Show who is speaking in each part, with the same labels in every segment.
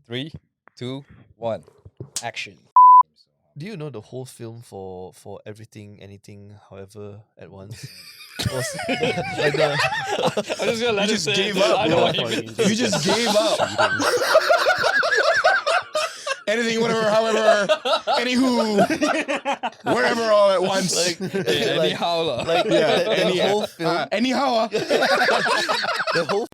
Speaker 1: 3, 2, 1, action.
Speaker 2: Do you know the whole film for everything, anything, however, at once? Was like the,
Speaker 1: I'm just gonna let
Speaker 3: You
Speaker 1: him
Speaker 3: just
Speaker 1: say
Speaker 3: gave
Speaker 1: it.
Speaker 3: up,
Speaker 1: I know
Speaker 3: bro.
Speaker 1: what he means.
Speaker 3: You just gave up. Anything, whatever, however, anywho, wherever, all at once.
Speaker 1: Yeah, anyhow lah.
Speaker 2: like
Speaker 3: yeah,
Speaker 2: the whole film,
Speaker 3: anyhow.
Speaker 2: the whole.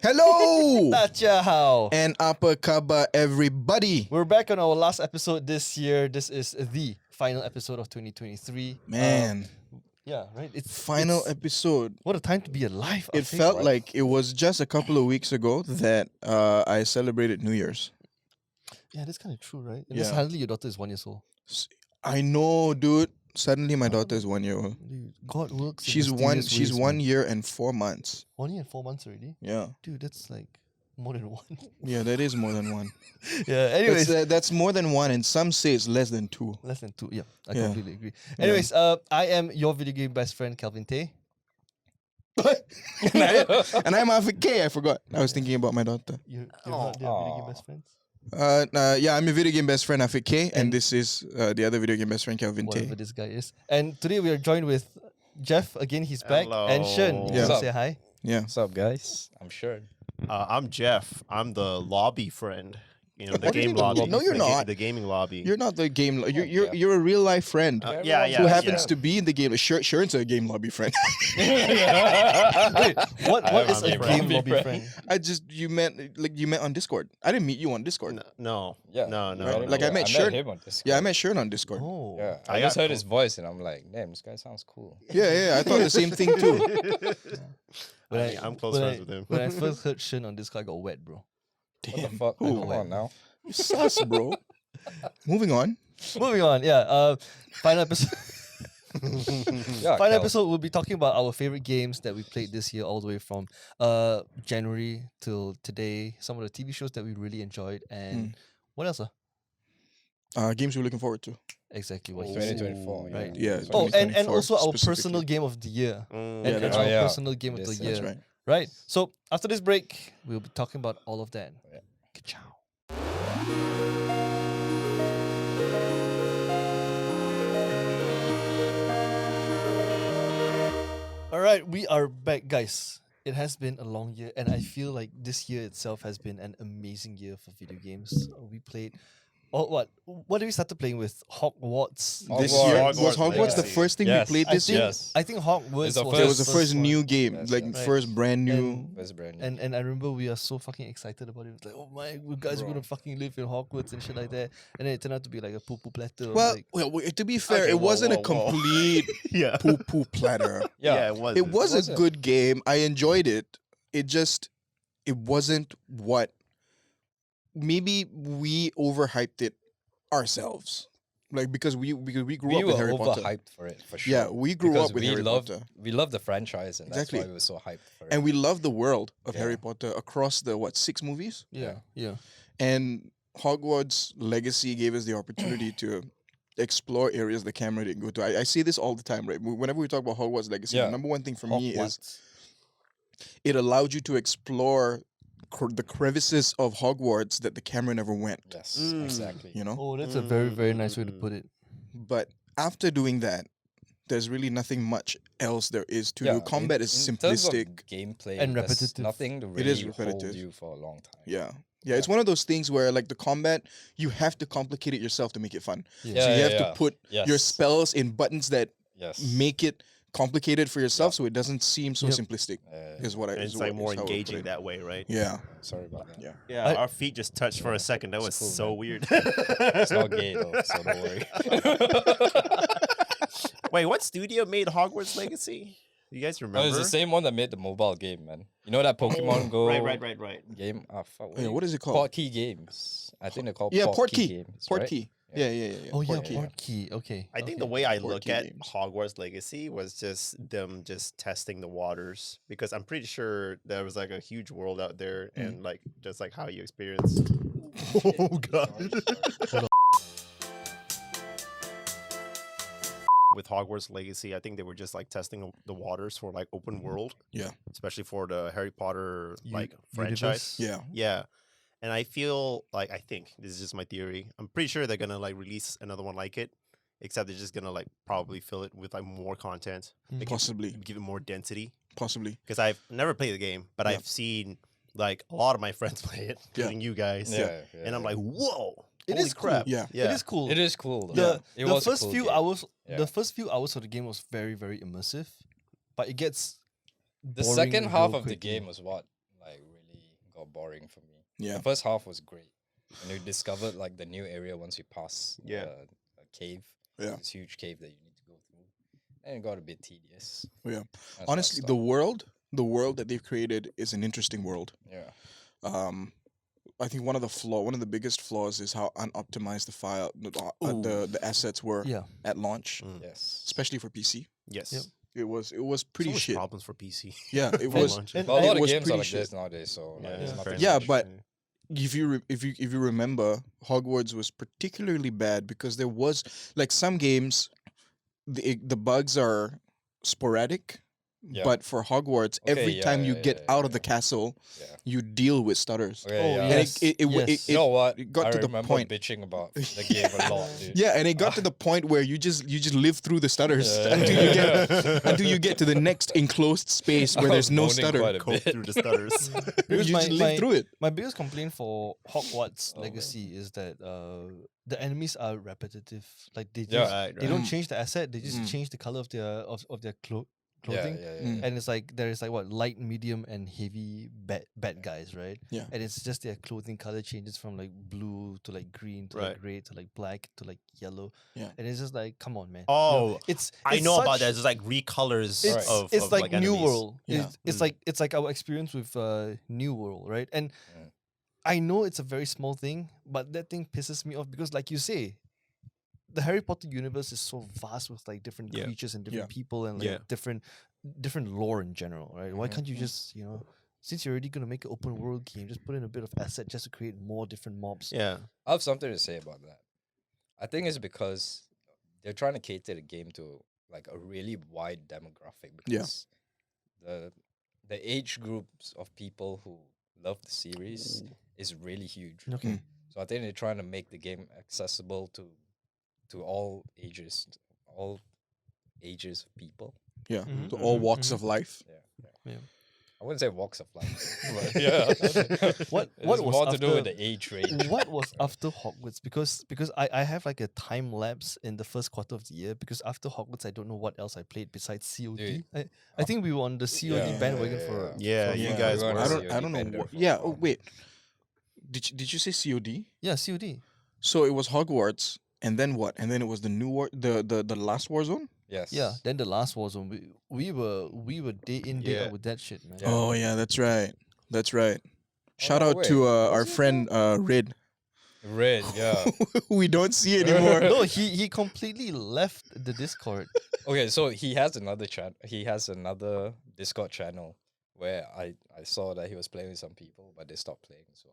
Speaker 3: Hello
Speaker 2: Tacha how.
Speaker 3: and apa khabar, everybody?
Speaker 2: We're back on our last episode this year. This is the final episode of 2023.
Speaker 3: Man,
Speaker 2: Yeah, right. It's
Speaker 3: final
Speaker 2: it's-
Speaker 3: episode.
Speaker 2: What a time to be alive. I
Speaker 3: It
Speaker 2: think,
Speaker 3: felt
Speaker 2: right?
Speaker 3: like it was just a couple of weeks ago that I celebrated New Year's.
Speaker 2: Yeah, that's kind of true, right? And
Speaker 3: Yeah.
Speaker 2: suddenly your daughter is 1 year old.
Speaker 3: I know, dude. Suddenly, my daughter is 1 year old.
Speaker 2: Dude, God works. in
Speaker 3: She's
Speaker 2: mysterious
Speaker 3: She's
Speaker 2: ways,
Speaker 3: 1
Speaker 2: man.
Speaker 3: year and 4 months.
Speaker 2: 1 year and 4 months already.
Speaker 3: Yeah,
Speaker 2: Dude, that's like more than one.
Speaker 3: yeah, that is more than one.
Speaker 2: Yeah. Anyways,
Speaker 3: That's more than one, and some say it's less than two.
Speaker 2: less than two. Yeah, I
Speaker 3: Yeah.
Speaker 2: completely agree. Anyways, I am your video game best friend, Calvin Tay.
Speaker 3: and I'm Afik K. I forgot. I was thinking about my daughter.
Speaker 2: You're not their video game best friends.
Speaker 3: Yeah, I'm your video game best friend Afik K, and this is the other video game best friend Calvin Tay.
Speaker 2: Whatever this guy is. And today we are joined with Jeff. Again, he's back. And Shern. You
Speaker 3: Yeah.
Speaker 2: want
Speaker 1: What's
Speaker 2: to say hi?
Speaker 3: Yeah.
Speaker 1: What's up, guys? I'm sure.
Speaker 4: I'm Jeff. I'm the lobby friend. You know, the
Speaker 3: What do you
Speaker 4: game
Speaker 3: mean the
Speaker 4: lobby.
Speaker 3: lobby? No, you're
Speaker 4: The
Speaker 3: not.
Speaker 4: The gaming lobby.
Speaker 3: You're not the game. You're
Speaker 1: yeah.
Speaker 3: you're a real life friend
Speaker 4: yeah,
Speaker 3: who happens to be in the game. Shern's a game lobby friend.
Speaker 2: Wait, what is
Speaker 4: I'm
Speaker 2: a
Speaker 4: a
Speaker 2: game
Speaker 1: friend.
Speaker 2: lobby friend?
Speaker 3: you met on Discord. I didn't meet you on Discord.
Speaker 4: No.
Speaker 1: Yeah.
Speaker 4: No.
Speaker 3: Right, like I met
Speaker 1: I
Speaker 3: Shern.
Speaker 1: met him on Discord.
Speaker 3: Yeah, I met Shern on Discord.
Speaker 2: Oh.
Speaker 1: Yeah,
Speaker 4: I
Speaker 1: I just
Speaker 4: got
Speaker 1: heard his voice and I'm like, damn, this guy sounds cool.
Speaker 3: Yeah, I thought the same thing too.
Speaker 4: I'm close friends with him.
Speaker 2: When I first heard Shern on this guy, I got wet, bro.
Speaker 1: What the fuck?
Speaker 3: Ooh.
Speaker 1: Come on now.
Speaker 3: You sus, bro. Moving on.
Speaker 2: Moving on, yeah. Final episode.
Speaker 1: Yeah,
Speaker 2: Final
Speaker 1: Cal.
Speaker 2: episode, we'll be talking about our favorite games that we played this year, all the way from January till today. Some of the TV shows that we really enjoyed, and what else?
Speaker 3: Games we're looking forward to.
Speaker 2: Exactly what you said.
Speaker 1: 2024.
Speaker 2: Right.
Speaker 3: Yeah.
Speaker 2: Oh, and
Speaker 3: 2024
Speaker 2: also our
Speaker 3: specifically.
Speaker 2: personal game of the year.
Speaker 4: Mm.
Speaker 3: Yeah,
Speaker 2: And
Speaker 3: that's
Speaker 2: our
Speaker 1: right. Oh, yeah.
Speaker 2: personal game of the
Speaker 1: Yes,
Speaker 2: year.
Speaker 3: That's right.
Speaker 2: Right. So after this break, we'll be talking about all of that.
Speaker 1: Yeah.
Speaker 2: Ka-chow. All right, we are back, guys. It has been a long year, and I feel like this year itself has been an amazing year for video games. We played, what did we start playing with? Hogwarts.
Speaker 3: This
Speaker 1: Hogwarts.
Speaker 3: year was
Speaker 4: Hogwarts
Speaker 3: Hogwarts the
Speaker 4: Legacy.
Speaker 3: first thing
Speaker 1: Yes.
Speaker 3: we played
Speaker 2: I
Speaker 3: this
Speaker 2: think,
Speaker 3: year.
Speaker 1: Yes.
Speaker 2: I think Hogwarts
Speaker 1: It's the
Speaker 3: It was the first
Speaker 2: one.
Speaker 3: new game,
Speaker 1: Yes,
Speaker 3: like
Speaker 1: yeah.
Speaker 3: first brand new.
Speaker 2: And-
Speaker 1: That's brand new.
Speaker 2: And I remember we are so fucking excited about it. It's like, oh my, you guys are
Speaker 1: Bro.
Speaker 2: gonna fucking live in Hogwarts and shit like that. And then it turned out to be like a poo poo platter.
Speaker 3: Well,
Speaker 2: like,
Speaker 3: to be fair,
Speaker 4: Okay,
Speaker 3: it
Speaker 4: whoa,
Speaker 3: wasn't a
Speaker 4: whoa, whoa.
Speaker 3: complete
Speaker 4: Yeah.
Speaker 3: poo poo platter.
Speaker 4: Yeah, it was.
Speaker 3: It was a
Speaker 1: wasn't.
Speaker 3: good game. I enjoyed it. It wasn't what maybe we overhyped it ourselves. Like because we grew
Speaker 1: we
Speaker 3: up
Speaker 1: were
Speaker 3: with Harry Potter.
Speaker 1: overhyped for it, for sure.
Speaker 3: Yeah, we grew
Speaker 1: Because
Speaker 3: up with
Speaker 1: we
Speaker 3: Harry
Speaker 1: loved,
Speaker 3: Potter.
Speaker 1: We loved the franchise, and
Speaker 3: Exactly.
Speaker 1: that's why we were so hyped for it.
Speaker 3: And we love the world of
Speaker 1: Yeah.
Speaker 3: Harry Potter across the 6 movies?
Speaker 2: yeah.
Speaker 3: And Hogwarts Legacy gave us the opportunity to explore areas the camera didn't go to. I see this all the time, right? Whenever we talk about Hogwarts Legacy, the
Speaker 1: Yeah.
Speaker 3: number one thing for me is
Speaker 2: Hogwarts.
Speaker 3: it allowed you to explore the crevices of Hogwarts that the camera never went.
Speaker 1: Yes,
Speaker 4: Mm.
Speaker 1: exactly.
Speaker 3: You know,
Speaker 2: Oh, that's a very, very nice way to put it.
Speaker 3: but after doing that, there's really nothing much else there is to do. Combat is
Speaker 1: in terms of
Speaker 3: simplistic.
Speaker 1: gameplay
Speaker 2: And
Speaker 1: there's
Speaker 2: repetitive.
Speaker 1: Nothing to
Speaker 3: It
Speaker 1: really
Speaker 3: is
Speaker 1: hold
Speaker 3: repetitive.
Speaker 1: you for a long time.
Speaker 3: Yeah. It's one of those things where like the combat, you have to complicate it yourself to make it fun.
Speaker 2: Yeah.
Speaker 3: So you have
Speaker 1: yeah.
Speaker 3: to put your
Speaker 1: Yes.
Speaker 3: spells in buttons that
Speaker 1: Yes.
Speaker 3: make it complicated for yourself, so it doesn't seem so
Speaker 2: Yep.
Speaker 3: simplistic.
Speaker 1: Uh,
Speaker 3: Is what I.
Speaker 4: And
Speaker 3: is
Speaker 4: it's like
Speaker 3: what-
Speaker 4: more
Speaker 3: is how I would put
Speaker 4: engaging
Speaker 3: it.
Speaker 4: that way, right?
Speaker 3: Yeah.
Speaker 1: Sorry about that.
Speaker 3: Yeah.
Speaker 4: Yeah,
Speaker 2: I-
Speaker 4: our feet just touched for a second. That was
Speaker 1: cool,
Speaker 4: so
Speaker 1: man.
Speaker 4: weird.
Speaker 1: It's not gay though, so don't worry.
Speaker 4: Wait, what studio made Hogwarts Legacy? You guys
Speaker 1: Oh,
Speaker 4: remember?
Speaker 1: it's the same one that made the mobile game, man. You know that Pokemon Go
Speaker 4: Right.
Speaker 1: game? Ah, fuck.
Speaker 3: Yeah, what is it called?
Speaker 1: Portkey Games. I think they're called
Speaker 3: Yeah,
Speaker 1: Portkey Games, right?
Speaker 3: Portkey.
Speaker 1: Yeah.
Speaker 3: Yeah.
Speaker 2: Oh yeah,
Speaker 3: Portkey.
Speaker 2: Portkey. Okay.
Speaker 4: I think the
Speaker 2: okay.
Speaker 4: way I
Speaker 3: Portkey
Speaker 4: look at
Speaker 3: games.
Speaker 4: Hogwarts Legacy was just them just testing the waters, because I'm pretty sure there was like a huge world out there, and like just like how you experience. Oh god. With Hogwarts Legacy, I think they were just like testing the waters for like open world,
Speaker 3: Yeah.
Speaker 4: especially for the Harry Potter like
Speaker 2: Universe?
Speaker 4: franchise.
Speaker 3: Yeah.
Speaker 4: Yeah. And I feel like, I think this is just my theory. I'm pretty sure they're gonna like release another one like it, except they're just gonna like probably fill it with like more content, make it-
Speaker 3: Possibly.
Speaker 4: give it more density.
Speaker 3: Possibly.
Speaker 4: Because I've never played the game, but
Speaker 3: Yeah.
Speaker 4: I've seen like a lot of my friends play it,
Speaker 3: Yeah.
Speaker 4: including you guys.
Speaker 1: Yeah.
Speaker 4: And I'm like, whoa,
Speaker 2: It
Speaker 4: holy
Speaker 2: is cool.
Speaker 4: crap.
Speaker 3: Yeah.
Speaker 2: It is cool.
Speaker 1: It is cool. Though.
Speaker 2: The,
Speaker 1: It
Speaker 2: the
Speaker 1: was a
Speaker 2: first
Speaker 1: cool
Speaker 2: few
Speaker 1: game.
Speaker 2: hours,
Speaker 1: Yeah.
Speaker 2: the first few hours of the game was very, very immersive, but it gets
Speaker 1: The
Speaker 2: boring
Speaker 1: second half
Speaker 2: real
Speaker 1: of the
Speaker 2: quickly.
Speaker 1: game was what like really got boring for me.
Speaker 3: Yeah.
Speaker 1: The first half was great. And you discovered like the new area once you pass
Speaker 4: Yeah.
Speaker 1: a cave.
Speaker 3: Yeah.
Speaker 1: This huge cave that you need to go through. And it got a bit tedious.
Speaker 3: Yeah.
Speaker 1: That's why I
Speaker 3: Honestly,
Speaker 1: stopped.
Speaker 3: the world that they've created is an interesting world.
Speaker 1: Yeah.
Speaker 3: I think one of the biggest flaws is how unoptimized the assets were
Speaker 2: Yeah.
Speaker 3: at launch,
Speaker 1: Yes.
Speaker 3: especially for PC.
Speaker 4: Yes.
Speaker 2: Yep.
Speaker 3: It was
Speaker 4: Pretty
Speaker 3: pretty shit.
Speaker 4: problems for PC.
Speaker 3: Yeah, it
Speaker 2: And-
Speaker 3: was.
Speaker 2: and-
Speaker 1: Well, a
Speaker 3: it
Speaker 1: lot of
Speaker 3: was
Speaker 1: games are
Speaker 3: pretty
Speaker 1: like
Speaker 3: shit.
Speaker 1: this nowadays, so like,
Speaker 4: Yeah,
Speaker 1: there's
Speaker 4: yeah,
Speaker 1: nothing.
Speaker 4: fair
Speaker 3: Yeah,
Speaker 1: much.
Speaker 3: but if you remember, Hogwarts was particularly bad because there was like some games, the bugs are sporadic.
Speaker 1: Yeah.
Speaker 3: But for Hogwarts,
Speaker 1: Okay,
Speaker 3: every
Speaker 1: yeah,
Speaker 3: time you
Speaker 1: yeah,
Speaker 3: get
Speaker 1: yeah,
Speaker 3: out of
Speaker 1: yeah.
Speaker 3: the castle,
Speaker 1: Yeah.
Speaker 3: you deal with stutters.
Speaker 1: Okay,
Speaker 2: Oh,
Speaker 1: yeah.
Speaker 3: And
Speaker 2: yes.
Speaker 3: it
Speaker 1: You know what?
Speaker 3: it got
Speaker 1: I
Speaker 3: to the
Speaker 1: remember
Speaker 3: point.
Speaker 1: bitching about the game a lot, dude.
Speaker 3: Yeah, and it got to the point where you just live through the stutters
Speaker 1: Yeah.
Speaker 3: until you get to the next enclosed space where
Speaker 1: I
Speaker 3: there's
Speaker 1: was
Speaker 3: no
Speaker 1: moaning
Speaker 3: stutter.
Speaker 1: quite a
Speaker 4: Cope
Speaker 1: bit.
Speaker 4: through the stutters.
Speaker 3: You
Speaker 2: Because
Speaker 3: just live through it.
Speaker 2: My biggest complaint for Hogwarts
Speaker 1: Oh, man.
Speaker 2: Legacy is that the enemies are repetitive. Like they just
Speaker 1: Yeah.
Speaker 2: they don't
Speaker 3: Mm.
Speaker 2: change the asset. They just
Speaker 3: Mm.
Speaker 2: change the color of their clothing.
Speaker 1: Yeah.
Speaker 3: Mm.
Speaker 2: And it's like there is like what light, medium, and heavy bad guys, right?
Speaker 3: Yeah.
Speaker 2: And it's just their clothing color changes from like blue to like green to
Speaker 4: Right.
Speaker 2: like red to like black to like yellow.
Speaker 3: Yeah.
Speaker 2: And it's just like, come on, man.
Speaker 4: Oh,
Speaker 2: it's
Speaker 4: I
Speaker 2: it's
Speaker 4: know about
Speaker 2: such-
Speaker 4: that. It's like recolors
Speaker 2: It's
Speaker 4: of
Speaker 2: it's
Speaker 4: of,
Speaker 2: like, New
Speaker 4: enemies.
Speaker 2: World.
Speaker 3: Yeah.
Speaker 2: It's like our experience with New World, right? And
Speaker 1: Mm.
Speaker 2: I know it's a very small thing, but that thing pisses me off because, like you say, the Harry Potter universe is so vast with like different
Speaker 4: Yeah.
Speaker 2: creatures and different
Speaker 3: Yeah.
Speaker 2: people and like
Speaker 4: Yeah.
Speaker 2: different lore in general, right? Why
Speaker 1: Mhm.
Speaker 2: can't you just since you're already gonna make an open world game, just put in a bit of asset just to create more different mobs?
Speaker 4: Yeah.
Speaker 1: I have something to say about that. I think it's because they're trying to cater the game to like a really wide demographic
Speaker 3: Yeah.
Speaker 1: because the age groups of people who love the series is really huge.
Speaker 2: Okay.
Speaker 3: Mm.
Speaker 1: So I think they're trying to make the game accessible to all ages of people.
Speaker 3: Yeah,
Speaker 2: Mhm,
Speaker 3: to all
Speaker 2: mhm,
Speaker 3: walks
Speaker 2: mhm.
Speaker 3: of life.
Speaker 2: Yeah.
Speaker 1: I wouldn't say walks of life. But yeah.
Speaker 2: What
Speaker 1: It's
Speaker 2: was
Speaker 1: more to do with
Speaker 2: after-
Speaker 1: the age range.
Speaker 2: What was after Hogwarts? Because I have like a time lapse in the first quarter of the year because after Hogwarts I don't know what else I played besides COD.
Speaker 1: Dude,
Speaker 2: I think we were on the COD
Speaker 1: Yeah,
Speaker 2: bandwagon
Speaker 1: yeah,
Speaker 2: for
Speaker 4: Yeah,
Speaker 2: for-
Speaker 4: you
Speaker 3: Yeah.
Speaker 4: guys
Speaker 1: we were
Speaker 4: were.
Speaker 1: on
Speaker 3: I
Speaker 1: the
Speaker 3: don't
Speaker 1: COD
Speaker 3: know.
Speaker 1: vendor for a
Speaker 3: Yeah.
Speaker 1: while.
Speaker 3: Oh wait. Did you say COD?
Speaker 2: yeah COD.
Speaker 3: So it was Hogwarts, and then what? And then it was the new the last Warzone.
Speaker 1: Yes.
Speaker 2: Yeah, then the last Warzone we were day in day
Speaker 4: Yeah.
Speaker 2: out with that shit, man.
Speaker 1: Yeah.
Speaker 3: Oh yeah, that's right. That's right. Shout
Speaker 1: no,
Speaker 3: out to
Speaker 1: wait,
Speaker 3: our
Speaker 1: was it
Speaker 3: friend Red,
Speaker 1: Red, yeah.
Speaker 3: who we don't see anymore.
Speaker 2: No, he completely left the Discord.
Speaker 1: Okay, so he has another chat. He has another Discord channel where I saw that he was playing with some people, but they stopped playing. So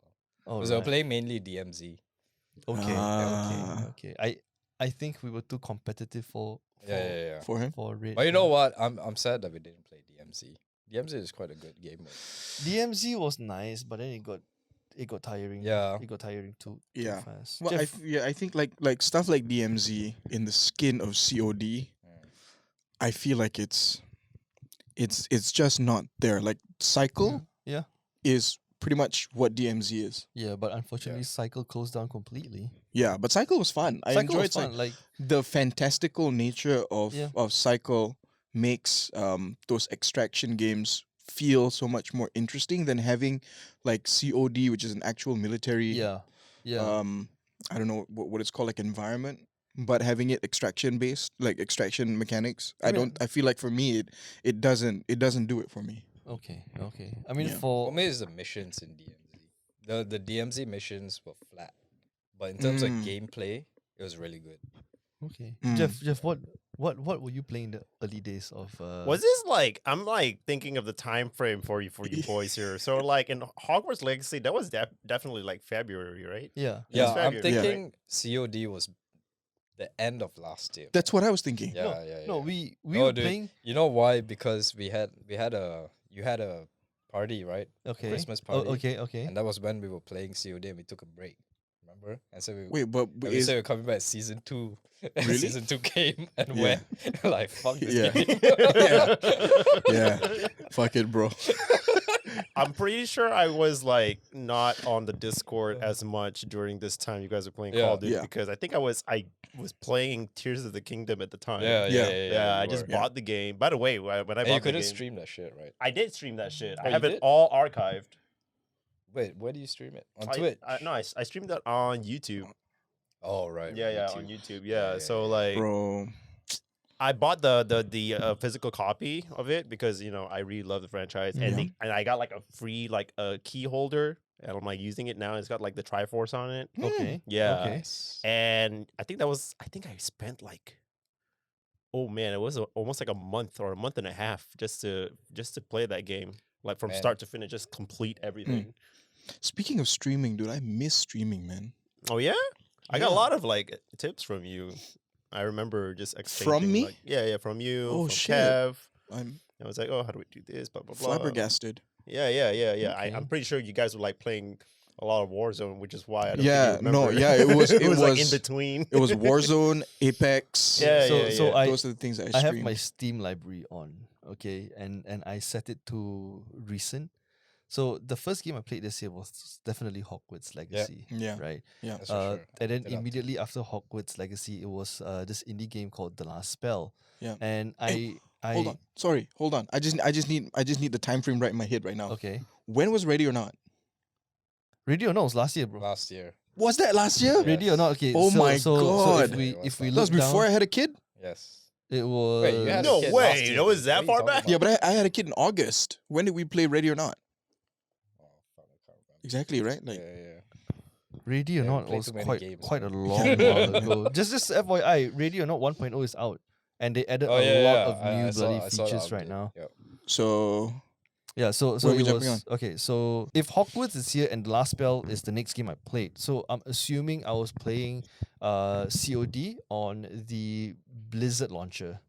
Speaker 2: Oh,
Speaker 1: because they were
Speaker 2: right.
Speaker 1: playing mainly DMZ.
Speaker 2: Okay,
Speaker 3: Ah.
Speaker 2: okay. I think we were too competitive for
Speaker 1: Yeah.
Speaker 3: For him.
Speaker 2: for Red.
Speaker 1: But you know what? I'm sad that we didn't play DMZ. DMZ is quite a good game mode.
Speaker 2: DMZ was nice, but then it got tiring.
Speaker 1: Yeah.
Speaker 2: It got tiring too
Speaker 3: Yeah.
Speaker 2: fast.
Speaker 3: Well,
Speaker 2: Jeff,
Speaker 3: I think like stuff like DMZ in the skin of COD. I feel like it's just not there. Like Cycle
Speaker 2: Yeah.
Speaker 3: is pretty much what DMZ is.
Speaker 2: yeah, but unfortunately, Cycle closed down completely.
Speaker 3: Yeah, but Cycle was fun. I
Speaker 2: Cycle was
Speaker 3: enjoyed Cycle.
Speaker 2: fun. Like
Speaker 3: The fantastical nature
Speaker 2: Yeah.
Speaker 3: of Cycle makes those extraction games feel so much more interesting than having like COD, which is an actual military
Speaker 2: yeah.
Speaker 3: I don't know what it's called, like environment. but having it extraction based, like extraction mechanics,
Speaker 2: I
Speaker 3: I
Speaker 2: mean-
Speaker 3: don't. I feel like for me, it doesn't do it for me.
Speaker 2: Okay. I mean,
Speaker 3: Yeah.
Speaker 1: For
Speaker 2: for
Speaker 1: me, it's the missions in DMZ. The DMZ missions were flat, but in terms of
Speaker 3: Mm.
Speaker 1: gameplay, it was really good.
Speaker 2: okay,
Speaker 3: Mm.
Speaker 2: Jeff, what were you playing the early days of?
Speaker 4: Was this like I'm like thinking of the time frame for you boys here. So like in Hogwarts Legacy, that was definitely like February, right?
Speaker 2: Yeah.
Speaker 1: Yeah,
Speaker 4: It's
Speaker 1: I'm
Speaker 4: February, right?
Speaker 1: thinking COD was the end of last year.
Speaker 3: That's what I was thinking.
Speaker 1: Yeah,
Speaker 2: no,
Speaker 1: yeah,
Speaker 2: no,
Speaker 1: yeah.
Speaker 2: we
Speaker 1: No,
Speaker 2: were
Speaker 1: dude,
Speaker 2: playing.
Speaker 1: You know why? Because you had a party, right?
Speaker 2: Okay.
Speaker 1: Christmas
Speaker 2: Oh,
Speaker 1: party.
Speaker 2: okay.
Speaker 1: And that was when we were playing COD and we took a break. Remember? And so we
Speaker 3: Wait, but
Speaker 1: and we said we're coming back season 2.
Speaker 3: Really?
Speaker 1: Season 2 came and
Speaker 3: Yeah.
Speaker 1: went like fuck this
Speaker 3: Yeah.
Speaker 1: game.
Speaker 3: yeah, fuck it, bro.
Speaker 4: I'm pretty sure I was like not on the Discord as much during this time you guys were playing Call
Speaker 1: Yeah.
Speaker 4: of Duty
Speaker 3: Yeah.
Speaker 4: because I think I was playing Tears of the Kingdom at the time.
Speaker 1: Yeah,
Speaker 3: Yeah.
Speaker 4: I
Speaker 1: you
Speaker 4: just
Speaker 1: were.
Speaker 4: bought the game. By the way, when I
Speaker 1: And
Speaker 4: bought
Speaker 1: you
Speaker 4: the
Speaker 1: couldn't
Speaker 4: game,
Speaker 1: stream that shit, right?
Speaker 4: I did stream that shit.
Speaker 1: Oh,
Speaker 4: I
Speaker 1: you
Speaker 4: have it
Speaker 1: did?
Speaker 4: all archived.
Speaker 1: Wait, where do you stream it? On
Speaker 4: I-
Speaker 1: Twitch?
Speaker 4: No, I streamed that on YouTube.
Speaker 1: Oh right.
Speaker 4: Yeah,
Speaker 1: YouTube.
Speaker 4: on YouTube.
Speaker 1: Yeah,
Speaker 4: Yeah. So
Speaker 1: yeah.
Speaker 4: like,
Speaker 3: Bro,
Speaker 4: I bought the physical copy of it because I really love the franchise, and
Speaker 3: Yeah.
Speaker 4: and I got like a free like a key holder, and I'm like using it now. It's got like the Triforce on it.
Speaker 2: Okay.
Speaker 4: Yeah.
Speaker 2: Okay.
Speaker 1: Nice.
Speaker 4: And I think I spent like, oh man, it was almost like a month or a month and a half just to play that game, like from
Speaker 1: Man.
Speaker 4: start to finish, just complete everything.
Speaker 3: speaking of streaming, dude, I miss streaming, man.
Speaker 4: Oh yeah, I got a
Speaker 3: Yeah.
Speaker 4: lot of like tips from you. I remember just exchanging.
Speaker 3: From me?
Speaker 4: Like, yeah, from you.
Speaker 3: Oh,
Speaker 4: from
Speaker 3: shit.
Speaker 4: Kev.
Speaker 3: I'm
Speaker 4: I was like, oh, how do we do this? Blah blah blah.
Speaker 3: flabbergasted.
Speaker 4: Yeah.
Speaker 2: Okay.
Speaker 4: I'm pretty sure you guys were like playing a lot of Warzone, which is why I don't
Speaker 3: Yeah,
Speaker 4: think you
Speaker 3: no,
Speaker 4: remember.
Speaker 3: yeah, it was-
Speaker 4: it
Speaker 3: it
Speaker 4: was like in
Speaker 3: was-
Speaker 4: between.
Speaker 3: It was Warzone, Apex.
Speaker 4: Yeah,
Speaker 2: so
Speaker 4: yeah.
Speaker 2: I
Speaker 3: Those are the things that
Speaker 2: I
Speaker 3: I
Speaker 2: have
Speaker 3: streamed.
Speaker 2: my Steam library on, okay, and I set it to recent. So the first game I played this year was definitely Hogwarts Legacy,
Speaker 3: Yeah.
Speaker 2: right?
Speaker 3: Yeah.
Speaker 1: That's for sure.
Speaker 2: And then
Speaker 1: Picked it up.
Speaker 2: immediately after Hogwarts Legacy, it was this indie game called The Last Spell.
Speaker 3: Yeah.
Speaker 2: And
Speaker 3: Hey,
Speaker 2: I
Speaker 3: Hold on. Sorry, hold on. I just need the time frame right in my head right now.
Speaker 2: okay.
Speaker 3: When was Ready or Not?
Speaker 2: Radio no, it was last year, bro.
Speaker 1: Last year.
Speaker 3: Was that last year?
Speaker 1: Yeah.
Speaker 2: Radio or not? Okay.
Speaker 3: Oh
Speaker 2: so,
Speaker 3: my
Speaker 2: so, So
Speaker 3: God.
Speaker 2: if we
Speaker 3: That was
Speaker 2: look
Speaker 3: before I
Speaker 2: down,
Speaker 3: had a kid.
Speaker 1: Yes.
Speaker 2: it was
Speaker 1: Wait, you had
Speaker 4: No
Speaker 1: a kid
Speaker 4: way,
Speaker 1: last year,
Speaker 4: that was
Speaker 1: dude.
Speaker 4: that
Speaker 1: What are you
Speaker 4: far
Speaker 1: talking
Speaker 4: back?
Speaker 1: about?
Speaker 3: Yeah, but I had a kid in August. When did we play Ready or Not?
Speaker 1: Oh, fuck, I can't remember.
Speaker 3: Exactly, right? Like,
Speaker 1: Yeah.
Speaker 2: Radio or
Speaker 1: Yeah, we
Speaker 2: not
Speaker 1: played
Speaker 2: was
Speaker 1: too many
Speaker 2: quite
Speaker 1: games,
Speaker 2: quite a
Speaker 1: man.
Speaker 2: long while ago. Just FYI, Radio or not 1.0 is out, and they added
Speaker 1: Oh
Speaker 2: a
Speaker 1: yeah,
Speaker 2: lot
Speaker 1: yeah.
Speaker 2: of new
Speaker 1: I saw
Speaker 2: bloody
Speaker 1: the
Speaker 2: features right
Speaker 1: update.
Speaker 2: now.
Speaker 1: Yep.
Speaker 3: so
Speaker 2: Yeah, so
Speaker 3: Where are we
Speaker 2: it
Speaker 3: jumping
Speaker 2: was okay. So if Hogwarts is here and The Last Spell is the next game I played, so I'm assuming I was playing COD on the Blizzard launcher.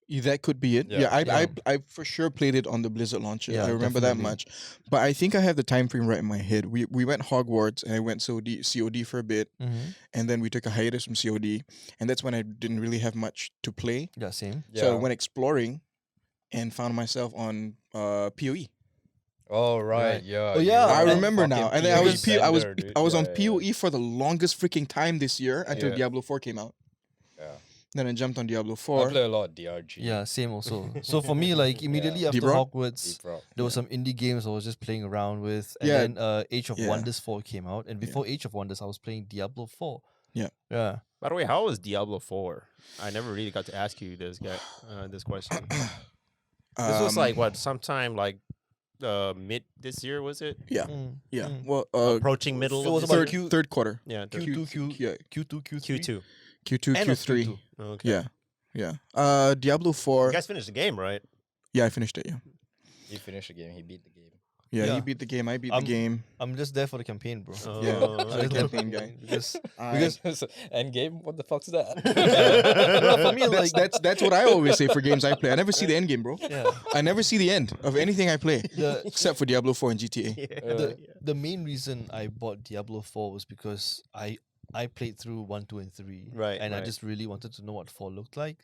Speaker 3: that could be it.
Speaker 1: Yeah.
Speaker 3: Yeah,
Speaker 2: Yeah.
Speaker 3: I for sure played it on the Blizzard launcher.
Speaker 2: Yeah,
Speaker 3: I remember that
Speaker 2: definitely.
Speaker 3: much. But I think I have the time frame right in my head. We went Hogwarts and I went COD for a bit,
Speaker 2: Mm-hmm.
Speaker 3: and then we took a hiatus from COD, and that's when I didn't really have much to play.
Speaker 2: Yeah, same.
Speaker 3: So I
Speaker 1: Yeah.
Speaker 3: went exploring, and found myself on POE.
Speaker 1: Oh right,
Speaker 2: Right.
Speaker 1: yeah.
Speaker 2: Oh,
Speaker 1: you
Speaker 2: yeah,
Speaker 1: were
Speaker 3: I
Speaker 2: and-
Speaker 3: remember
Speaker 1: fucking
Speaker 3: now, and then
Speaker 1: PoE
Speaker 3: I was
Speaker 1: sender, dude.
Speaker 3: I was
Speaker 1: Yeah,
Speaker 3: on
Speaker 1: yeah,
Speaker 3: POE for the longest freaking time this year until
Speaker 1: Yeah.
Speaker 3: Diablo 4 came out.
Speaker 1: Yeah.
Speaker 3: Then I jumped on Diablo
Speaker 1: I
Speaker 3: 4.
Speaker 1: play a lot of DRG.
Speaker 2: Yeah, same also. So for me, like immediately
Speaker 1: Yeah.
Speaker 2: after
Speaker 3: Deep Rock?
Speaker 2: Hogwarts,
Speaker 1: Deep Rock.
Speaker 2: there was some indie games I was just playing around with, and
Speaker 3: Yeah.
Speaker 2: then Age of
Speaker 3: Yeah.
Speaker 2: Wonders 4 came out, and before Age of Wonders, I was playing Diablo 4.
Speaker 3: Yeah.
Speaker 2: Yeah.
Speaker 4: By the way, how was Diablo 4? I never really got to ask you this question. This was like what, sometime like mid this year, was it?
Speaker 3: Yeah,
Speaker 2: Mm,
Speaker 3: yeah.
Speaker 2: mm.
Speaker 3: Well,
Speaker 4: Approaching middle
Speaker 2: it
Speaker 4: of
Speaker 2: was
Speaker 4: this
Speaker 2: about
Speaker 4: year?
Speaker 3: third quarter.
Speaker 4: Yeah,
Speaker 2: Q2,
Speaker 3: Yeah,
Speaker 2: Q2, Q3.
Speaker 4: Q2.
Speaker 3: Q2,
Speaker 2: End of
Speaker 3: Q3.
Speaker 2: Q2.
Speaker 4: Okay.
Speaker 3: Yeah. Diablo 4.
Speaker 4: You guys finished the game, right?
Speaker 3: Yeah, I finished it. Yeah.
Speaker 1: He finished the game. He beat the game.
Speaker 3: Yeah,
Speaker 2: Yeah.
Speaker 3: he beat the game. I beat
Speaker 2: Um,
Speaker 3: the game.
Speaker 2: I'm just there for the campaign, bro.
Speaker 3: Yeah.
Speaker 4: Oh,
Speaker 3: I'm a campaign guy.
Speaker 2: Because
Speaker 3: Because
Speaker 1: End game. What the fuck's that?
Speaker 2: no, for me, like
Speaker 3: that's what I always say for games I play. I never see the end game, bro.
Speaker 2: yeah,
Speaker 3: I never see the end of anything I play,
Speaker 2: the
Speaker 3: except for Diablo 4 and GTA.
Speaker 2: the main reason I bought Diablo 4 was because I played through 1, 2, and 3.
Speaker 4: Right,
Speaker 2: And I
Speaker 4: right.
Speaker 2: just really wanted to know what 4 looked like.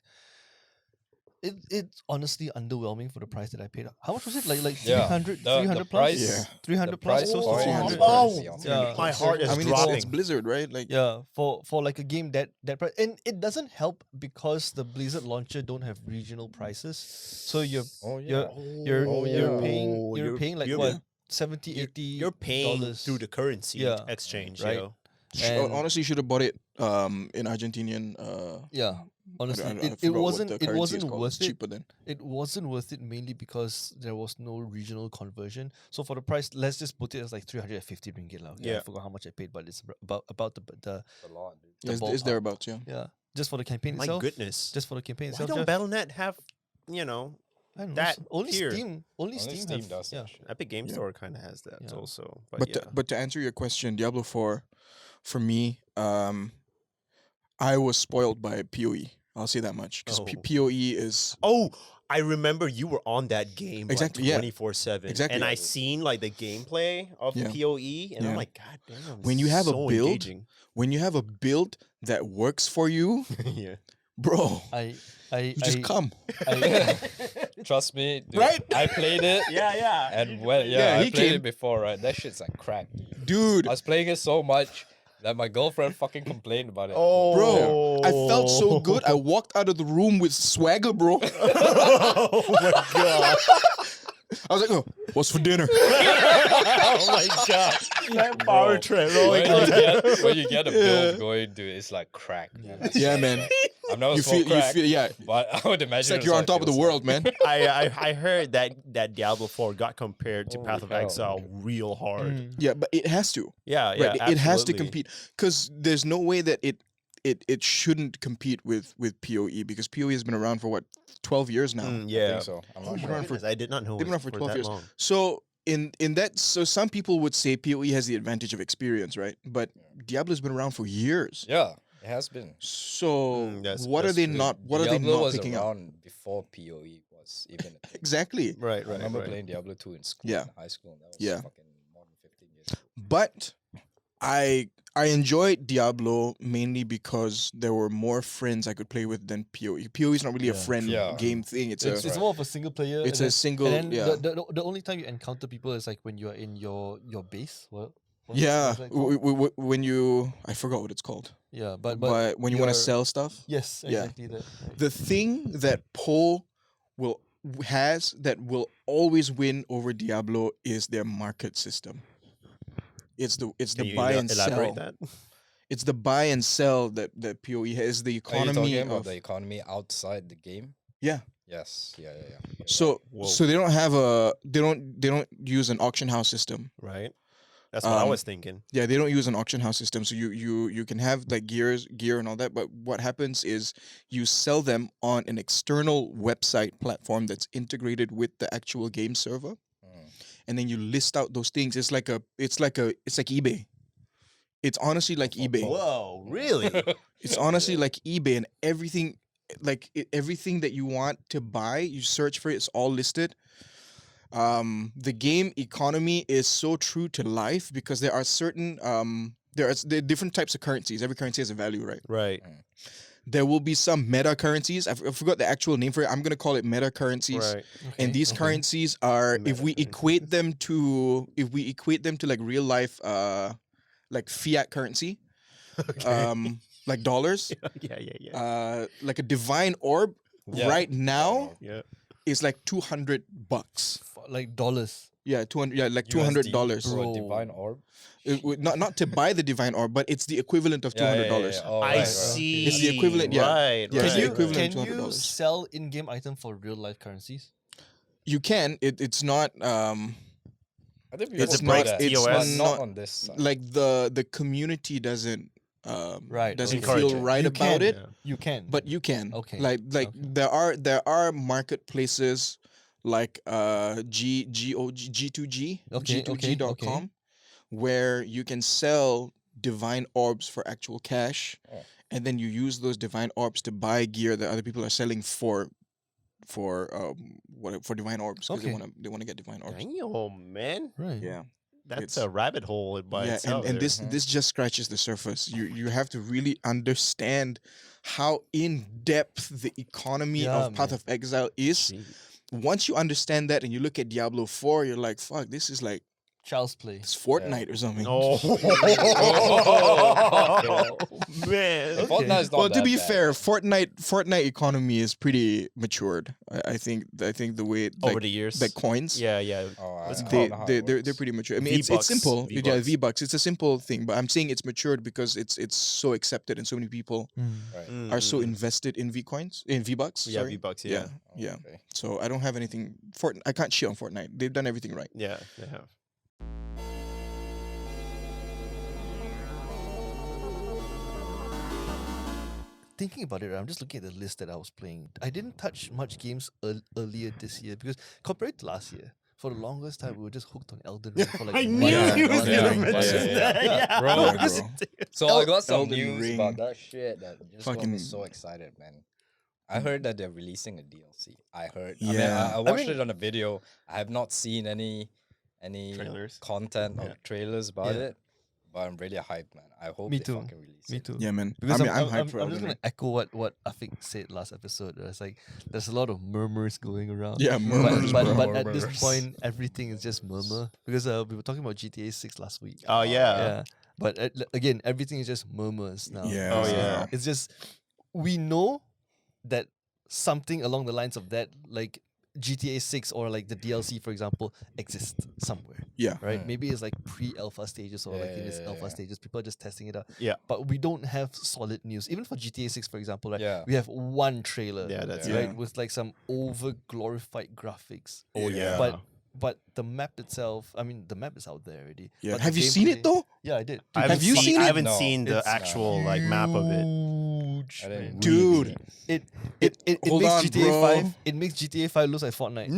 Speaker 2: It's honestly underwhelming for the price that I paid. How much was it? Like
Speaker 1: Yeah,
Speaker 2: 300,
Speaker 1: the
Speaker 2: 300 plus?
Speaker 1: price-
Speaker 3: Yeah.
Speaker 2: 300
Speaker 1: the
Speaker 2: plus,
Speaker 1: price
Speaker 2: close to
Speaker 1: point
Speaker 2: 400.
Speaker 1: is
Speaker 4: Oh,
Speaker 1: crazy on
Speaker 2: yeah.
Speaker 1: me.
Speaker 4: My heart is
Speaker 3: I mean,
Speaker 4: dropping.
Speaker 3: it's Blizzard, right? Like,
Speaker 2: Yeah, for like a game that price, and it doesn't help because the Blizzard launcher don't have regional prices. So you're
Speaker 1: Oh yeah.
Speaker 2: you're
Speaker 1: Oh,
Speaker 2: you're
Speaker 1: yeah.
Speaker 2: paying you're paying like
Speaker 4: you're-
Speaker 2: what 70,
Speaker 4: You're-
Speaker 2: 80
Speaker 4: You're paying
Speaker 2: dollars.
Speaker 4: through the currency
Speaker 2: Yeah,
Speaker 4: exchange,
Speaker 2: right.
Speaker 4: yo.
Speaker 2: And-
Speaker 3: honestly, should have bought it in Argentinian.
Speaker 2: Yeah, honestly,
Speaker 3: I
Speaker 2: it
Speaker 3: forgot what
Speaker 2: wasn't
Speaker 3: the
Speaker 2: it
Speaker 3: currency is
Speaker 2: wasn't
Speaker 3: called.
Speaker 2: worth
Speaker 3: It's
Speaker 2: it.
Speaker 3: cheaper than.
Speaker 2: It wasn't worth it mainly because there was no regional conversion. So for the price, let's just put it as like 350 ringgit lah. Okay, I
Speaker 4: Yeah.
Speaker 2: forgot how much I paid, but it's about the
Speaker 1: A lot, dude.
Speaker 3: Yeah, it's
Speaker 2: ballpark.
Speaker 3: thereabouts. Yeah.
Speaker 2: yeah, just for the campaign
Speaker 4: My
Speaker 2: itself.
Speaker 4: goodness.
Speaker 2: Just for the campaign
Speaker 4: Why
Speaker 2: itself.
Speaker 4: don't
Speaker 2: Jeff?
Speaker 4: Battle.net have, you know,
Speaker 2: I don't know,
Speaker 4: that
Speaker 2: only
Speaker 4: tier?
Speaker 2: Steam. Only
Speaker 1: Only
Speaker 2: Steam,
Speaker 1: Steam
Speaker 2: have,
Speaker 1: does
Speaker 2: yeah.
Speaker 1: that shit.
Speaker 4: Epic Game
Speaker 3: Yeah.
Speaker 4: Store kind of has that
Speaker 2: Yeah.
Speaker 4: also. But,
Speaker 3: But
Speaker 4: yeah.
Speaker 3: but to answer your question, Diablo 4, for me, I was spoiled by PoE. I'll say that much because
Speaker 4: Oh.
Speaker 3: PoE is
Speaker 4: Oh, I remember you were on that game
Speaker 3: Exactly, yeah.
Speaker 4: 24/7.
Speaker 3: Exactly.
Speaker 4: And I seen like the gameplay of
Speaker 3: Yeah.
Speaker 4: PoE, and I'm
Speaker 3: Yeah.
Speaker 4: like, God damn.
Speaker 3: When you have a
Speaker 4: so
Speaker 3: build,
Speaker 4: engaging."
Speaker 3: when you have a build that works for you,
Speaker 4: yeah.
Speaker 3: bro.
Speaker 2: I
Speaker 3: You just come.
Speaker 1: Trust me, dude,
Speaker 3: Right?
Speaker 1: I played it.
Speaker 4: Yeah.
Speaker 1: And when
Speaker 3: Yeah,
Speaker 1: I
Speaker 3: he
Speaker 1: played
Speaker 3: came.
Speaker 1: it before, right? That shit's like crack, dude.
Speaker 3: Dude,
Speaker 1: I was playing it so much that my girlfriend fucking complained about it.
Speaker 3: bro, I felt so good. I walked out of the room with swagger, bro.
Speaker 4: Oh my god.
Speaker 3: I was like, oh, what's for dinner?
Speaker 4: Oh my god. That power trip. Oh my
Speaker 1: When you get a build going, dude, it's like crack. Dude.
Speaker 3: Yeah, man.
Speaker 1: I've never
Speaker 3: You
Speaker 1: smoked
Speaker 3: feel,
Speaker 1: crack,
Speaker 3: yeah.
Speaker 1: but I would imagine
Speaker 3: It's like
Speaker 1: it's
Speaker 3: you're on
Speaker 1: what
Speaker 3: top of the
Speaker 1: feels
Speaker 3: world, man.
Speaker 4: I heard that Diablo 4 got compared to
Speaker 1: Holy
Speaker 4: Path of
Speaker 1: hell.
Speaker 4: Exile real hard.
Speaker 2: Mm.
Speaker 3: Yeah, but it has to.
Speaker 4: Yeah,
Speaker 3: Right? It has to
Speaker 4: absolutely.
Speaker 3: compete because there's no way that it shouldn't compete with PoE because PoE has been around for what 12 years now.
Speaker 4: Mm,
Speaker 1: I
Speaker 4: yeah.
Speaker 1: think so. I'm
Speaker 3: Oh
Speaker 1: not
Speaker 3: my
Speaker 1: sure.
Speaker 3: God.
Speaker 4: I did not know
Speaker 3: They've
Speaker 4: it
Speaker 3: been
Speaker 4: was
Speaker 3: around for
Speaker 4: for
Speaker 3: 12
Speaker 4: that
Speaker 3: years.
Speaker 4: long.
Speaker 3: So in that, so some people would say PoE has the advantage of experience, right? But Diablo's been around for years.
Speaker 1: Yeah, it has been.
Speaker 3: So
Speaker 4: that's
Speaker 3: what are
Speaker 4: true.
Speaker 3: they not? What are they
Speaker 1: Diablo
Speaker 3: not
Speaker 1: was
Speaker 3: picking up?
Speaker 1: around before PoE was even a thing.
Speaker 3: Exactly.
Speaker 4: Right,
Speaker 1: I
Speaker 4: right,
Speaker 1: remember
Speaker 4: right.
Speaker 1: playing Diablo 2 in school,
Speaker 3: Yeah.
Speaker 1: in high school, and that was
Speaker 3: Yeah.
Speaker 1: fucking more than 15 years ago.
Speaker 3: But I enjoyed Diablo mainly because there were more friends I could play with than PoE. PoE is not really a
Speaker 2: Yeah.
Speaker 3: friend
Speaker 1: Yeah.
Speaker 3: game thing. It's
Speaker 2: It's,
Speaker 3: a
Speaker 2: it's more of a single player.
Speaker 3: it's
Speaker 2: and
Speaker 3: a single
Speaker 2: then
Speaker 3: yeah.
Speaker 2: the only time you encounter people is like when you're in your base. What's
Speaker 3: Yeah,
Speaker 2: that called?
Speaker 3: when you I forgot what it's called,
Speaker 2: Yeah,
Speaker 3: but,
Speaker 2: but
Speaker 3: when you want to
Speaker 2: you're-
Speaker 3: sell stuff,
Speaker 2: Yes,
Speaker 3: Yeah.
Speaker 2: exactly that. Right.
Speaker 3: the thing that Poe has that will always win over Diablo is their market system. It's the
Speaker 4: Can you
Speaker 3: buy and
Speaker 4: elaborate
Speaker 3: sell.
Speaker 4: that?
Speaker 3: It's the buy and sell that PoE has. The
Speaker 1: Are you
Speaker 3: economy
Speaker 1: talking about
Speaker 3: of
Speaker 1: the economy outside the game?
Speaker 3: yeah.
Speaker 1: Yes. Yeah. You're
Speaker 3: So
Speaker 4: Whoa.
Speaker 3: so they don't have they don't use an auction house system.
Speaker 4: Right. That's what I
Speaker 3: Um,
Speaker 4: was thinking.
Speaker 3: Yeah, they don't use an auction house system. So you can have like gear and all that, but what happens is you sell them on an external website platform that's integrated with the actual game server,
Speaker 1: Mm.
Speaker 3: and then you list out those things. It's like eBay. It's honestly like eBay.
Speaker 4: Whoa, really?
Speaker 3: It's honestly like eBay, and everything everything that you want to buy, you search for it, it's all listed. The game economy is so true to life because there are certain there are different types of currencies. Every currency has a value, right?
Speaker 4: right.
Speaker 3: There will be some meta currencies. I forgot the actual name for it. I'm gonna call it meta currencies.
Speaker 4: Right.
Speaker 3: And these currencies are if we equate them to like real life like fiat currency, like dollars,
Speaker 4: Yeah.
Speaker 3: like a divine orb
Speaker 1: Yeah.
Speaker 3: right now
Speaker 4: Yeah.
Speaker 3: is like $200.
Speaker 2: Like dollars.
Speaker 3: Yeah, 200. Yeah, like $200.
Speaker 1: For a
Speaker 2: Bro.
Speaker 1: divine orb.
Speaker 3: Not to buy the divine orb, but it's the equivalent of $200.
Speaker 1: Oh,
Speaker 4: I
Speaker 1: right.
Speaker 4: see.
Speaker 3: It's the equivalent, yeah.
Speaker 4: Right.
Speaker 3: Yeah, it's
Speaker 2: Can
Speaker 3: the
Speaker 2: you
Speaker 3: equivalent
Speaker 2: can
Speaker 3: to
Speaker 2: you
Speaker 3: $200.
Speaker 2: sell in-game item for real life currencies?
Speaker 3: You can. It's not
Speaker 1: I think
Speaker 3: It's
Speaker 1: people
Speaker 3: not-
Speaker 1: do that,
Speaker 3: it's
Speaker 1: but
Speaker 3: not-
Speaker 1: not on this side.
Speaker 3: like the community doesn't
Speaker 2: Right,
Speaker 3: doesn't
Speaker 2: okay.
Speaker 3: feel
Speaker 4: Encourage it.
Speaker 3: right
Speaker 2: You
Speaker 3: about
Speaker 2: can.
Speaker 3: it.
Speaker 2: You can.
Speaker 3: But you can.
Speaker 2: Okay,
Speaker 3: Like
Speaker 2: okay.
Speaker 3: there are marketplaces like G2G G2G.com where you can sell divine orbs for actual cash,
Speaker 1: Oh.
Speaker 3: and then you use those divine orbs to buy gear that other people are selling for divine orbs because
Speaker 2: Okay.
Speaker 3: they want to get divine orbs.
Speaker 4: Damn, man.
Speaker 2: right.
Speaker 3: Yeah.
Speaker 4: That's
Speaker 3: It's-
Speaker 4: a rabbit hole by
Speaker 3: Yeah,
Speaker 4: itself.
Speaker 3: and
Speaker 4: there.
Speaker 3: this
Speaker 1: Mhm.
Speaker 3: this just scratches the surface. You have to really understand how in depth the economy
Speaker 2: Yeah,
Speaker 3: of Path
Speaker 2: man.
Speaker 3: of Exile is.
Speaker 4: Jeez.
Speaker 3: Once you understand that and you look at Diablo 4, you're like, fuck, this is like
Speaker 2: Child's play.
Speaker 3: it's Fortnite or something.
Speaker 4: Oh. man.
Speaker 1: And
Speaker 2: Okay.
Speaker 1: Fortnite is not
Speaker 3: Well, to
Speaker 1: that
Speaker 3: be
Speaker 1: bad.
Speaker 3: fair, Fortnite economy is pretty matured. I think the way
Speaker 4: Over
Speaker 3: like,
Speaker 4: the years.
Speaker 3: the coins.
Speaker 4: Yeah, yeah.
Speaker 1: Oh,
Speaker 4: What's it
Speaker 1: I
Speaker 3: They,
Speaker 1: don't know how
Speaker 3: they,
Speaker 1: it
Speaker 3: they're,
Speaker 1: works.
Speaker 3: they're pretty mature. I mean, it's
Speaker 4: V-Bucks,
Speaker 3: simple. Yeah,
Speaker 4: V-Bucks.
Speaker 3: V-Bucks. It's a simple thing, but I'm saying it's matured because it's so accepted and so many people
Speaker 1: Right.
Speaker 3: are so invested in V-Bucks.
Speaker 4: Yeah,
Speaker 3: sorry.
Speaker 4: V-Bucks.
Speaker 3: Yeah,
Speaker 4: Yeah.
Speaker 1: Oh,
Speaker 3: yeah.
Speaker 1: okay.
Speaker 3: So I don't have anything. I can't shit on Fortnite. They've done everything right.
Speaker 4: Yeah, they have.
Speaker 2: Thinking about it, I'm just looking at the list that I was playing. I didn't touch much games earlier this year because compared to last year, for the longest time we were just hooked on Elden Ring for like
Speaker 4: I
Speaker 2: one
Speaker 4: knew
Speaker 2: year.
Speaker 4: he was
Speaker 1: yeah,
Speaker 4: gonna
Speaker 1: yeah,
Speaker 4: mention
Speaker 1: yeah,
Speaker 4: that.
Speaker 1: yeah.
Speaker 4: Yeah.
Speaker 1: Bro,
Speaker 2: No, because
Speaker 3: bro.
Speaker 1: So I got some
Speaker 3: Elden
Speaker 1: news
Speaker 3: Ring.
Speaker 1: about that shit that just got me
Speaker 3: Fucking-
Speaker 1: so excited, man. I heard that they're releasing a DLC. I heard. I mean,
Speaker 3: Yeah.
Speaker 1: I watched
Speaker 2: mean-
Speaker 1: it on a video. I have not seen any
Speaker 4: Trailers?
Speaker 1: content or
Speaker 4: Yeah.
Speaker 1: trailers about
Speaker 2: Yeah.
Speaker 1: it, but I'm really hyped, man. I hope
Speaker 2: Me
Speaker 1: they
Speaker 2: too.
Speaker 1: fucking release
Speaker 2: Me
Speaker 1: it.
Speaker 2: too.
Speaker 3: Yeah, man.
Speaker 2: Because
Speaker 3: I mean, I'm hyped
Speaker 2: I'm
Speaker 3: for
Speaker 2: just
Speaker 3: Elden
Speaker 2: gonna
Speaker 3: Ring.
Speaker 2: echo what Afik said last episode. It's like there's a lot of murmurs going around.
Speaker 3: Yeah, murmurs,
Speaker 2: but,
Speaker 3: bro.
Speaker 2: but at this
Speaker 1: Murmurs.
Speaker 2: point, everything is just murmur because we were talking about GTA 6 last week.
Speaker 4: Oh yeah.
Speaker 2: Yeah, but again, everything is just murmurs now.
Speaker 3: Yeah.
Speaker 4: Oh, yeah.
Speaker 2: It's just we know that something along the lines of that, like GTA 6 or like the DLC, for example, exists somewhere.
Speaker 3: Yeah.
Speaker 2: Right?
Speaker 1: Mm.
Speaker 2: Maybe it's like pre-alpha stages or like in its
Speaker 1: Yeah,
Speaker 2: alpha
Speaker 1: yeah.
Speaker 2: stages. People are just testing it out.
Speaker 4: Yeah.
Speaker 2: But we don't have solid news. Even for GTA 6, for example, right?
Speaker 1: Yeah.
Speaker 2: We have one trailer.
Speaker 4: Yeah, that's
Speaker 1: Yeah.
Speaker 2: right,
Speaker 3: it.
Speaker 2: with like some over glorified graphics.
Speaker 4: Oh yeah.
Speaker 2: But the map itself, I mean, the map is out there already.
Speaker 3: Yeah.
Speaker 2: but the
Speaker 3: Have you seen it
Speaker 2: gameplay-
Speaker 3: though?
Speaker 2: Yeah, I did.
Speaker 4: I haven't
Speaker 3: have you seen
Speaker 4: I
Speaker 3: it?
Speaker 4: haven't
Speaker 1: No.
Speaker 4: seen the
Speaker 2: It's
Speaker 4: actual like map of it.
Speaker 2: Huge,
Speaker 1: I
Speaker 2: man.
Speaker 1: didn't-
Speaker 3: Dude.
Speaker 2: It
Speaker 3: Hold
Speaker 2: makes
Speaker 3: on,
Speaker 2: GTA
Speaker 3: bro.
Speaker 2: 5. It makes GTA 5 look like Fortnite.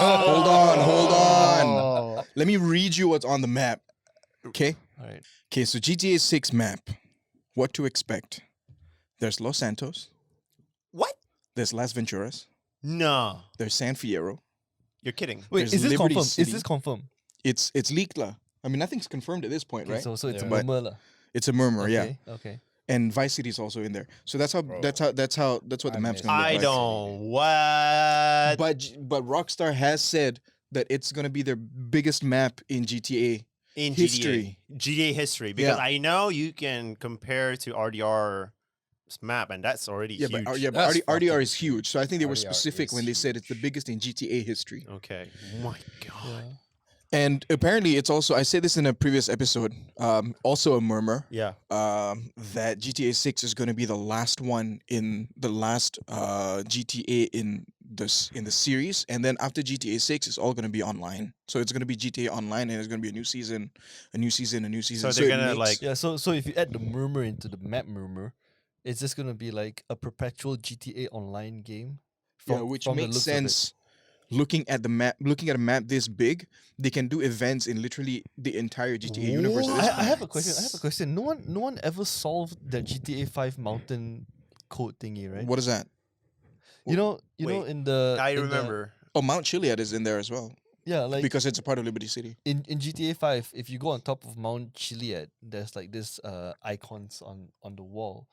Speaker 3: Hold on. Let me read you what's on the map. Okay.
Speaker 2: All right.
Speaker 3: Okay. So GTA 6 map. What to expect? There's Los Santos.
Speaker 4: What?
Speaker 3: There's Las Venturas.
Speaker 4: No.
Speaker 3: There's San Fierro.
Speaker 4: You're kidding.
Speaker 2: Wait,
Speaker 3: There's
Speaker 2: is this
Speaker 3: Liberty
Speaker 2: confirmed? Is
Speaker 3: City.
Speaker 2: this confirmed?
Speaker 3: It's leaked lah. I mean, nothing's confirmed at this point,
Speaker 2: Okay,
Speaker 3: right?
Speaker 2: so it's a
Speaker 1: Yeah.
Speaker 3: But-
Speaker 2: murmur lah.
Speaker 3: It's a murmur, yeah.
Speaker 2: Okay. Okay.
Speaker 3: And Vice City is also in there. So that's what
Speaker 1: Bro.
Speaker 3: the
Speaker 1: I
Speaker 3: map's
Speaker 1: missed
Speaker 3: gonna look
Speaker 4: I
Speaker 3: like.
Speaker 4: don't. What?
Speaker 3: But Rockstar has said that it's gonna be their biggest map in GTA.
Speaker 4: In
Speaker 3: history.
Speaker 4: GTA history, because
Speaker 3: Yeah.
Speaker 4: I know you can compare to RDR's map, and that's already
Speaker 3: Yeah,
Speaker 4: huge.
Speaker 3: but
Speaker 1: That's
Speaker 3: RDR
Speaker 1: fucking
Speaker 3: is huge. So I think they were
Speaker 1: RDR
Speaker 3: specific
Speaker 1: is
Speaker 3: when they said it's the
Speaker 1: huge.
Speaker 3: biggest in GTA history.
Speaker 4: Okay. My God.
Speaker 2: Yeah.
Speaker 3: And apparently, it's also I said this in a previous episode. Also a murmur.
Speaker 4: Yeah.
Speaker 3: That GTA 6 is going to be the last one in the last GTA in the series, and then after GTA 6, it's all going to be online. So it's going to be GTA Online, and it's going to be a new season, a new season, a new season.
Speaker 4: So they're
Speaker 3: it
Speaker 4: gonna,
Speaker 3: makes-
Speaker 4: like-
Speaker 2: Yeah. So if you add the murmur into the map murmur, it's just gonna be like a perpetual GTA Online game.
Speaker 3: yeah, which
Speaker 2: from the
Speaker 3: makes
Speaker 2: looks of it.
Speaker 3: sense. Looking at the map, looking at a map this big, they can do events in literally the entire GTA universe. At this
Speaker 2: I
Speaker 3: point.
Speaker 2: have a question. I have a question. No one ever solved that GTA 5 mountain code thingy, right?
Speaker 3: What is that?
Speaker 2: You know
Speaker 4: Wait,
Speaker 2: in the
Speaker 4: I
Speaker 2: in the-
Speaker 4: remember.
Speaker 3: Oh, Mount Chiliad is in there as well
Speaker 2: yeah, like
Speaker 3: because it's a part of Liberty City.
Speaker 2: in GTA 5, if you go on top of Mount Chiliad, there's like this icons on the wall,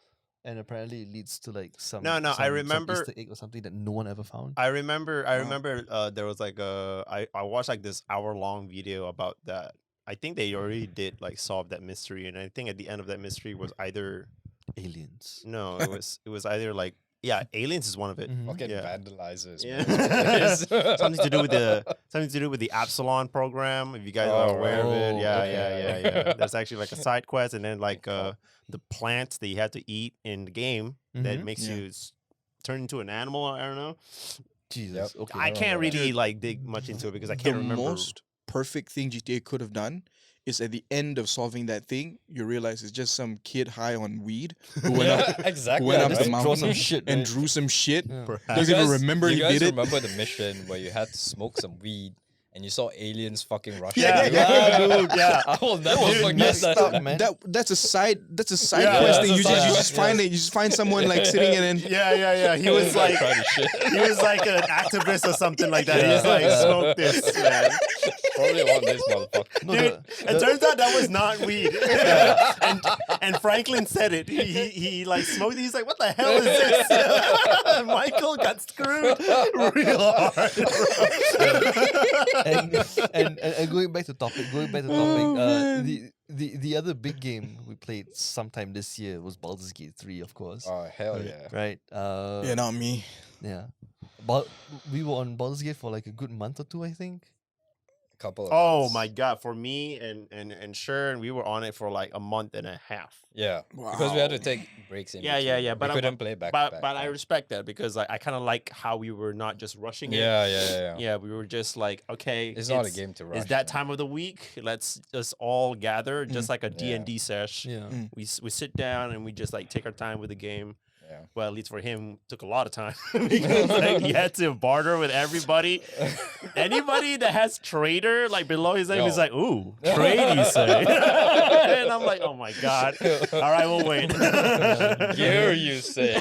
Speaker 2: and apparently it leads to like some
Speaker 4: No, I
Speaker 2: some
Speaker 4: remember-
Speaker 2: Easter egg or something that no one ever found.
Speaker 4: I remember.
Speaker 3: Wow.
Speaker 4: There was like I watched like this hour-long video about that. I think they already did like solve that mystery, and I think at the end of that mystery was either
Speaker 2: Aliens.
Speaker 4: no, it was either like yeah, aliens is one of it.
Speaker 2: Mhm.
Speaker 1: Fucking
Speaker 4: Yeah.
Speaker 1: vandalizers.
Speaker 4: Yeah.
Speaker 1: man.
Speaker 4: something to do with the Absalon program. If you guys are
Speaker 1: Oh,
Speaker 4: aware of it,
Speaker 2: right.
Speaker 4: yeah,
Speaker 1: Okay.
Speaker 4: yeah. There's actually like a side quest, and then like the plants that you have to eat in the game that
Speaker 2: Mhm.
Speaker 4: makes
Speaker 3: Yeah.
Speaker 4: you turn into an animal. I don't know.
Speaker 2: Jesus.
Speaker 1: Yep.
Speaker 2: Okay.
Speaker 4: I can't
Speaker 1: remember that.
Speaker 4: really like dig much into it because I can't
Speaker 3: The
Speaker 4: remember.
Speaker 3: most perfect thing GTA could have done is at the end of solving that thing, you realize it's just some kid high on weed who went
Speaker 1: Yeah,
Speaker 3: up
Speaker 1: exactly.
Speaker 3: went
Speaker 2: Yeah,
Speaker 3: up
Speaker 2: just
Speaker 3: the
Speaker 2: draw
Speaker 3: mountain
Speaker 2: some shit,
Speaker 3: and
Speaker 2: right?
Speaker 3: drew some shit.
Speaker 2: Yeah.
Speaker 4: Perhaps.
Speaker 3: Doesn't even remember
Speaker 1: you
Speaker 3: he
Speaker 1: guys
Speaker 3: did it.
Speaker 1: remember the mission where you had to smoke some weed and you saw aliens fucking rushing
Speaker 3: Yeah,
Speaker 1: you?
Speaker 4: yeah, dude, yeah.
Speaker 1: I will never
Speaker 2: was
Speaker 1: forget
Speaker 2: messed
Speaker 1: that.
Speaker 2: up, man.
Speaker 3: That's a side
Speaker 4: Yeah,
Speaker 3: quest
Speaker 1: that's
Speaker 3: thing.
Speaker 1: a
Speaker 3: You
Speaker 1: side
Speaker 3: just
Speaker 1: quest,
Speaker 3: find
Speaker 1: yes.
Speaker 3: it. You just find someone like sitting in and
Speaker 4: Yeah. He was like
Speaker 1: trying to shit.
Speaker 4: he was like an activist or something like that. He
Speaker 1: Yeah.
Speaker 4: just like
Speaker 1: Yeah.
Speaker 4: smoked this, man.
Speaker 1: Probably want this motherfucker.
Speaker 2: No,
Speaker 4: Dude, it turns out that was not weed. and Franklin said it. He like smoked it. He's like, what the hell is this? And Michael got screwed real hard.
Speaker 2: and going back to topic, the other big game we played sometime this year was Baldur's Gate 3, of course.
Speaker 1: Oh hell yeah!
Speaker 2: Right?
Speaker 3: Yeah, not me.
Speaker 2: Yeah. But we were on Baldur's Gate for like a good month or two, I think.
Speaker 1: Couple of
Speaker 4: Oh
Speaker 1: months.
Speaker 4: my god! For me and Shern, we were on it for like a month and a half.
Speaker 1: Yeah, because we had to
Speaker 3: Wow.
Speaker 1: take breaks in.
Speaker 4: Yeah,
Speaker 1: between.
Speaker 4: but
Speaker 1: we
Speaker 4: I-
Speaker 1: couldn't play back.
Speaker 4: But
Speaker 1: to back,
Speaker 4: but I respect that because like I kind of like how we were not just rushing it.
Speaker 1: yeah.
Speaker 4: Yeah, we were just like, okay,
Speaker 1: It's not a game to rush.
Speaker 4: It's that
Speaker 1: man.
Speaker 4: time of the week. Let's just all gather, just like a
Speaker 1: Yeah.
Speaker 4: D&D sesh.
Speaker 2: Yeah.
Speaker 4: We sit down and we just like take our time with the game.
Speaker 1: Yeah.
Speaker 4: Well, at least for him, took a lot of time because like, he had to barter with everybody. Anybody that has trader like below his name is
Speaker 1: Yo.
Speaker 4: like, ooh, trade, you say. And I'm like, oh my god. All right, we'll wait.
Speaker 1: Gear, you say?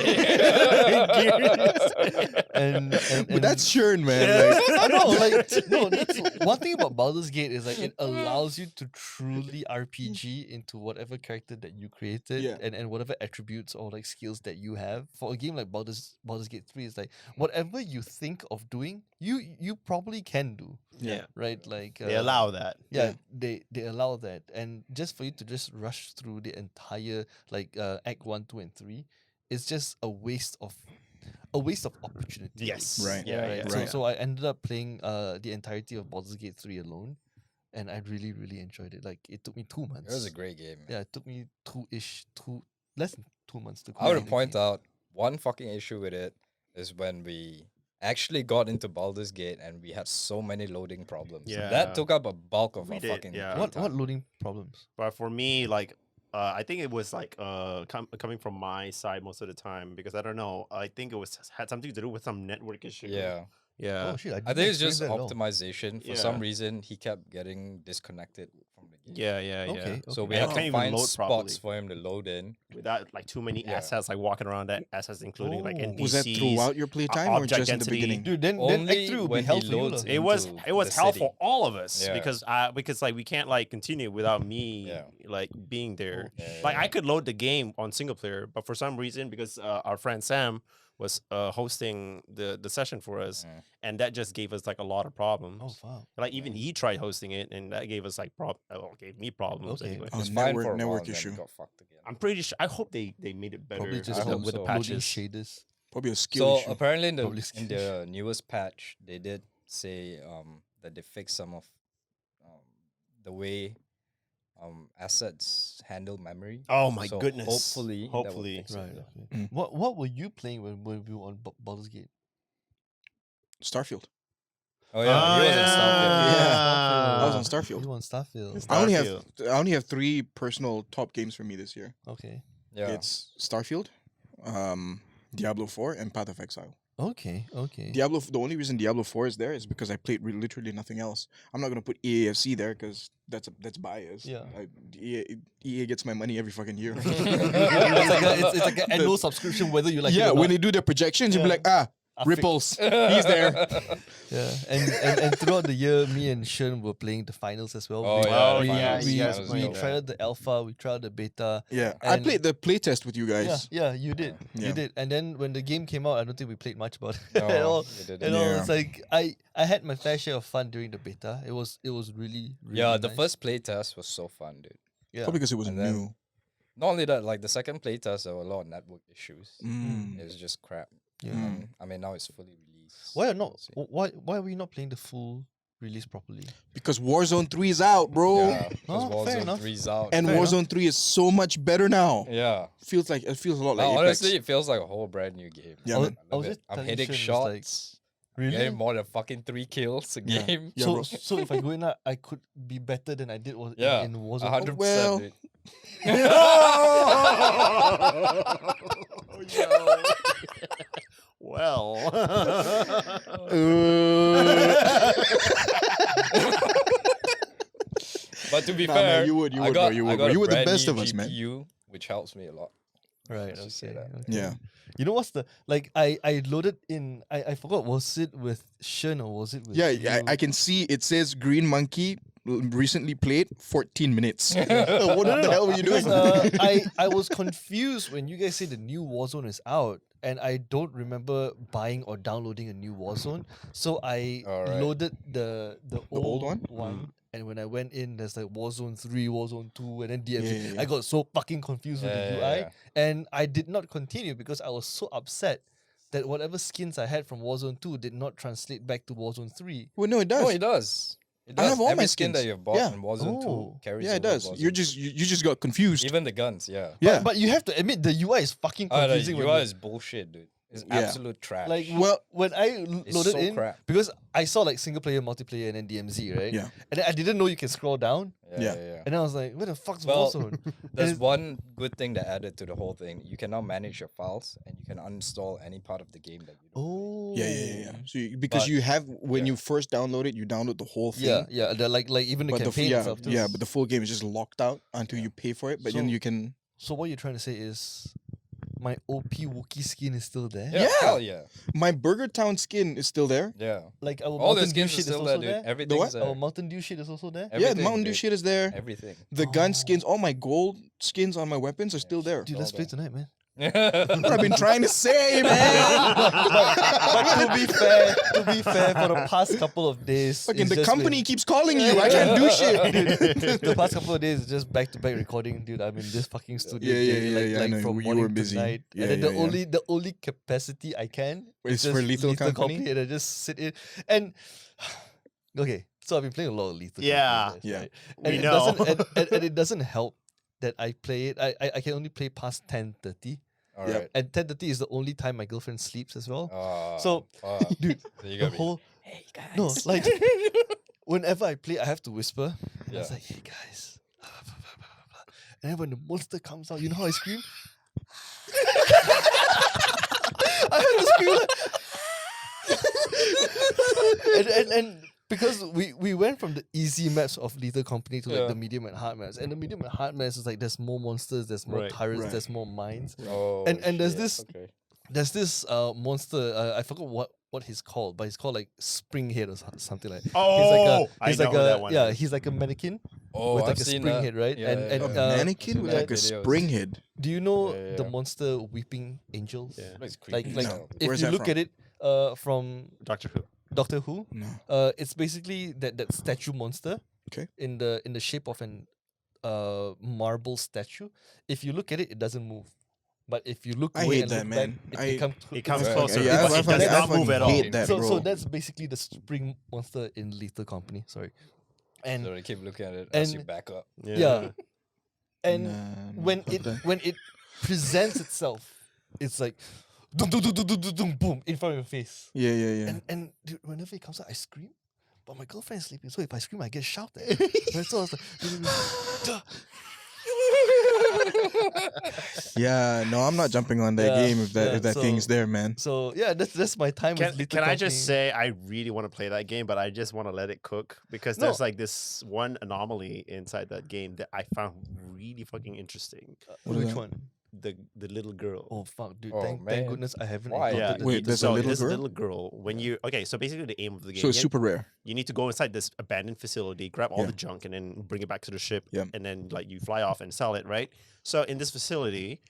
Speaker 3: But that's Shern, man. Like,
Speaker 2: I know, like no. That's one thing about Baldur's Gate is like it allows you to truly RPG into whatever character that you created,
Speaker 3: Yeah.
Speaker 2: and whatever attributes or like skills that you have. For a game like Baldur's Gate 3, is like whatever you think of doing, you probably can do,
Speaker 4: Yeah.
Speaker 2: right? Like
Speaker 4: They allow that.
Speaker 2: yeah, they allow that, and just for you to just rush through the entire like Act 1, 2, and 3, it's just a waste of opportunity.
Speaker 4: Yes.
Speaker 3: Right.
Speaker 4: Yeah.
Speaker 2: Right.
Speaker 4: Yeah.
Speaker 2: So,
Speaker 3: Right.
Speaker 2: so I ended up playing the entirety of Baldur's Gate 3 alone, and I really, really enjoyed it. Like it took me 2 months.
Speaker 1: It was a great game. Man.
Speaker 2: Yeah, it took me less than 2 months to.
Speaker 1: I would
Speaker 2: complete the
Speaker 1: point
Speaker 2: game.
Speaker 1: out one fucking issue with it is when we actually got into Baldur's Gate and we had so many loading problems.
Speaker 4: Yeah.
Speaker 1: That took up a bulk of
Speaker 4: We
Speaker 1: our
Speaker 4: did,
Speaker 1: fucking
Speaker 4: yeah.
Speaker 2: What
Speaker 1: playtime.
Speaker 2: loading problems?
Speaker 4: But for me, like, I think it was like coming from my side most of the time because I don't know. I think it had something to do with some network issue.
Speaker 1: Yeah.
Speaker 4: Yeah.
Speaker 2: Oh shit!
Speaker 1: I
Speaker 2: didn't
Speaker 1: think it's
Speaker 2: experience
Speaker 1: just
Speaker 2: that at all.
Speaker 1: optimization. For
Speaker 4: Yeah.
Speaker 1: some reason, he kept getting disconnected from the game.
Speaker 4: Yeah.
Speaker 2: Okay.
Speaker 1: So
Speaker 2: okay.
Speaker 1: we
Speaker 4: I
Speaker 1: had
Speaker 4: can't
Speaker 1: to
Speaker 4: even
Speaker 1: find
Speaker 4: load
Speaker 1: spots
Speaker 4: properly.
Speaker 1: for him to load in.
Speaker 4: Without like too many
Speaker 1: Yeah.
Speaker 4: assets, like walking around that assets, including like
Speaker 2: Oh.
Speaker 4: NPCs.
Speaker 3: was that throughout your playtime or
Speaker 4: object
Speaker 3: just in the
Speaker 4: density.
Speaker 3: beginning?
Speaker 2: Dude, then
Speaker 1: Only
Speaker 2: Act 3 will be
Speaker 1: when he
Speaker 2: hell for you.
Speaker 1: loads
Speaker 2: lah.
Speaker 1: in.
Speaker 4: It was
Speaker 1: into
Speaker 4: hell
Speaker 1: the
Speaker 4: for
Speaker 1: city.
Speaker 4: all of us
Speaker 1: Yeah.
Speaker 4: because like we can't like continue without me
Speaker 1: Yeah.
Speaker 4: like being there.
Speaker 1: Yeah,
Speaker 4: Like
Speaker 1: yeah.
Speaker 4: I could load the game on single player, but for some reason, because our friend Sam was hosting the session for us,
Speaker 1: Mm.
Speaker 4: and that just gave us like a lot of problems.
Speaker 2: Oh wow.
Speaker 4: Like even he tried hosting it, and that gave us like gave me problems.
Speaker 2: Okay.
Speaker 4: Anyway.
Speaker 3: Oh,
Speaker 1: It's fine
Speaker 3: network-
Speaker 1: for a while,
Speaker 3: network
Speaker 1: and then
Speaker 3: issue.
Speaker 1: it got fucked again.
Speaker 4: I'm pretty sure. I hope they made it better
Speaker 2: Probably just
Speaker 1: I hope
Speaker 2: load-
Speaker 4: with the
Speaker 1: so.
Speaker 2: loading
Speaker 4: patches.
Speaker 2: shaders.
Speaker 3: Probably a skill
Speaker 1: So
Speaker 3: issue.
Speaker 1: apparently in
Speaker 2: Probably
Speaker 1: in the newest patch, they did say that they fixed some of the way assets handle memory.
Speaker 4: Oh my
Speaker 1: So
Speaker 4: goodness!
Speaker 1: Hopefully, that will
Speaker 4: hopefully.
Speaker 1: fix it,
Speaker 2: Right.
Speaker 1: yeah.
Speaker 2: Okay.
Speaker 3: Mm.
Speaker 2: What were you playing when we were on Baldur's Gate?
Speaker 3: Starfield.
Speaker 1: Oh yeah, he was in Starfield.
Speaker 3: Yeah. I was on
Speaker 2: You
Speaker 3: Starfield.
Speaker 2: were on Starfield.
Speaker 3: I only have 3 personal top games for me this year.
Speaker 2: Okay.
Speaker 1: Yeah.
Speaker 3: It's Starfield, Diablo 4, and Path of Exile.
Speaker 2: Okay. Okay.
Speaker 3: The only reason Diablo 4 is there is because I played literally nothing else. I'm not gonna put EAFC there because that's bias.
Speaker 2: Yeah.
Speaker 3: EA gets my money every fucking year.
Speaker 2: it's like an annual subscription, whether you like it
Speaker 3: yeah,
Speaker 2: or
Speaker 3: when
Speaker 2: not.
Speaker 3: they do their projections, you'll be
Speaker 2: Yeah.
Speaker 3: like, Ripples. He's there.
Speaker 2: Yeah, and throughout the year, me and Shern were playing the finals as well.
Speaker 1: Oh,
Speaker 2: we,
Speaker 1: yeah,
Speaker 2: we,
Speaker 1: the
Speaker 4: finals.
Speaker 2: we,
Speaker 4: You guys
Speaker 2: we,
Speaker 4: played that.
Speaker 2: tried the alpha, we tried the beta.
Speaker 3: Yeah, I
Speaker 2: And-
Speaker 3: played the playtest with you guys.
Speaker 2: Yeah, you did,
Speaker 3: Yeah.
Speaker 2: you did. And then when the game came out, I don't think we played much about it
Speaker 1: No,
Speaker 2: at all.
Speaker 1: they didn't.
Speaker 2: You know,
Speaker 3: Yeah.
Speaker 2: it's like I had my fair share of fun during the beta. It was really
Speaker 1: Yeah, the
Speaker 2: nice.
Speaker 1: first playtest was so fun, dude.
Speaker 2: yeah.
Speaker 3: Probably because it was
Speaker 1: And then-
Speaker 3: new.
Speaker 1: Not only that, like the second playtest, there were a lot of network issues.
Speaker 3: Mm.
Speaker 1: It was just crap.
Speaker 2: Yeah.
Speaker 3: Mm.
Speaker 1: I mean, now it's fully released.
Speaker 2: Why are not?
Speaker 1: We'll see.
Speaker 2: Why are we not playing the full release properly?
Speaker 3: Because Warzone 3 is out, bro.
Speaker 1: Yeah, because
Speaker 2: Oh, fair
Speaker 1: Warzone
Speaker 2: enough.
Speaker 1: 3's out.
Speaker 3: And
Speaker 2: Fair
Speaker 3: Warzone 3 is so much better now.
Speaker 1: yeah.
Speaker 3: Feels a lot
Speaker 1: Now,
Speaker 3: like Apex.
Speaker 1: honestly, it feels like a whole brand new game.
Speaker 3: Yeah,
Speaker 2: I was-
Speaker 3: man.
Speaker 1: I
Speaker 2: I
Speaker 1: love
Speaker 2: was
Speaker 1: it.
Speaker 2: just
Speaker 1: I'm
Speaker 2: telling
Speaker 1: hitting
Speaker 2: Shern, it's
Speaker 1: shots.
Speaker 2: like,
Speaker 1: I'm
Speaker 2: really?
Speaker 1: getting more than fucking 3 kills a
Speaker 3: Yeah.
Speaker 1: game.
Speaker 3: Yeah,
Speaker 2: so
Speaker 3: bro.
Speaker 2: so if I go in, I could be better than I did
Speaker 1: Yeah,
Speaker 2: in Warzone.
Speaker 1: 100%.
Speaker 3: well.
Speaker 1: dude.
Speaker 4: Well.
Speaker 1: But to be
Speaker 3: Nah,
Speaker 1: fair,
Speaker 3: man, you would,
Speaker 1: I
Speaker 3: bro,
Speaker 1: got,
Speaker 3: you
Speaker 1: I
Speaker 3: would,
Speaker 1: got
Speaker 3: bro.
Speaker 1: a
Speaker 3: You were the
Speaker 1: brand
Speaker 3: best
Speaker 1: new
Speaker 3: of us, man.
Speaker 1: GPU, which helps me a lot.
Speaker 2: Right.
Speaker 1: Let's just say
Speaker 2: Okay.
Speaker 1: that.
Speaker 2: Okay.
Speaker 3: Yeah.
Speaker 2: You know what's the like? I loaded in. I forgot. Was it with Shern or was it with
Speaker 3: Yeah,
Speaker 2: you?
Speaker 3: I can see it says Green Monkey recently played 14 minutes. What
Speaker 2: No,
Speaker 3: the hell were you
Speaker 2: because,
Speaker 3: doing?
Speaker 2: I was confused when you guys say the new Warzone is out, and I don't remember buying or downloading a new Warzone. So I
Speaker 1: Alright.
Speaker 2: loaded the
Speaker 3: old
Speaker 2: old
Speaker 3: one?
Speaker 2: and when I went in, there's like Warzone 3, Warzone 2, and then DMZ.
Speaker 3: Yeah, yeah, yeah.
Speaker 2: I got so fucking confused with the UI,
Speaker 1: Yeah.
Speaker 2: and I did not continue because I was so upset that whatever skins I had from Warzone 2 did not translate back to Warzone 3.
Speaker 3: Well, no, it does.
Speaker 1: No, it does. It
Speaker 3: I
Speaker 1: does.
Speaker 3: have all
Speaker 1: Every
Speaker 3: my
Speaker 1: skin that
Speaker 3: skins.
Speaker 1: you've bought
Speaker 3: Yeah.
Speaker 1: in Warzone
Speaker 2: Oh.
Speaker 1: 2 carries
Speaker 3: Yeah, it
Speaker 1: over
Speaker 3: does.
Speaker 1: Warzone
Speaker 3: You're
Speaker 1: 2.
Speaker 3: just you just got confused.
Speaker 1: Even the guns, yeah.
Speaker 3: Yeah.
Speaker 2: But you have to admit the UI is fucking
Speaker 1: Oh, the
Speaker 2: confusing. when
Speaker 1: UI
Speaker 2: you-
Speaker 1: is bullshit, dude. It's
Speaker 3: Yeah.
Speaker 1: absolute trash.
Speaker 2: Like
Speaker 3: Well,
Speaker 2: when I
Speaker 1: It's
Speaker 2: loaded
Speaker 1: so
Speaker 2: in
Speaker 1: crap.
Speaker 2: because I saw like single player, multiplayer, and then DMZ, right?
Speaker 3: Yeah.
Speaker 2: And then I didn't know you can scroll down,
Speaker 1: yeah.
Speaker 2: and then I was like, "Where the fuck's
Speaker 1: Well,
Speaker 2: Warzone?"
Speaker 1: There's
Speaker 2: it's-
Speaker 1: one good thing that added to the whole thing. You can now manage your files and you can uninstall any part of the game that you don't
Speaker 2: Oh,
Speaker 3: Yeah. So because
Speaker 1: But-
Speaker 3: you have when
Speaker 1: yeah.
Speaker 3: you first download it, you download the whole thing.
Speaker 2: yeah. The, like even the
Speaker 3: But
Speaker 2: campaign
Speaker 3: yeah,
Speaker 2: stuff too.
Speaker 3: yeah, but the full game is just locked out until you pay for it. But then
Speaker 2: So-
Speaker 3: you can.
Speaker 2: So what you're trying to say is, my OP Wookiee skin is still there.
Speaker 1: Yeah, hell yeah.
Speaker 3: My Burger Town skin is still there.
Speaker 1: Yeah.
Speaker 2: Like our
Speaker 1: All the
Speaker 2: Mountain Dew
Speaker 1: skins are
Speaker 2: shit is
Speaker 1: still
Speaker 2: also
Speaker 1: there, dude.
Speaker 2: there.
Speaker 1: Everything's
Speaker 3: what?
Speaker 1: there.
Speaker 2: Our Mountain Dew shit is also there.
Speaker 3: Yeah, the
Speaker 1: Everything,
Speaker 3: Mountain Dew
Speaker 1: dude.
Speaker 3: shit is there.
Speaker 1: Everything.
Speaker 3: The gun skins, all my gold skins on my weapons are still there.
Speaker 2: Dude,
Speaker 1: all
Speaker 2: let's play
Speaker 1: there.
Speaker 2: tonight, man.
Speaker 3: What I've been trying to say, man.
Speaker 2: But to be fair, for the past couple of days,
Speaker 3: Fucking
Speaker 2: it's
Speaker 3: the
Speaker 2: just
Speaker 3: company
Speaker 2: been-
Speaker 3: keeps calling you. I can't do shit.
Speaker 2: the past couple of days is just back to back recording, dude. I'm in this fucking studio
Speaker 3: Yeah,
Speaker 2: day,
Speaker 3: I
Speaker 2: like
Speaker 3: know.
Speaker 2: from
Speaker 3: You were
Speaker 2: morning
Speaker 3: busy.
Speaker 2: to night.
Speaker 3: Yeah,
Speaker 2: And then
Speaker 3: yeah.
Speaker 2: the only capacity I can
Speaker 3: Is
Speaker 2: is
Speaker 3: for
Speaker 2: just
Speaker 3: Lethal Company?
Speaker 2: and I just sit in and okay. So I've been playing a lot of Lethal
Speaker 4: Yeah.
Speaker 2: Company, guys,
Speaker 3: Yeah.
Speaker 2: right?
Speaker 4: We
Speaker 2: And it
Speaker 4: know.
Speaker 2: doesn't and it doesn't help that I play it. I can only play past 10:30.
Speaker 1: All
Speaker 3: Yep.
Speaker 1: right.
Speaker 2: And 10:30 is the only time my girlfriend sleeps as well.
Speaker 1: So,
Speaker 2: Dude,
Speaker 1: so you
Speaker 2: the
Speaker 1: gotta be,
Speaker 2: whole
Speaker 1: hey guys.
Speaker 2: no, like whenever I play, I have to whisper.
Speaker 1: Yeah.
Speaker 2: It's like, hey guys. And then when the monster comes out, you know how I scream? I have to scream like and because we went from the easy maps of Lethal Company to like
Speaker 1: Yeah.
Speaker 2: the medium and hard maps. And the medium and hard maps is like there's more monsters, there's more
Speaker 4: Right,
Speaker 2: turrets,
Speaker 3: right.
Speaker 2: there's more mines.
Speaker 1: Oh,
Speaker 2: And there's
Speaker 1: shit,
Speaker 2: this-
Speaker 1: Okay.
Speaker 2: There's this monster, I forgot what he's called, but he's called like Springhead or something like.
Speaker 4: Oh,
Speaker 2: he's
Speaker 4: I
Speaker 2: like
Speaker 4: know
Speaker 2: a
Speaker 4: who that one
Speaker 2: yeah,
Speaker 4: is.
Speaker 2: he's like a mannequin
Speaker 1: Oh,
Speaker 2: with
Speaker 1: I've
Speaker 2: like a
Speaker 1: seen
Speaker 2: spring
Speaker 1: that.
Speaker 2: head, right?
Speaker 1: Yeah,
Speaker 2: And-
Speaker 1: yeah,
Speaker 2: and,
Speaker 3: A
Speaker 1: yeah.
Speaker 2: uh,
Speaker 3: mannequin
Speaker 1: seen
Speaker 3: with
Speaker 1: that
Speaker 3: like a
Speaker 1: videos.
Speaker 3: spring head.
Speaker 2: Do you know
Speaker 1: Yeah,
Speaker 2: the
Speaker 1: yeah.
Speaker 2: monster Weeping Angels?
Speaker 4: Yeah.
Speaker 1: Looks
Speaker 2: Like
Speaker 1: creepy
Speaker 2: like
Speaker 1: as
Speaker 3: No.
Speaker 1: hell.
Speaker 2: if
Speaker 3: Where's
Speaker 2: you
Speaker 3: that
Speaker 2: look
Speaker 3: from?
Speaker 2: at it from
Speaker 4: Doctor Who.
Speaker 2: Doctor Who,
Speaker 3: No.
Speaker 2: it's basically that statue monster.
Speaker 3: Okay.
Speaker 2: In the shape of an marble statue. If you look at it, it doesn't move. But if you look
Speaker 3: I
Speaker 2: away
Speaker 3: hate
Speaker 2: and
Speaker 3: that,
Speaker 2: look
Speaker 3: man.
Speaker 2: back,
Speaker 3: I-
Speaker 4: It comes
Speaker 1: Right.
Speaker 4: closer.
Speaker 3: Yeah,
Speaker 4: but
Speaker 3: I
Speaker 4: it
Speaker 3: fucking-
Speaker 4: does
Speaker 3: I
Speaker 4: not move
Speaker 3: fucking
Speaker 4: at all.
Speaker 3: hate that,
Speaker 2: so
Speaker 3: bro.
Speaker 2: that's basically the spring monster in Lethal Company. Sorry. And
Speaker 1: So they keep looking at it as you
Speaker 2: and-
Speaker 1: back up.
Speaker 2: yeah. And
Speaker 3: Nah,
Speaker 2: when
Speaker 3: fuck that.
Speaker 2: when it presents itself, it's like dum, dum, dum, dum, dum, dum, dum, boom in front of your face.
Speaker 3: Yeah.
Speaker 2: And dude, whenever it comes out, I scream. But my girlfriend is sleeping, so if I scream, I get shouted. Right? So I was like, duh.
Speaker 3: Yeah, no, I'm not jumping on that
Speaker 2: Yeah,
Speaker 3: game if that
Speaker 2: yeah,
Speaker 3: if that
Speaker 2: so-
Speaker 3: thing's there, man.
Speaker 2: So yeah, that's my time with Lethal
Speaker 4: Can I just
Speaker 2: Company.
Speaker 4: say I really want to play that game, but I just want to let it cook because
Speaker 2: No.
Speaker 4: there's like this one anomaly inside that game that I found really fucking interesting.
Speaker 3: What is
Speaker 2: Which
Speaker 3: that?
Speaker 2: one?
Speaker 4: The little girl.
Speaker 2: Oh fuck, dude!
Speaker 1: Oh,
Speaker 2: thank
Speaker 1: man.
Speaker 2: goodness I haven't
Speaker 1: Why?
Speaker 2: encountered
Speaker 4: Yeah.
Speaker 2: the
Speaker 3: Wait,
Speaker 2: little
Speaker 3: there's a
Speaker 4: So
Speaker 3: little
Speaker 4: this
Speaker 3: girl?
Speaker 4: little girl, when you so basically the aim of the game,
Speaker 3: So it's
Speaker 4: you,
Speaker 3: super rare.
Speaker 4: you need to go inside this abandoned facility, grab all
Speaker 3: Yeah.
Speaker 4: the junk, and then bring it back to the ship,
Speaker 3: Yeah.
Speaker 4: and then like you fly off and sell it, right? So in this facility,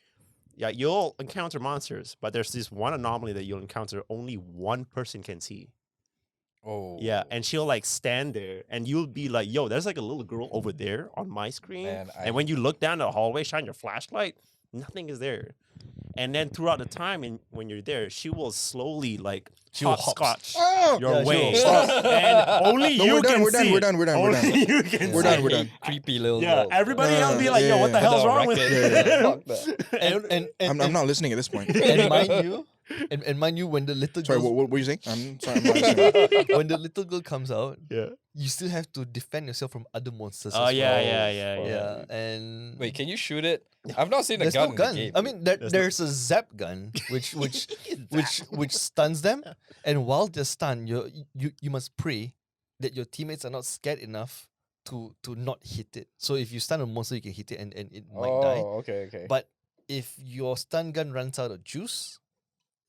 Speaker 4: yeah, you'll encounter monsters, but there's this one anomaly that you'll encounter only one person can see.
Speaker 1: Oh.
Speaker 4: Yeah, and she'll like stand there, and you'll be like, "Yo, there's like a little girl over there on my screen."
Speaker 1: Man,
Speaker 4: and when you look down the hallway, shine your flashlight, nothing is there. And then throughout the time, and when you're there, she will slowly like
Speaker 2: She will
Speaker 4: hopscotch
Speaker 3: Oh,
Speaker 4: your
Speaker 2: Yeah, she
Speaker 4: way,
Speaker 2: will.
Speaker 3: Stop.
Speaker 4: and only
Speaker 3: No,
Speaker 4: you
Speaker 3: we're done,
Speaker 4: can
Speaker 3: we're done,
Speaker 4: see
Speaker 3: we're
Speaker 4: it.
Speaker 3: done, we're done, we're
Speaker 4: Only
Speaker 3: done.
Speaker 4: you can
Speaker 3: We're
Speaker 4: see
Speaker 3: done,
Speaker 4: it.
Speaker 3: we're done.
Speaker 1: Creepy little
Speaker 4: Yeah,
Speaker 1: girl.
Speaker 4: everybody else be like,
Speaker 3: Yeah,
Speaker 4: "Yo,
Speaker 3: yeah,
Speaker 4: what the
Speaker 3: yeah.
Speaker 4: hell's
Speaker 1: They'll
Speaker 4: wrong with
Speaker 1: wreck
Speaker 4: it?"
Speaker 1: it. Fuck that.
Speaker 3: I'm not listening at this point.
Speaker 2: and mind you, and mind you, when the little
Speaker 3: Sorry,
Speaker 2: girl
Speaker 3: what were you saying? I'm sorry, I'm not listening.
Speaker 2: when the little girl comes out,
Speaker 4: Yeah.
Speaker 2: you still have to defend yourself from other monsters.
Speaker 4: Oh
Speaker 2: as
Speaker 4: yeah,
Speaker 2: well.
Speaker 4: yeah.
Speaker 2: Yeah, and
Speaker 1: Wait, can you shoot it? I've not seen a
Speaker 2: there's
Speaker 1: gun
Speaker 2: no
Speaker 1: in
Speaker 2: gun.
Speaker 1: the game.
Speaker 2: I
Speaker 1: dude.
Speaker 2: mean,
Speaker 4: There's no-
Speaker 2: there's a zap gun, which stuns them, and while they're stunned, you must pray that your teammates are not scared enough to not hit it. So if you stun a monster, you can hit it and it might die.
Speaker 1: Oh, okay.
Speaker 2: But if your stun gun runs out of juice,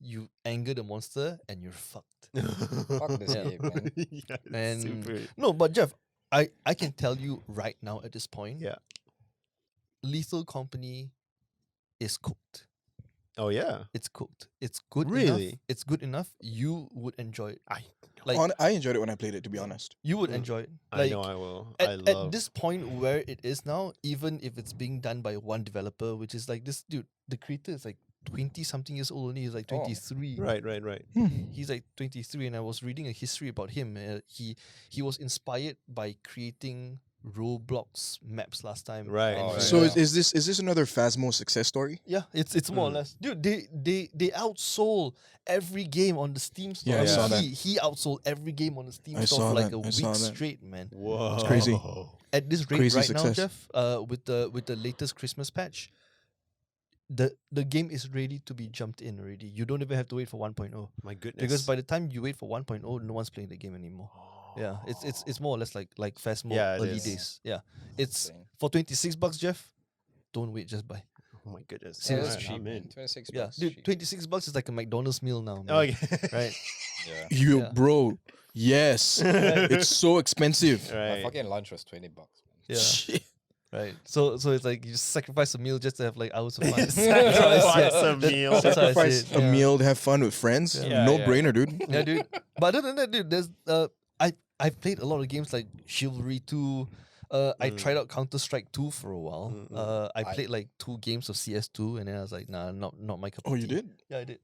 Speaker 2: you anger the monster and you're fucked.
Speaker 1: Fuck this
Speaker 2: Yeah.
Speaker 1: game, man.
Speaker 4: Yeah, it's
Speaker 2: And
Speaker 4: super.
Speaker 2: no, but Jeff, I can tell you right now at this point,
Speaker 4: Yeah.
Speaker 2: Lethal Company is cooked.
Speaker 4: Oh yeah.
Speaker 2: It's cooked. It's good enough.
Speaker 4: Really?
Speaker 2: It's good enough. You would enjoy it.
Speaker 4: I
Speaker 2: Like
Speaker 3: I enjoyed it when I played it, to be honest.
Speaker 2: you would
Speaker 4: Mm.
Speaker 2: enjoy it.
Speaker 4: I
Speaker 2: Like
Speaker 4: know I will.
Speaker 2: at,
Speaker 4: I
Speaker 2: at
Speaker 4: love
Speaker 2: this point where it is now, even if it's being done by one developer, which is like this dude, the creator is like 20 something years old only. He's like
Speaker 1: Oh.
Speaker 2: 23.
Speaker 4: right.
Speaker 2: He's like 23, and I was reading a history about him. He was inspired by creating Roblox maps last time.
Speaker 4: Right.
Speaker 1: Oh,
Speaker 4: right.
Speaker 3: So
Speaker 1: Yeah.
Speaker 3: is this another Phasmo success story?
Speaker 2: Yeah, it's more or
Speaker 4: Mm.
Speaker 2: less, dude. They outsold every game on the Steam store.
Speaker 3: Yeah,
Speaker 4: I saw
Speaker 3: that.
Speaker 2: He outsold every game on the Steam
Speaker 3: I
Speaker 2: store
Speaker 3: saw
Speaker 2: for like
Speaker 3: that,
Speaker 2: a
Speaker 3: I saw
Speaker 2: week
Speaker 3: that.
Speaker 2: straight, man.
Speaker 4: Whoa.
Speaker 3: It's crazy.
Speaker 2: At this rate
Speaker 3: Crazy
Speaker 2: right now,
Speaker 3: success.
Speaker 2: Jeff, with the latest Christmas patch, the game is ready to be jumped in already. You don't even have to wait for 1.0
Speaker 4: My goodness.
Speaker 2: because by the time you wait for 1.0, no one's playing the game anymore. Yeah, it's more or less like Phasmo
Speaker 4: Yeah, it
Speaker 2: early
Speaker 4: is.
Speaker 2: days. Yeah, it's
Speaker 1: Insane.
Speaker 2: for $26, Jeff. Don't wait, just buy.
Speaker 4: Oh my goodness.
Speaker 2: See, that's
Speaker 4: Alright,
Speaker 2: cheap,
Speaker 4: I'm
Speaker 1: man.
Speaker 4: in.
Speaker 1: 26
Speaker 2: Yeah,
Speaker 1: bucks.
Speaker 2: dude,
Speaker 1: cheap.
Speaker 2: $26 is like a McDonald's meal now, man.
Speaker 4: Oh yeah.
Speaker 2: Right?
Speaker 1: Yeah.
Speaker 3: You
Speaker 2: Yeah.
Speaker 3: bro, yes. It's so expensive.
Speaker 1: My
Speaker 4: Right.
Speaker 1: fucking lunch was $20, man.
Speaker 2: Yeah.
Speaker 3: Shit.
Speaker 2: Right. So it's like you just sacrifice a meal just to have like hours of fun.
Speaker 4: Sacrifice
Speaker 2: Yeah.
Speaker 4: a meal.
Speaker 2: That's how I see
Speaker 3: Sacrifice
Speaker 2: it,
Speaker 3: a
Speaker 2: yeah.
Speaker 3: meal to have fun with friends.
Speaker 4: Yeah,
Speaker 3: No
Speaker 4: yeah.
Speaker 3: brainer, dude.
Speaker 2: Yeah, dude. But other than that, dude, there's I played a lot of games like Chivalry 2. I tried out Counter Strike 2 for a while. I played like 2 games of CS2, and then I was like, nah, not my cup of
Speaker 3: Oh, you
Speaker 2: tea.
Speaker 3: did?
Speaker 2: Yeah, I did.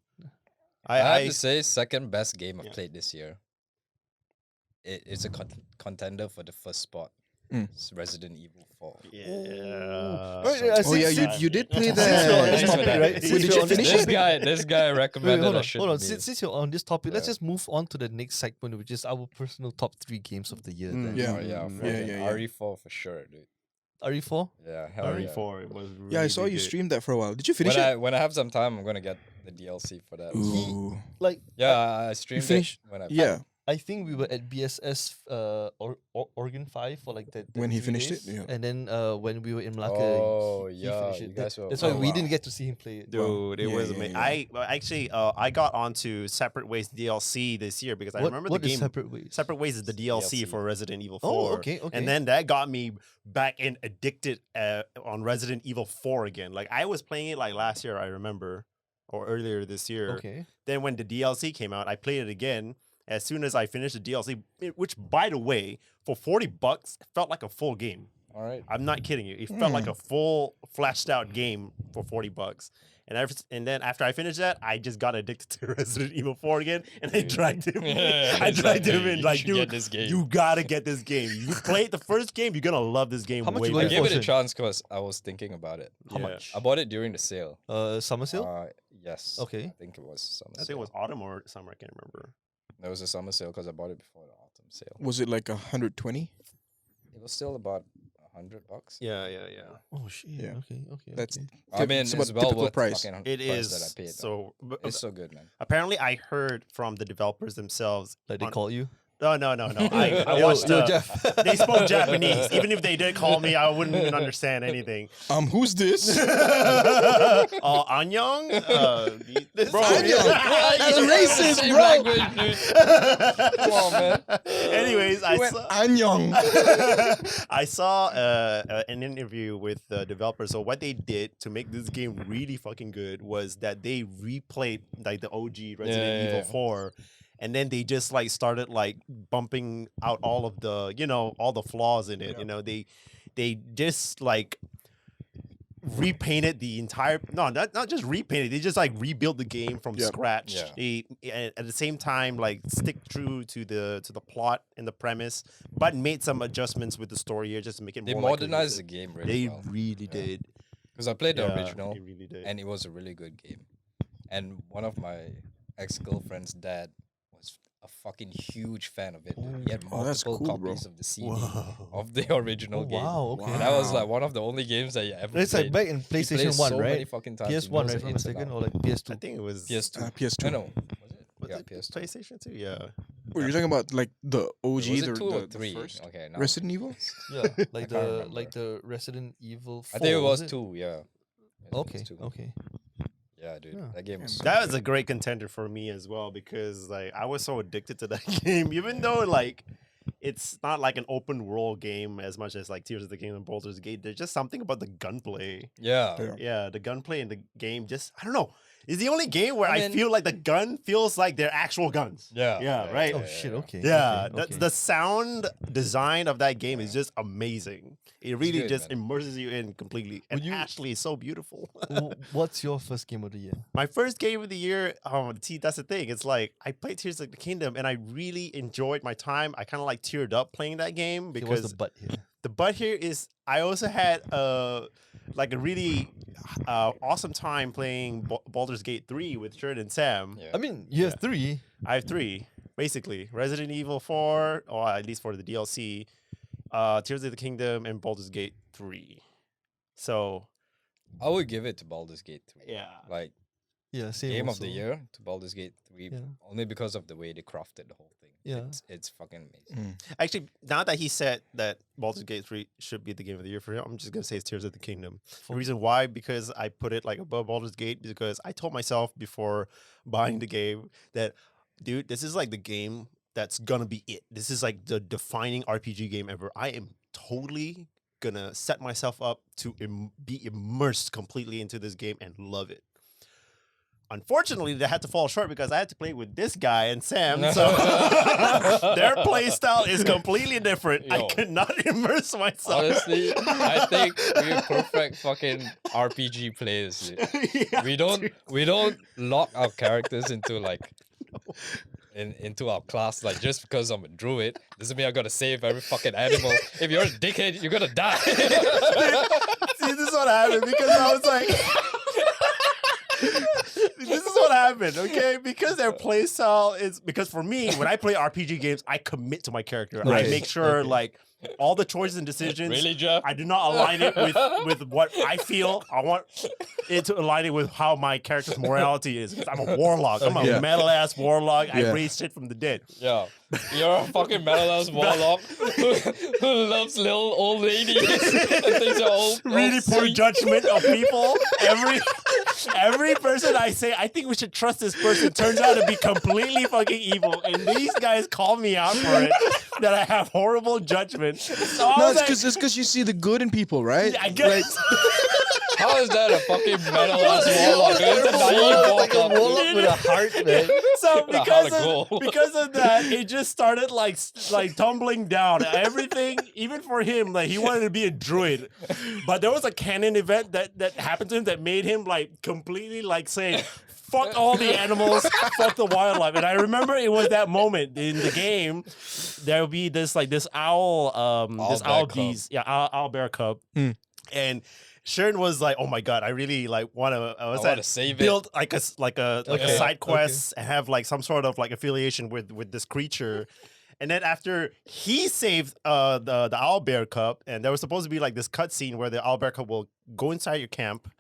Speaker 1: I have
Speaker 4: I
Speaker 1: to say, second best game I've
Speaker 4: Yeah.
Speaker 1: played this year. It's a contender for the first spot.
Speaker 3: Mm.
Speaker 1: It's Resident Evil 4.
Speaker 4: yeah.
Speaker 2: Right, I
Speaker 3: Oh yeah,
Speaker 2: Since-
Speaker 3: you did play
Speaker 2: Since you're on
Speaker 3: that.
Speaker 2: this topic, right?
Speaker 3: Wait,
Speaker 2: Since
Speaker 3: did
Speaker 2: you're
Speaker 3: you
Speaker 2: on this
Speaker 3: finish
Speaker 2: topic-
Speaker 3: it?
Speaker 1: This guy
Speaker 2: Wait,
Speaker 1: recommended
Speaker 2: hold
Speaker 1: a
Speaker 2: on,
Speaker 1: shit
Speaker 2: hold on.
Speaker 1: to me.
Speaker 2: Since you're on this topic, let's
Speaker 1: Yeah.
Speaker 2: just move on to the next segment, which is our personal top 3 games of the year.
Speaker 3: Mm,
Speaker 2: Then.
Speaker 3: yeah.
Speaker 1: Oh, yeah,
Speaker 4: Mm,
Speaker 1: fucking
Speaker 3: yeah.
Speaker 1: RE4 for sure, dude.
Speaker 2: RE4?
Speaker 1: Yeah, hell yeah.
Speaker 4: RE4. It was. Really
Speaker 3: Yeah, I saw you
Speaker 4: good.
Speaker 3: stream that for a while. Did you finish it?
Speaker 1: When I have some time, I'm gonna get the DLC for that.
Speaker 3: Ooh.
Speaker 2: Like,
Speaker 1: Yeah, I streamed
Speaker 3: finished-
Speaker 1: it when I
Speaker 3: Yeah.
Speaker 2: I think we were at BSS Organ 5 for like that.
Speaker 3: When he
Speaker 2: 3
Speaker 3: finished
Speaker 2: days.
Speaker 3: it? Yeah.
Speaker 2: And then when we were in Malacca,
Speaker 1: Oh,
Speaker 2: he
Speaker 1: yeah,
Speaker 2: finished
Speaker 1: you
Speaker 2: it.
Speaker 1: guys were-
Speaker 2: That's why
Speaker 3: Oh,
Speaker 2: we
Speaker 3: wow.
Speaker 2: didn't get to see him play it.
Speaker 4: Dude, it
Speaker 3: Yeah,
Speaker 4: was
Speaker 3: yeah,
Speaker 4: amazing.
Speaker 3: yeah.
Speaker 4: I got onto Separate Ways DLC this year because I remember
Speaker 2: what
Speaker 4: the
Speaker 2: is
Speaker 4: game.
Speaker 2: Separate Ways?
Speaker 4: Separate Ways is the DLC
Speaker 1: DLC.
Speaker 4: for Resident Evil 4.
Speaker 2: Oh, okay.
Speaker 4: And then that got me back in addicted on Resident Evil 4 again. Like I was playing it like last year, I remember, or earlier this year.
Speaker 2: Okay.
Speaker 4: Then when the DLC came out, I played it again. As soon as I finished the DLC, which by the way, for $40, it felt like a full game.
Speaker 1: All right.
Speaker 4: I'm not kidding you. It felt like a full fleshed out game for $40. And then after I finished that, I just got addicted to Resident Evil 4 again, and I dragged him. I dragged him in like, dude,
Speaker 1: this game.
Speaker 4: you gotta get this game. You played the first game, you're gonna love this game
Speaker 2: How much
Speaker 4: way
Speaker 2: you
Speaker 1: I
Speaker 2: going
Speaker 4: better.
Speaker 1: gave it a
Speaker 2: Shern?
Speaker 1: chance because I was thinking about it.
Speaker 2: How
Speaker 4: Yeah.
Speaker 2: much?
Speaker 1: I bought it during the sale.
Speaker 2: Summer sale?
Speaker 1: Yes.
Speaker 2: Okay.
Speaker 1: I think it was summer
Speaker 4: I think
Speaker 1: sale.
Speaker 4: it was autumn or summer, I can't remember.
Speaker 1: There was a summer sale because I bought it before the autumn sale.
Speaker 3: Was it like 120?
Speaker 1: It was still about $100.
Speaker 4: Yeah.
Speaker 2: Oh shit.
Speaker 3: Yeah.
Speaker 2: Okay.
Speaker 3: That's
Speaker 2: okay.
Speaker 1: I mean,
Speaker 3: it's
Speaker 1: it's
Speaker 3: about
Speaker 1: well
Speaker 3: typical
Speaker 1: worth
Speaker 3: price.
Speaker 1: fucking
Speaker 4: It
Speaker 1: price
Speaker 4: is.
Speaker 1: that I paid.
Speaker 4: So
Speaker 1: It's so good, man.
Speaker 4: apparently, I heard from the developers themselves.
Speaker 2: Like they
Speaker 4: on-
Speaker 2: call you.
Speaker 4: No. I
Speaker 2: Yo,
Speaker 4: watched.
Speaker 2: Jeff.
Speaker 4: They spoke Japanese. Even if they did call me, I wouldn't even understand anything.
Speaker 3: who's this?
Speaker 4: Anyong?
Speaker 1: Bro,
Speaker 3: That's racist, bro.
Speaker 1: Come on, man.
Speaker 4: Anyways, I saw,
Speaker 3: Anyong.
Speaker 4: I saw an interview with the developers. So what they did to make this game really fucking good was that they replayed like the OG Resident Evil 4. And then they just like started like bumping out all of the, all the flaws in it. They just like repainted the entire not just repainted, they just like rebuilt the game from
Speaker 3: Yep.
Speaker 4: scratch.
Speaker 1: Yeah.
Speaker 4: They at the same time like stick true to the plot and the premise, but made some adjustments with the story here just to make it
Speaker 1: They
Speaker 4: more
Speaker 1: modernized the
Speaker 4: cohesive.
Speaker 1: game really
Speaker 4: They
Speaker 1: well.
Speaker 4: really did.
Speaker 1: Because I played the
Speaker 4: Yeah,
Speaker 1: original,
Speaker 4: they really did.
Speaker 1: and it was a really good game. And one of my ex-girlfriend's dad was a fucking huge fan of it. Dude. He had
Speaker 3: Oh, that's
Speaker 1: multiple
Speaker 3: cool, bro.
Speaker 1: copies of the CD
Speaker 4: Whoa.
Speaker 1: of the original
Speaker 2: Oh,
Speaker 1: game.
Speaker 2: wow. Okay.
Speaker 1: And that was
Speaker 3: Wow.
Speaker 1: like one of the only games that you ever
Speaker 2: It's
Speaker 1: played.
Speaker 2: like back in
Speaker 1: He played
Speaker 2: PlayStation 1,
Speaker 1: so many
Speaker 2: right?
Speaker 1: fucking times. He
Speaker 2: PS1,
Speaker 1: knows
Speaker 2: right?
Speaker 1: the
Speaker 2: If I'm
Speaker 1: ins and
Speaker 2: mistaken,
Speaker 1: outs.
Speaker 2: or like PS2.
Speaker 4: I think it was
Speaker 1: PS2.
Speaker 3: PS2.
Speaker 1: No, was it?
Speaker 4: was
Speaker 1: Yeah,
Speaker 4: it
Speaker 1: PS2.
Speaker 4: PlayStation 2? Yeah.
Speaker 3: Wait, you're talking about like the OG,
Speaker 1: Was it
Speaker 3: the,
Speaker 1: 2 or
Speaker 3: the
Speaker 1: 3?
Speaker 3: first
Speaker 1: Okay, now
Speaker 3: Resident Evil?
Speaker 2: Yeah, like
Speaker 1: can't
Speaker 2: like
Speaker 1: remember.
Speaker 2: the Resident Evil 4.
Speaker 1: I think it was
Speaker 2: it?
Speaker 1: 2, yeah.
Speaker 2: Okay.
Speaker 1: PS2.
Speaker 2: Okay.
Speaker 1: Yeah, dude,
Speaker 2: Yeah.
Speaker 1: that game was so
Speaker 4: That was
Speaker 1: good.
Speaker 4: a great contender for me as well because like I was so addicted to that game, even though like it's not like an open world game as much as like Tears of the Kingdom, Baldur's Gate. There's just something about the gunplay.
Speaker 1: Yeah,
Speaker 3: Yeah.
Speaker 4: Yeah, the gunplay in the game just I don't know. It's the only game where
Speaker 1: I
Speaker 4: I
Speaker 1: mean-
Speaker 4: feel like the gun feels like they're actual guns.
Speaker 1: yeah,
Speaker 4: Yeah, right?
Speaker 2: Oh shit. Okay.
Speaker 4: Yeah,
Speaker 2: Okay.
Speaker 4: the sound design of that game is just amazing. It really
Speaker 1: good,
Speaker 4: just
Speaker 1: man.
Speaker 4: immerses you in completely. And
Speaker 2: Would you-
Speaker 4: Ashley is so beautiful.
Speaker 2: What's your first game of the year?
Speaker 4: My first game of the year, see, that's the thing. It's like I played Tears of the Kingdom and I really enjoyed my time. I kind of like teared up playing that game
Speaker 2: Okay,
Speaker 4: because
Speaker 2: what's the butt here?
Speaker 4: the butt here is I also had like a really awesome time playing Baldur's Gate 3 with Shern and Sam.
Speaker 1: Yeah.
Speaker 2: I mean, you have 3.
Speaker 4: I have 3 basically: Resident Evil 4, or at least for the DLC, Tears of the Kingdom, and Baldur's Gate 3. So
Speaker 1: I would give it to Baldur's Gate 3.
Speaker 4: yeah,
Speaker 1: Like
Speaker 2: Yeah, same.
Speaker 1: game of the
Speaker 2: also.
Speaker 1: year to Baldur's Gate 3
Speaker 2: Yeah.
Speaker 1: only because of the way they crafted the whole thing.
Speaker 2: Yeah.
Speaker 1: It's fucking amazing.
Speaker 4: actually, now that he said that Baldur's Gate 3 should be the game of the year for him, I'm just gonna say it's Tears of the Kingdom. The reason why, because I put it like above Baldur's Gate, is because I told myself before buying the game that, dude, this is like the game that's gonna be it. This is like the defining RPG game ever. I am totally gonna set myself up to be immersed completely into this game and love it. Unfortunately, they had to fall short because I had to play with this guy and Sam, so their play style is completely different. I
Speaker 1: Yo.
Speaker 4: could not immerse myself.
Speaker 1: Honestly, I think we're perfect fucking RPG players. Dude.
Speaker 4: Yeah,
Speaker 1: We don't lock our characters into like into our class like just because I'm a druid doesn't mean I gotta save every fucking animal. If you're a dickhead, you're gonna die.
Speaker 4: See, this is what happened because I was like, this is what happened, okay? Because their play style is because for me, when I play RPG games, I commit to my character.
Speaker 3: Right.
Speaker 4: I make sure like all the choices and decisions.
Speaker 1: Really, Jeff?
Speaker 4: I do not align it with what I feel. I want it to align it with how my character's morality is. 'Cause I'm a warlock. I'm a
Speaker 3: Yeah.
Speaker 4: metal ass warlock. I
Speaker 3: Yeah.
Speaker 4: raise shit from the dead.
Speaker 1: Yeah. You're a fucking metal-ass warlock who loves little old ladies and thinks they're old.
Speaker 4: Really
Speaker 1: old
Speaker 4: poor
Speaker 1: sweet.
Speaker 4: judgment of people. Every person I say, I think we should trust this person, turns out to be completely fucking evil. And these guys call me out for it, that I have horrible judgment. So I
Speaker 3: No,
Speaker 4: was
Speaker 3: it's because you see the good in people, right?
Speaker 4: I guess.
Speaker 1: How is that a fucking metal-ass warlock? Dude? It's a naive
Speaker 2: Like a
Speaker 1: warlock.
Speaker 2: warlock with a heart, man.
Speaker 4: So
Speaker 1: With a heart
Speaker 4: because
Speaker 1: of gold.
Speaker 4: because of that, it just started like tumbling down. Everything, even for him, like he wanted to be a druid, but there was a canon event that happened to him that made him like completely like say, "Fuck all the animals, fuck the wildlife." And I remember it was that moment in the game. There would be this owl, this owl
Speaker 1: bear cub.
Speaker 4: beast, yeah, owl bear cub, and. Shern was like, "Oh my god, I really like want to.
Speaker 1: I want to save it.
Speaker 4: Build like a
Speaker 2: Okay,
Speaker 4: side quest and have like some sort of like affiliation with this creature." And then after he saved the owlbear cub, and there was supposed to be like this cutscene where the owlbear cub will go inside your camp,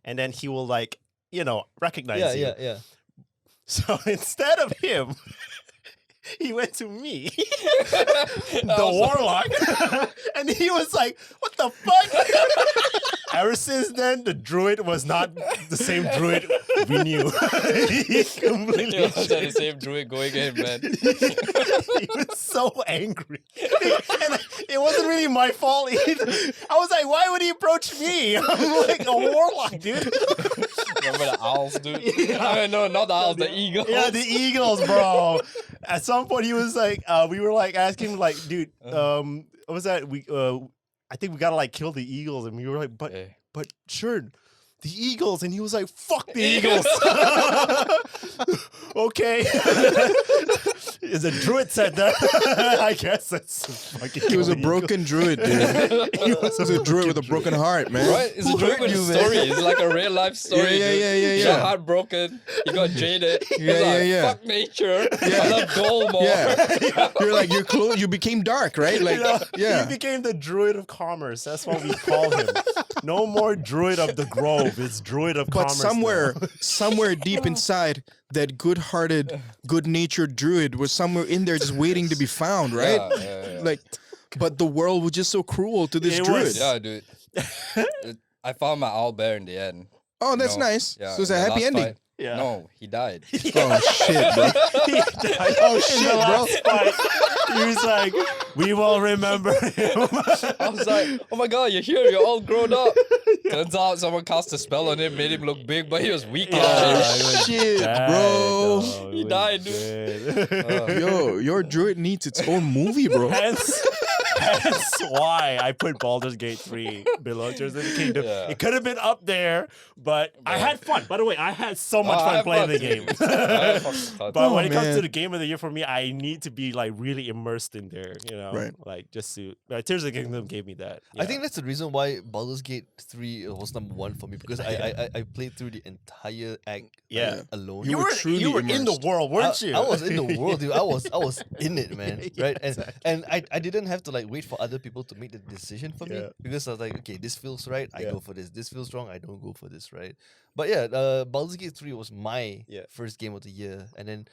Speaker 4: and then he will like recognize you.
Speaker 2: Yeah.
Speaker 4: So instead of him, he went to me, the
Speaker 1: was like-
Speaker 4: warlock, and he was like, "What the fuck?" Ever since then, the druid was not the same druid we knew. He completely
Speaker 1: You know, the
Speaker 4: changed.
Speaker 1: same druid going in, man.
Speaker 4: He was so angry. And it wasn't really my fault either. I was like, why would he approach me? I'm like a warlock, dude.
Speaker 1: Remember the owls, dude?
Speaker 4: Yeah.
Speaker 1: I mean, no, not the owls, the eagles.
Speaker 4: Yeah, the eagles, bro. At some point, he was like, we were like asking him, like, dude, what was that? I think we gotta like kill the eagles, and we were like, but
Speaker 1: Hey.
Speaker 4: sure, the eagles, and he was like, fuck the eagles. Okay. Is a druid said that? I guess that's fucking.
Speaker 3: He was a
Speaker 4: kill the eagles.
Speaker 3: broken druid, dude.
Speaker 4: He was
Speaker 3: He was a druid with a broken heart, man.
Speaker 1: Right? It's a
Speaker 2: Who
Speaker 1: druid
Speaker 2: hurt
Speaker 1: with a
Speaker 2: you, man?
Speaker 1: story. It's like a real life story.
Speaker 3: Yeah,
Speaker 1: dude.
Speaker 3: yeah, yeah,
Speaker 1: He
Speaker 3: yeah.
Speaker 1: got heartbroken. He got jaded. He's
Speaker 3: Yeah,
Speaker 1: like,
Speaker 3: yeah, yeah.
Speaker 1: fuck nature. I love gold more.
Speaker 3: Yeah. You're like you became dark, right? Like yeah.
Speaker 4: He became the druid of commerce. That's what we call him. No more druid of the grove. It's druid of
Speaker 3: But
Speaker 4: commerce. now.
Speaker 3: somewhere deep inside, that good-hearted, good-natured druid was somewhere in there just waiting to be found, right?
Speaker 1: Yeah.
Speaker 3: Like, but the world was just so cruel to this
Speaker 4: It
Speaker 3: druid.
Speaker 4: was.
Speaker 1: Yeah, dude. I found my owl bear in the end.
Speaker 3: Oh, that's
Speaker 1: know,
Speaker 3: nice.
Speaker 1: Yeah,
Speaker 3: So it's
Speaker 1: in
Speaker 3: a
Speaker 1: the
Speaker 3: happy
Speaker 1: last
Speaker 3: ending.
Speaker 1: fight-
Speaker 4: Yeah.
Speaker 1: No, he died.
Speaker 3: Oh shit, bro.
Speaker 4: Oh
Speaker 3: shit, bro.
Speaker 4: He was like, we will remember him.
Speaker 1: I was like, oh my god, you're here, you're all grown up. Turns out someone cast a spell on him, made him look big, but he was weak
Speaker 4: Yeah,
Speaker 1: as
Speaker 4: he was
Speaker 1: shit.
Speaker 3: Shit,
Speaker 4: dead,
Speaker 3: bro.
Speaker 4: though.
Speaker 1: He
Speaker 4: was
Speaker 1: died, dude.
Speaker 4: dead.
Speaker 3: Yo, your druid needs its own movie, bro.
Speaker 4: Hence why I put Baldur's Gate 3 below Tears of the Kingdom.
Speaker 1: Yeah.
Speaker 4: It could have been up there, but I had fun. By the way, I had so much
Speaker 1: I
Speaker 4: fun
Speaker 1: had
Speaker 4: playing
Speaker 1: fun
Speaker 4: the
Speaker 1: too.
Speaker 4: game.
Speaker 1: I had fucking tons.
Speaker 4: But
Speaker 3: Oh,
Speaker 4: when it comes
Speaker 3: man.
Speaker 4: to the game of the year for me, I need to be like really immersed in there, you know?
Speaker 3: Right.
Speaker 4: Like just to Tears of the Kingdom gave me that.
Speaker 2: I think that's the reason why Baldur's Gate 3 was number 1 for me, because I played through the entire act
Speaker 4: Yeah.
Speaker 2: alone.
Speaker 3: You were truly
Speaker 4: you were in the
Speaker 3: immersed.
Speaker 4: world, weren't you?
Speaker 2: I was in the world, dude. I was in it, man.
Speaker 4: Yeah,
Speaker 2: Right?
Speaker 4: exactly.
Speaker 2: And I didn't have to like wait for other people to make the decision for me,
Speaker 4: Yeah.
Speaker 2: because I was like, okay, this feels right, I
Speaker 4: Yeah.
Speaker 2: go for this. This feels wrong, I don't go for this, right? But yeah, Baldur's Gate 3 was my
Speaker 4: Yeah.
Speaker 2: first game of the year, and then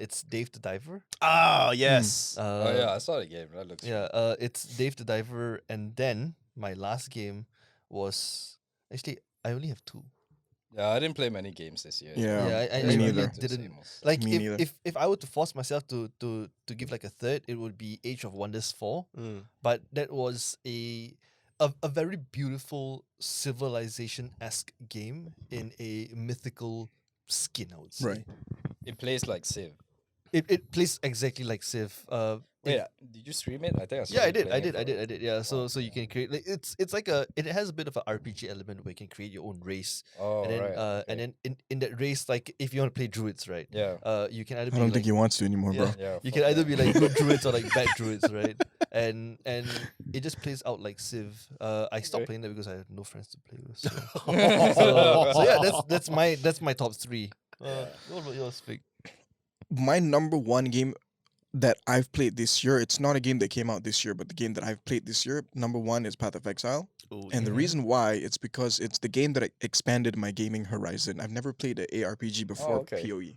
Speaker 2: it's Dave the Diver.
Speaker 4: Oh, yes.
Speaker 1: Oh yeah, I saw the game. That looks
Speaker 2: Yeah, it's Dave the Diver, and then my last game was actually I only have 2.
Speaker 1: Yeah, I didn't play many games this year.
Speaker 3: Yeah,
Speaker 2: Yeah, I
Speaker 3: me
Speaker 2: really
Speaker 3: neither.
Speaker 2: didn't.
Speaker 1: Same old.
Speaker 2: Like
Speaker 3: Me neither.
Speaker 2: if I were to force myself to give like a third, it would be Age of Wonders 4.
Speaker 4: Mm.
Speaker 2: But that was a very beautiful civilization-esque game in a mythical skin, I would say.
Speaker 3: Right.
Speaker 1: It plays like Civ.
Speaker 2: It plays exactly like Civ.
Speaker 1: Wait, did you stream it? I think I saw
Speaker 2: Yeah,
Speaker 1: you
Speaker 2: I did.
Speaker 1: playing it for-
Speaker 2: I did. Yeah, so you can create like it's like it has a bit of an RPG element where you can create your own race,
Speaker 1: Oh,
Speaker 2: and then
Speaker 1: right. okay.
Speaker 2: and then in that race, like if you want to play druids, right?
Speaker 1: Yeah.
Speaker 2: You can either
Speaker 3: I
Speaker 2: be
Speaker 3: don't
Speaker 2: like,
Speaker 3: think he wants to anymore, bro.
Speaker 2: Yeah.
Speaker 1: Yeah.
Speaker 2: you
Speaker 1: fuck
Speaker 2: can either
Speaker 1: that.
Speaker 2: be like good druids or like bad druids, right? And it just plays out like Civ. I stopped
Speaker 1: Okay.
Speaker 2: playing that because I had no friends to play with. So yeah, that's my top 3. What about yours, Vic?
Speaker 3: My number one game that I've played this year, it's not a game that came out this year, but the game that I've played this year, number 1 is Path of Exile. And the reason why, it's because it's the game that expanded my gaming horizon. I've never played an ARPG before
Speaker 1: okay.
Speaker 3: PoE.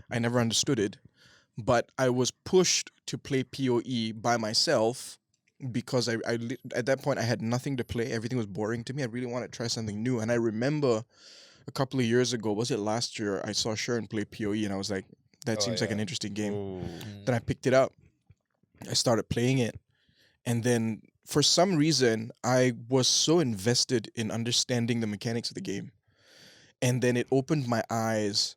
Speaker 3: I never understood it, but I was pushed to play PoE by myself because at that point I had nothing to play. Everything was boring to me. I really wanted to try something new. And I remember a couple of years ago, was it last year, I saw Shern play PoE and I was like, that
Speaker 1: Oh,
Speaker 3: seems like
Speaker 1: yeah.
Speaker 3: an interesting game.
Speaker 4: Ooh.
Speaker 3: Then I picked it up. I started playing it. And then for some reason, I was so invested in understanding the mechanics of the game. And then it opened my eyes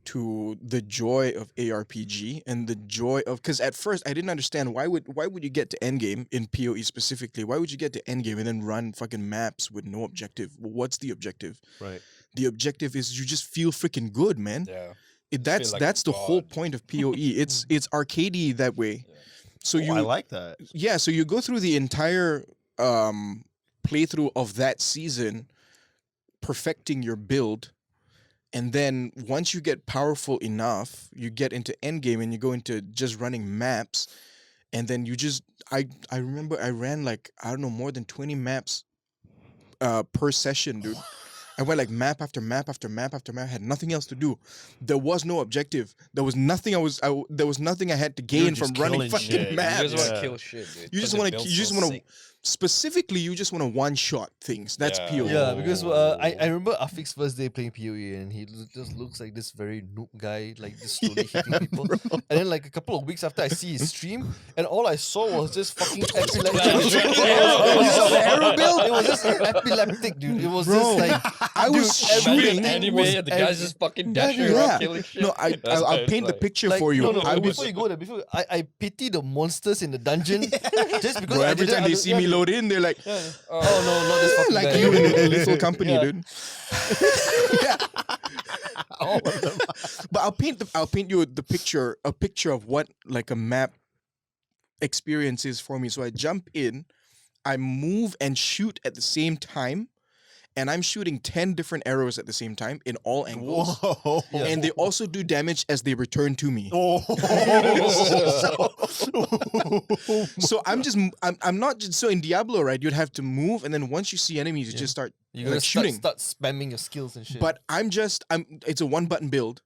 Speaker 3: to the joy of ARPG and the joy of, because at first I didn't understand why would you get to endgame in PoE specifically? Why would you get to endgame and then run fucking maps with no objective? What's the objective?
Speaker 4: Right.
Speaker 3: The objective is you just feel freaking good, man.
Speaker 1: Yeah.
Speaker 3: That's
Speaker 1: like
Speaker 3: that's
Speaker 1: a
Speaker 3: the whole
Speaker 1: god.
Speaker 3: point of PoE. It's arcadey that way.
Speaker 1: Yeah.
Speaker 3: So
Speaker 4: I like that.
Speaker 3: yeah, so you go through the entire playthrough of that season, perfecting your build, and then once you get powerful enough, you get into endgame and you go into just running maps, and then you just I remember I ran like, I don't know, more than 20 maps per session, dude. I went like map after map after map after map. I had nothing else to do. There was no objective. There was nothing there was nothing I had to gain from
Speaker 4: just
Speaker 3: running
Speaker 4: killing
Speaker 3: fucking
Speaker 4: shit. You
Speaker 3: maps.
Speaker 1: You just want to
Speaker 4: Yeah.
Speaker 1: kill shit, dude.
Speaker 3: You just
Speaker 1: 'cause
Speaker 3: want
Speaker 1: it
Speaker 3: to.
Speaker 1: builds
Speaker 3: You just
Speaker 1: so
Speaker 3: want to.
Speaker 1: sick.
Speaker 3: Specifically, you just want to one-shot things. That's
Speaker 1: Yeah.
Speaker 3: PoE.
Speaker 2: Yeah, because I remember Afik's first day playing PoE, and he just looks like this very noob guy, like just slowly hitting people. And then like a couple of weeks after, I see his stream, and all I saw was just fucking epileptic. It was just epileptic, dude. It was just
Speaker 3: Bro.
Speaker 2: like
Speaker 3: I was
Speaker 2: dude,
Speaker 3: shooting.
Speaker 2: everything
Speaker 1: Anime,
Speaker 2: was
Speaker 1: and the guy's just fucking dashing
Speaker 3: Yeah.
Speaker 1: around killing shit.
Speaker 3: No,
Speaker 1: That's
Speaker 3: I'll
Speaker 1: what it's
Speaker 3: paint the
Speaker 1: like.
Speaker 3: picture
Speaker 2: like,
Speaker 3: for you.
Speaker 2: No,
Speaker 3: I was,
Speaker 2: before you go there, I pity the monsters in the dungeon just because
Speaker 3: bro,
Speaker 2: I
Speaker 3: every
Speaker 2: didn't
Speaker 3: time they
Speaker 2: under-
Speaker 3: see me load in, they're like,
Speaker 2: Yeah. Oh no, not this fucking
Speaker 3: like
Speaker 2: guy.
Speaker 3: you in a little company,
Speaker 2: Yeah.
Speaker 3: dude. Yeah.
Speaker 4: All of them.
Speaker 3: But I'll paint you a picture of what like a map experience is for me. So I jump in, I move and shoot at the same time, and I'm shooting 10 different arrows at the same time in all angles.
Speaker 4: Whoa.
Speaker 2: Yeah.
Speaker 3: And they also do damage as they return to me. So I'm not just, so in Diablo, right, you'd have to move, and then once you see enemies, you
Speaker 2: Yeah.
Speaker 3: just start
Speaker 2: You
Speaker 3: like
Speaker 2: gotta
Speaker 3: shooting.
Speaker 2: start spamming your skills and shit.
Speaker 3: But it's a one button build.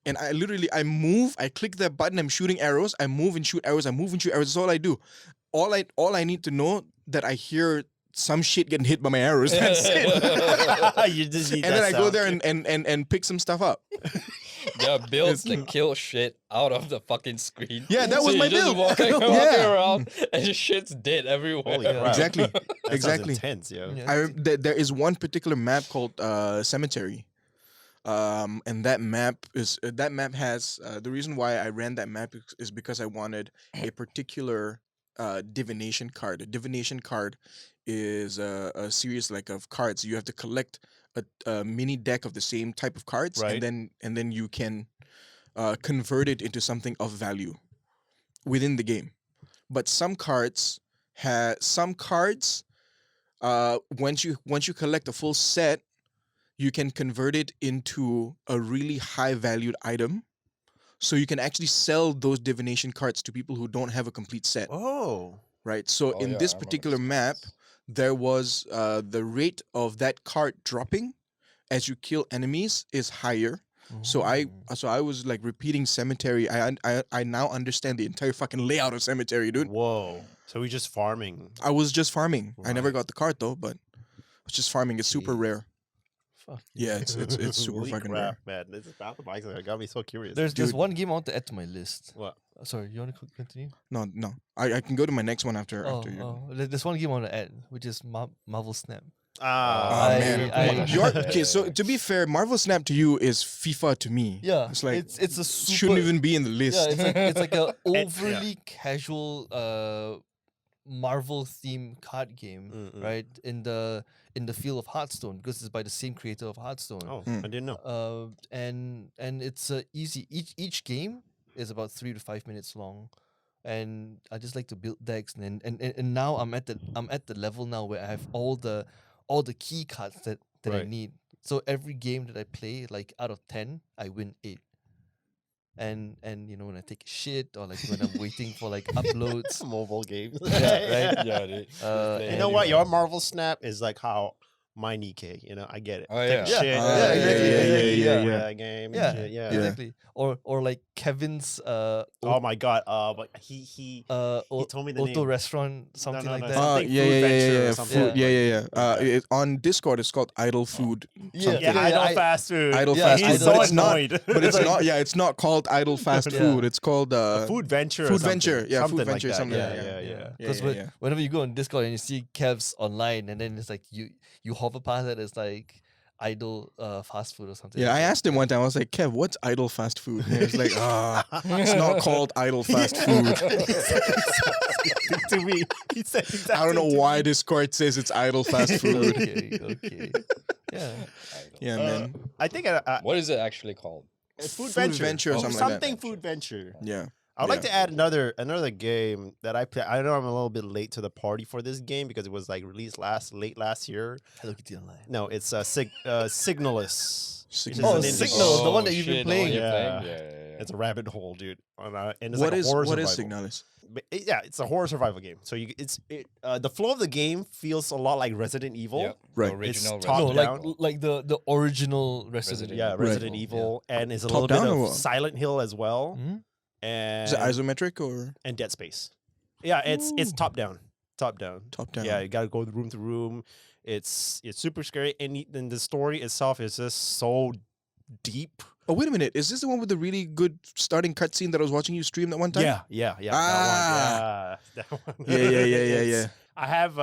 Speaker 3: And I move, I click that button, I'm shooting arrows, I move and shoot arrows, I move and shoot arrows. That's all I do. All I need to know that I hear some shit getting hit by my arrows. That's it.
Speaker 4: You just need
Speaker 3: And
Speaker 4: that
Speaker 3: then I go
Speaker 4: sound.
Speaker 3: there and pick some stuff up.
Speaker 1: There are builds that kill shit out of the fucking screen.
Speaker 3: Yeah, that was
Speaker 1: so
Speaker 3: my
Speaker 1: you're just
Speaker 3: build.
Speaker 1: walking
Speaker 3: Yeah.
Speaker 1: around and your shit's dead everywhere.
Speaker 4: Holy crap.
Speaker 3: Exactly.
Speaker 4: That sounds
Speaker 3: Exactly.
Speaker 4: intense, yo.
Speaker 2: Yeah.
Speaker 3: There is one particular map called Cemetery. And that map has the reason why I ran that map is because I wanted a particular divination card. A divination card is a series like of cards. You have to collect a mini deck of the same type of cards,
Speaker 4: Right.
Speaker 3: and then you can convert it into something of value within the game. But some cards once you collect a full set, you can convert it into a really high valued item. So you can actually sell those divination cards to people who don't have a complete set,
Speaker 4: Oh.
Speaker 3: right? So
Speaker 1: Oh,
Speaker 3: in
Speaker 1: yeah,
Speaker 3: this
Speaker 1: I remember
Speaker 3: particular
Speaker 1: those
Speaker 3: map,
Speaker 1: cards.
Speaker 3: there was the rate of that card dropping as you kill enemies is higher. So I was like repeating Cemetery. I now understand the entire fucking layout of Cemetery, dude.
Speaker 4: Whoa. So we're just farming.
Speaker 3: I was just farming. I never
Speaker 4: Right.
Speaker 3: got the card though, but I was just farming. It's super
Speaker 2: Jeez.
Speaker 3: rare.
Speaker 2: Fuck.
Speaker 3: Yeah, it's super
Speaker 4: Holy
Speaker 3: fucking
Speaker 4: crap,
Speaker 3: rare.
Speaker 4: man. This is Battle of Exile. It got me so curious.
Speaker 2: There's
Speaker 3: Dude.
Speaker 2: one game I want to add to my list.
Speaker 4: What?
Speaker 2: Sorry, you want to continue?
Speaker 3: No. I can go to my next one after
Speaker 2: Oh,
Speaker 3: after you.
Speaker 2: there's one game I want to add, which is Marvel Snap.
Speaker 3: Oh
Speaker 2: I-
Speaker 3: man,
Speaker 2: I-
Speaker 3: okay. So to be fair, Marvel Snap to you is FIFA to me.
Speaker 2: Yeah,
Speaker 3: it's like
Speaker 2: it's a super,
Speaker 3: shouldn't even be in the list.
Speaker 2: Yeah, it's like a
Speaker 4: yeah.
Speaker 2: overly casual Marvel theme card game,
Speaker 4: Mm-mm.
Speaker 2: right? In the field of Hearthstone, because it's by the same creator of Hearthstone.
Speaker 4: Oh,
Speaker 3: Mm.
Speaker 4: I didn't know.
Speaker 2: And it's easy. Each game is about 3 to 5 minutes long, and I just like to build decks. And now I'm at the level now where I have all the key cards that I
Speaker 4: Right.
Speaker 2: need. So every game that I play, like out of 10, I win 8. And you know, when I take a shit or like when I'm waiting for like uploads.
Speaker 4: Mobile games.
Speaker 2: Yeah, right.
Speaker 1: Yeah, dude.
Speaker 2: You
Speaker 4: You know what? Your Marvel Snap is like how my Nikkei. You know, I get it.
Speaker 1: Oh,
Speaker 4: Take
Speaker 1: yeah.
Speaker 4: shit.
Speaker 2: Yeah, exactly,
Speaker 3: yeah.
Speaker 4: Game.
Speaker 2: Yeah,
Speaker 4: Shit, yeah.
Speaker 2: exactly. Or like Kevin's
Speaker 4: Oh my god. But he told me the
Speaker 2: Auto
Speaker 4: name.
Speaker 2: restaurant, something
Speaker 4: no,
Speaker 2: like
Speaker 4: no,
Speaker 2: that.
Speaker 4: something
Speaker 3: Yeah,
Speaker 4: food
Speaker 3: yeah,
Speaker 4: venture or
Speaker 3: yeah.
Speaker 4: something
Speaker 3: Food,
Speaker 4: like
Speaker 3: yeah.
Speaker 4: that.
Speaker 3: On Discord, it's called Idle Food.
Speaker 2: Yeah,
Speaker 3: something.
Speaker 4: Yeah, Idle Fast Food.
Speaker 3: Idle
Speaker 2: Yeah,
Speaker 3: Fast
Speaker 2: Idle-
Speaker 3: Food,
Speaker 4: He's
Speaker 3: but
Speaker 4: so
Speaker 3: it's not.
Speaker 4: annoyed.
Speaker 3: But it's
Speaker 2: like-
Speaker 3: not. Yeah, it's not called Idle Fast
Speaker 2: Yeah.
Speaker 3: Food. It's called
Speaker 4: Food venture. or
Speaker 3: Food
Speaker 4: something.
Speaker 3: venture, yeah, food
Speaker 4: Something
Speaker 3: venture,
Speaker 4: like that.
Speaker 3: something
Speaker 4: Yeah,
Speaker 3: like that.
Speaker 4: yeah.
Speaker 2: Because
Speaker 3: yeah.
Speaker 2: whenever you go on Discord and you see Kev's online, and then it's like you hover past it, it's like idle fast food or something.
Speaker 3: Yeah,
Speaker 2: like
Speaker 3: I
Speaker 2: that.
Speaker 3: asked him one time. I was like, "Kev, what's idle fast food?" And he was like, it's not called idle fast food."
Speaker 4: to me, he said exactly
Speaker 3: I don't know
Speaker 4: to
Speaker 3: why
Speaker 4: me.
Speaker 3: Discord says it's idle fast food.
Speaker 2: Okay. Yeah.
Speaker 3: Yeah, man.
Speaker 4: I think
Speaker 1: What is it actually called?
Speaker 4: food
Speaker 3: Food
Speaker 4: venture.
Speaker 3: venture or
Speaker 1: Oh,
Speaker 3: something like that.
Speaker 4: Something food venture.
Speaker 3: Yeah.
Speaker 4: I would like
Speaker 3: Yeah.
Speaker 4: to add another game that I play. I know I'm a little bit late to the party for this game because it was like released late last year.
Speaker 2: Hello Kitty Online.
Speaker 4: No, it's Signalis.
Speaker 3: Signal.
Speaker 2: Oh,
Speaker 4: It's an indie
Speaker 2: Signal,
Speaker 4: game.
Speaker 2: the one that you've been
Speaker 1: shit, the one
Speaker 2: playing.
Speaker 1: you're
Speaker 4: Yeah.
Speaker 1: Yeah.
Speaker 4: It's a rabbit hole, dude. And it's
Speaker 3: What
Speaker 4: like
Speaker 3: is
Speaker 4: a horror
Speaker 3: what is
Speaker 4: survival.
Speaker 3: Signalis?
Speaker 4: Yeah, it's a horror survival game. So the flow of the game feels a lot like Resident Evil.
Speaker 1: Yep.
Speaker 3: Right.
Speaker 1: The original
Speaker 4: It's top
Speaker 2: No,
Speaker 1: Resident
Speaker 4: down.
Speaker 2: like the original Resident.
Speaker 1: Resident
Speaker 4: Yeah,
Speaker 1: Evil.
Speaker 4: Resident
Speaker 2: Right.
Speaker 4: Evil, and it's a
Speaker 3: Top
Speaker 4: little bit
Speaker 3: down or
Speaker 4: of
Speaker 3: what?
Speaker 4: Silent Hill as well,
Speaker 2: Mhm.
Speaker 4: and
Speaker 3: Is it isometric or
Speaker 4: and Dead Space. Yeah, it's top down.
Speaker 3: top down?
Speaker 4: Yeah, you gotta go room to room. It's super scary, and the story itself is just so deep.
Speaker 3: Oh, wait a minute. Is this the one with the really good starting cutscene that I was watching you stream that one time?
Speaker 4: Yeah.
Speaker 3: Ah.
Speaker 4: That one.
Speaker 3: Yeah.
Speaker 4: It's- I have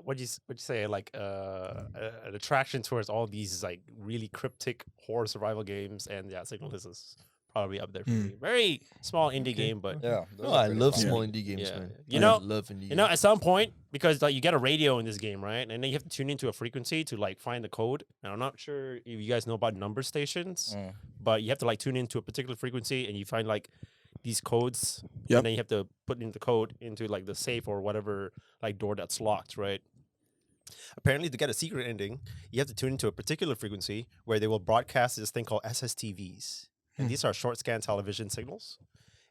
Speaker 4: what you say, like an attraction towards all these like really cryptic horror survival games, and yeah, Signalis is probably up there for me. Very small indie game, but
Speaker 1: Yeah. those
Speaker 2: No,
Speaker 1: are
Speaker 2: I
Speaker 1: pretty
Speaker 2: love
Speaker 1: fun.
Speaker 2: small indie games,
Speaker 4: Yeah.
Speaker 2: man.
Speaker 4: You
Speaker 2: I
Speaker 4: know-
Speaker 2: love indie
Speaker 4: you know,
Speaker 2: games.
Speaker 4: at some point, because like you get a radio in this game, right, and then you have to tune into a frequency to like find the code. And I'm not sure if you guys know about number stations,
Speaker 1: Mm.
Speaker 4: but you have to like tune into a particular frequency, and you find like these codes,
Speaker 3: Yep.
Speaker 4: and then you have to put in the code into like the safe or whatever like door that's locked, right? Apparently, to get a secret ending, you have to tune into a particular frequency where they will broadcast this thing called SSTVs. And these are short scan television signals.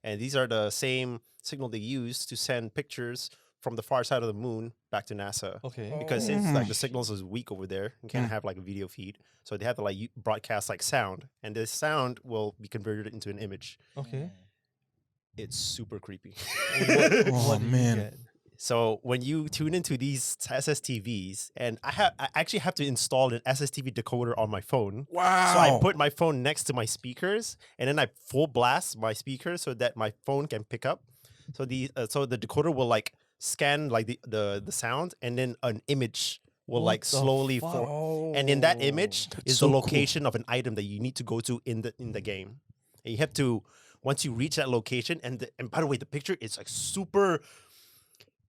Speaker 4: And these are the same signal they use to send pictures from the far side of the moon back to NASA.
Speaker 2: Okay.
Speaker 4: Because it's like the signals is weak over there. You can't have like a video feed. So they have to like broadcast like sound. And this sound will be converted into an image.
Speaker 2: Okay.
Speaker 4: It's super creepy.
Speaker 3: Oh,
Speaker 2: do you
Speaker 3: man.
Speaker 2: get?
Speaker 4: So when you tune into these SSTVs, and I actually have to install an SSTV decoder on my phone.
Speaker 3: Wow.
Speaker 4: So I put my phone next to my speakers, and then I full blast my speakers so that my phone can pick up. So the decoder will like scan like the sound, and then an image will
Speaker 2: What
Speaker 4: like
Speaker 2: the
Speaker 4: slowly
Speaker 2: fuck?
Speaker 4: form. And in that image
Speaker 3: That's
Speaker 4: is
Speaker 3: so
Speaker 4: the
Speaker 3: cool.
Speaker 4: location of an item that you need to go to in the game. And you have to, once you reach that location, and by the way, the picture is like super.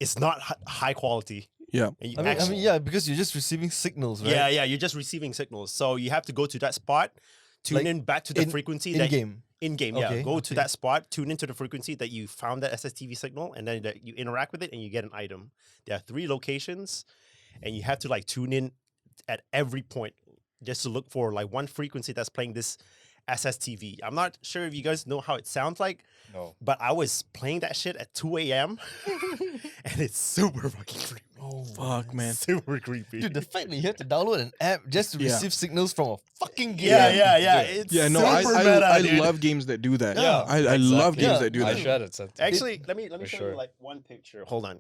Speaker 4: It's not high quality.
Speaker 3: Yeah.
Speaker 4: And you
Speaker 2: I mean,
Speaker 4: actually,
Speaker 2: yeah, because you're just receiving signals, right?
Speaker 4: yeah, you're just receiving signals. So you have to go to that spot, tune
Speaker 2: Like,
Speaker 4: in back to the
Speaker 2: in-
Speaker 4: frequency
Speaker 2: In
Speaker 4: that
Speaker 2: game.
Speaker 4: in game.
Speaker 2: Okay,
Speaker 4: Yeah, go to
Speaker 2: okay.
Speaker 4: that spot, tune into the frequency that you found that SSTV signal, and then that you interact with it, and you get an item. There are 3 locations, and you have to like tune in at every point just to look for like one frequency that's playing this SSTV. I'm not sure if you guys know how it sounds like,
Speaker 1: No.
Speaker 4: but I was playing that shit at 2 a.m. and it's super fucking creepy.
Speaker 2: Oh,
Speaker 3: Fuck, man.
Speaker 4: Super creepy.
Speaker 2: Dude, the fact that you have to download an app just to
Speaker 3: Yeah.
Speaker 2: receive signals from a fucking game.
Speaker 4: yeah.
Speaker 1: Dude.
Speaker 4: It's
Speaker 3: Yeah, no, I
Speaker 4: super meta,
Speaker 3: I
Speaker 4: dude.
Speaker 3: love games that do that.
Speaker 2: Yeah,
Speaker 3: I love
Speaker 1: exactly.
Speaker 3: games
Speaker 2: Yeah,
Speaker 3: that do
Speaker 1: I
Speaker 3: that.
Speaker 1: shared it. Sent it.
Speaker 4: Actually, let me
Speaker 1: For
Speaker 4: show
Speaker 1: sure.
Speaker 4: you like one picture. Hold on.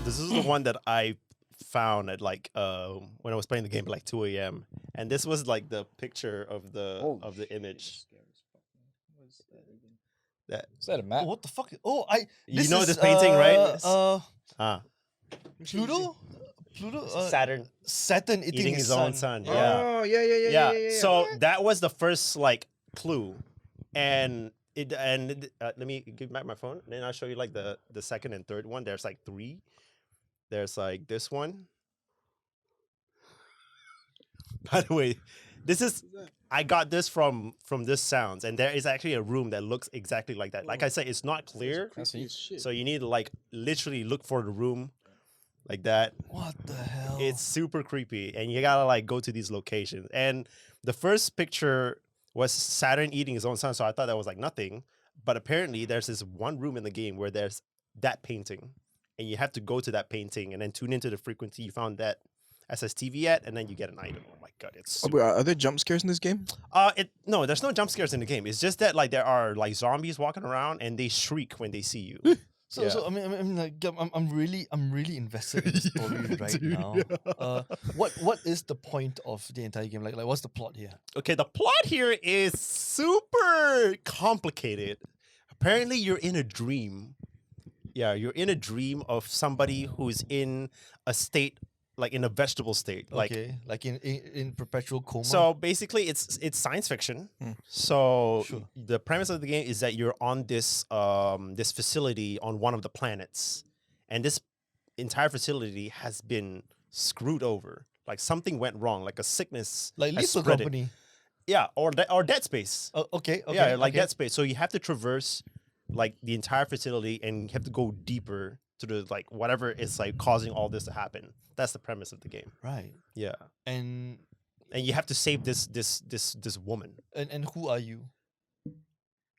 Speaker 4: This is the one that I found at like when I was playing the game at like 2 a.m. And this was like the picture of the image. That
Speaker 1: Is that a map?
Speaker 2: Oh, what the fuck? Oh,
Speaker 4: you know this painting, right?
Speaker 2: Pluto? Pluto?
Speaker 4: Saturn
Speaker 2: Saturn
Speaker 4: eating his own son.
Speaker 2: Oh.
Speaker 4: Yeah.
Speaker 3: Oh, yeah.
Speaker 4: So that was the first like clue, and let me give back my phone. Then I'll show you like the second and third one. There's like 3. There's like this one. By the way, I got this from this sounds, and there is actually a room that looks exactly like that. Like I said, it's not clear, so you need to like literally look for the room like that.
Speaker 2: What the hell?
Speaker 4: It's super creepy, and you gotta like go to these locations. And the first picture was Saturn eating his own son, so I thought that was like nothing. But apparently, there's this one room in the game where there's that painting, and you have to go to that painting and then tune into the frequency you found that SSTV at, and then you get an item. Oh my god, it's
Speaker 3: Oh,
Speaker 4: super.
Speaker 3: wait, are there jump scares in this game?
Speaker 4: No, there's no jump scares in the game. It's just that like there are like zombies walking around, and they shriek when they see you.
Speaker 2: So, so I mean, like, I'm really invested in the story right now. What is the point of the entire game? Like, what's the plot here?
Speaker 4: Okay, the plot here is super complicated. Apparently, you're in a dream. Yeah, you're in a dream of somebody who's in a state, like in a vegetable state. Like,
Speaker 2: Okay, like in perpetual coma.
Speaker 4: so basically, it's science fiction.
Speaker 3: Hmm.
Speaker 4: So
Speaker 2: Sure.
Speaker 4: the premise of the game is that you're on this this facility on one of the planets, and this entire facility has been screwed over. Like something went wrong, like a sickness.
Speaker 2: like
Speaker 4: has
Speaker 2: Lethal
Speaker 4: spread it.
Speaker 2: Company.
Speaker 4: Yeah, or Dead Space.
Speaker 2: Okay.
Speaker 4: Yeah, like
Speaker 2: okay.
Speaker 4: Dead Space. So you have to traverse like the entire facility, and you have to go deeper to the like whatever is like causing all this to happen. That's the premise of the game.
Speaker 2: Right.
Speaker 4: Yeah,
Speaker 2: And
Speaker 4: and you have to save this woman.
Speaker 2: and who are you?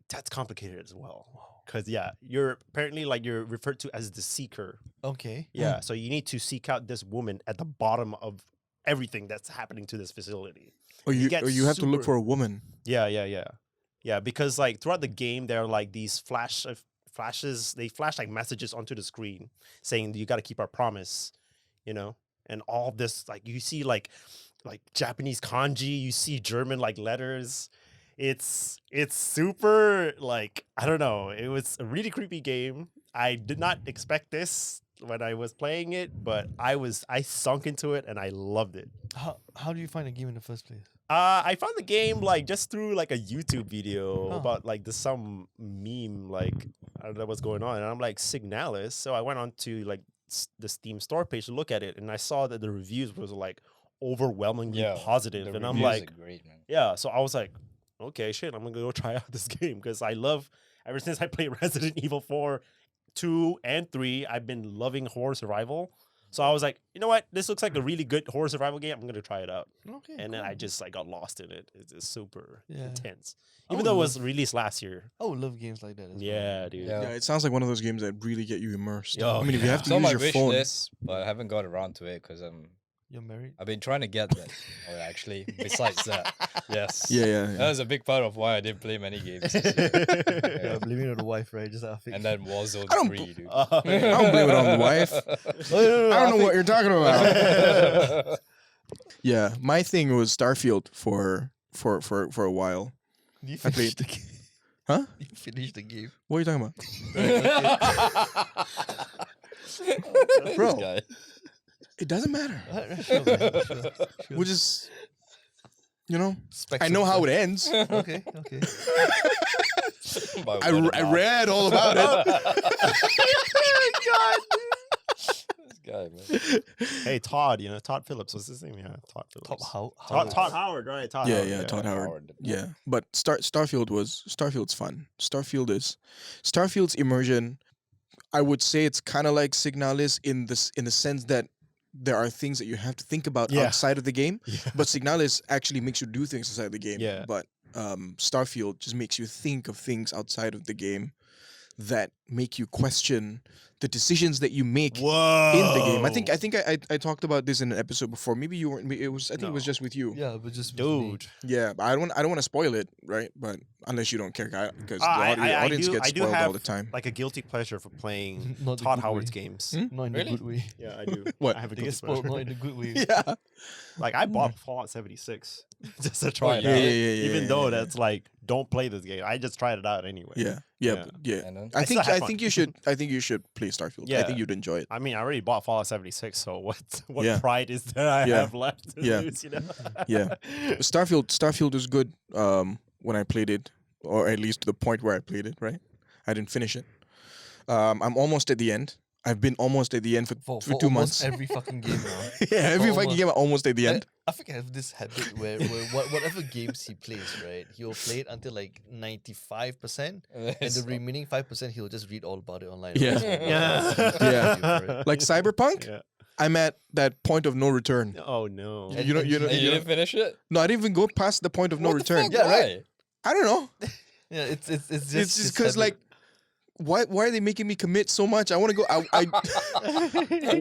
Speaker 4: That's complicated as well. Cause yeah, you're apparently like you're referred to as the seeker.
Speaker 2: Okay.
Speaker 4: Yeah, so you need to seek out this woman at the bottom of everything that's happening to this facility.
Speaker 3: Or you
Speaker 4: get
Speaker 3: have to look
Speaker 4: super-
Speaker 3: for a woman.
Speaker 4: Yeah. Because like throughout the game, there are like these flashes. They flash like messages onto the screen saying you got to keep our promise, you know. And all this like you see like Japanese kanji, you see German like letters. It's super like I don't know. It was a really creepy game. I did not expect this when I was playing it, but I sunk into it and I loved it.
Speaker 2: How do you find a game in the first place?
Speaker 4: I found the game like just through like a YouTube video
Speaker 2: Huh.
Speaker 4: about like some meme like I don't know what's going on, and I'm like Signalis, so I went on to like the Steam store page to look at it, and I saw that the reviews was like overwhelmingly positive,
Speaker 1: The
Speaker 4: and I'm
Speaker 1: reviews
Speaker 4: like,
Speaker 1: are great, man.
Speaker 4: yeah, so I was like, okay, shit, I'm gonna go try out this game because I love ever since I played Resident Evil 4, 2, and 3, I've been loving horror survival. So I was like, you know what? This looks like a really good horror survival game. I'm gonna try it out.
Speaker 2: Okay.
Speaker 4: And then I just like got lost in it. It's super
Speaker 2: Yeah.
Speaker 4: intense.
Speaker 2: I
Speaker 4: Even
Speaker 2: would
Speaker 4: though it was
Speaker 2: love-
Speaker 4: released last year.
Speaker 2: I would love games like that. As
Speaker 4: Yeah, dude.
Speaker 1: Yeah.
Speaker 3: Yeah, it sounds like one of those games that really get you immersed.
Speaker 4: Oh,
Speaker 3: I mean, if you
Speaker 4: yeah.
Speaker 3: have
Speaker 1: It's
Speaker 3: to
Speaker 1: on
Speaker 3: use
Speaker 1: my
Speaker 3: your
Speaker 1: wish
Speaker 3: phone.
Speaker 1: list, but I haven't got around to it because
Speaker 2: You're married.
Speaker 1: I've been trying to get that. Oh, actually, besides that, yes.
Speaker 3: Yeah.
Speaker 1: That was a big part of why I didn't play many games. this year.
Speaker 2: Yeah,
Speaker 1: Yeah.
Speaker 2: blaming it on the wife, right? Just like,
Speaker 1: And then WarZone
Speaker 3: I don't
Speaker 1: 3, dude.
Speaker 3: I don't blame it on the wife. I don't know what you're talking about. Yeah, my thing was Starfield for a while.
Speaker 2: You
Speaker 3: I
Speaker 2: finished
Speaker 3: played-
Speaker 2: the game.
Speaker 3: Huh?
Speaker 2: You finished the game.
Speaker 3: What are you talking about?
Speaker 1: This
Speaker 3: Bro.
Speaker 1: guy.
Speaker 3: It doesn't matter.
Speaker 2: Sure, man. Sure.
Speaker 3: We're just, you know,
Speaker 2: Specs
Speaker 3: I know
Speaker 2: of
Speaker 3: how
Speaker 2: the-
Speaker 3: it ends.
Speaker 2: Okay.
Speaker 1: By
Speaker 3: I
Speaker 1: word of mouth.
Speaker 3: read all about it.
Speaker 1: This guy, man.
Speaker 4: Hey, Todd, Todd Phillips. What's his name? Yeah, Todd Phillips. Todd Howard, right? Todd
Speaker 3: Yeah,
Speaker 4: Howard.
Speaker 3: yeah, Todd Howard.
Speaker 1: Howard.
Speaker 3: Yeah, but Starfield's fun. Starfield's immersion. I would say it's kind of like Signalis in the sense that there are things that you have to think about
Speaker 4: Yeah.
Speaker 3: outside of the game,
Speaker 4: Yeah.
Speaker 3: but Signalis actually makes you do things outside the game.
Speaker 4: Yeah.
Speaker 3: But Starfield just makes you think of things outside of the game that make you question the decisions that you make
Speaker 4: Whoa.
Speaker 3: in the game. I think I talked about this in an episode before. Maybe you weren't. It was. I think it was
Speaker 4: No.
Speaker 3: just with you.
Speaker 2: Yeah, but just with me.
Speaker 4: Dude.
Speaker 3: Yeah, but I don't want to spoil it, right? But unless you don't care, because the
Speaker 4: I
Speaker 3: audience
Speaker 4: do-
Speaker 3: gets
Speaker 4: I do
Speaker 3: spoiled all
Speaker 4: have,
Speaker 3: the time.
Speaker 4: Like a guilty pleasure for playing
Speaker 2: Not the
Speaker 4: Todd
Speaker 2: good
Speaker 4: Howard's
Speaker 2: way.
Speaker 4: games.
Speaker 2: Not in
Speaker 1: Really?
Speaker 2: a good way.
Speaker 4: Yeah, I do.
Speaker 3: What?
Speaker 4: I have a
Speaker 2: They
Speaker 4: guilty
Speaker 2: get spoiled, not
Speaker 4: pleasure.
Speaker 2: in a good way.
Speaker 3: Yeah,
Speaker 4: Like I bought Fallout 76 just to try it
Speaker 1: Yeah,
Speaker 4: out.
Speaker 3: yeah,
Speaker 4: Even
Speaker 3: yeah,
Speaker 4: though
Speaker 3: yeah.
Speaker 4: that's like, don't play this game. I just tried it out anyway.
Speaker 3: yeah.
Speaker 1: And then
Speaker 3: I
Speaker 4: I still
Speaker 3: think
Speaker 4: have
Speaker 3: I
Speaker 4: fun.
Speaker 3: think you should. I think you should play Starfield. I
Speaker 4: Yeah.
Speaker 3: think you'd enjoy it.
Speaker 4: I mean, I already bought Fallout 76, so what
Speaker 3: Yeah.
Speaker 4: pride is there I
Speaker 3: Yeah.
Speaker 4: have left to
Speaker 3: Yeah.
Speaker 4: lose,
Speaker 3: Yeah. Starfield was good when I played it, or at least to the point where I played it. Right, I didn't finish it. I'm almost at the end. I've been almost at the end for
Speaker 2: For
Speaker 3: 2
Speaker 2: almost
Speaker 3: months.
Speaker 2: every fucking game now.
Speaker 3: Yeah, every
Speaker 2: for
Speaker 3: fucking
Speaker 2: almost-
Speaker 3: game I'm almost at the end.
Speaker 2: I think I have this habit where whatever games he plays, right, he'll play it until like 95%, and the remaining 5% he'll just read all about it online.
Speaker 3: Yeah.
Speaker 2: Yeah.
Speaker 3: Like Cyberpunk,
Speaker 4: Yeah.
Speaker 3: I'm at that point of no return.
Speaker 4: Oh no.
Speaker 2: And-
Speaker 3: You know,
Speaker 2: and
Speaker 3: you know,
Speaker 1: And you didn't finish it?
Speaker 3: No, I didn't even go past the point of no
Speaker 1: What the
Speaker 3: return.
Speaker 1: fuck?
Speaker 2: Yeah,
Speaker 1: Why?
Speaker 2: right.
Speaker 3: I don't know.
Speaker 2: Yeah, it's just
Speaker 3: It's just
Speaker 2: his
Speaker 3: because
Speaker 2: habit.
Speaker 3: like, why are they making me commit so much? I want to go.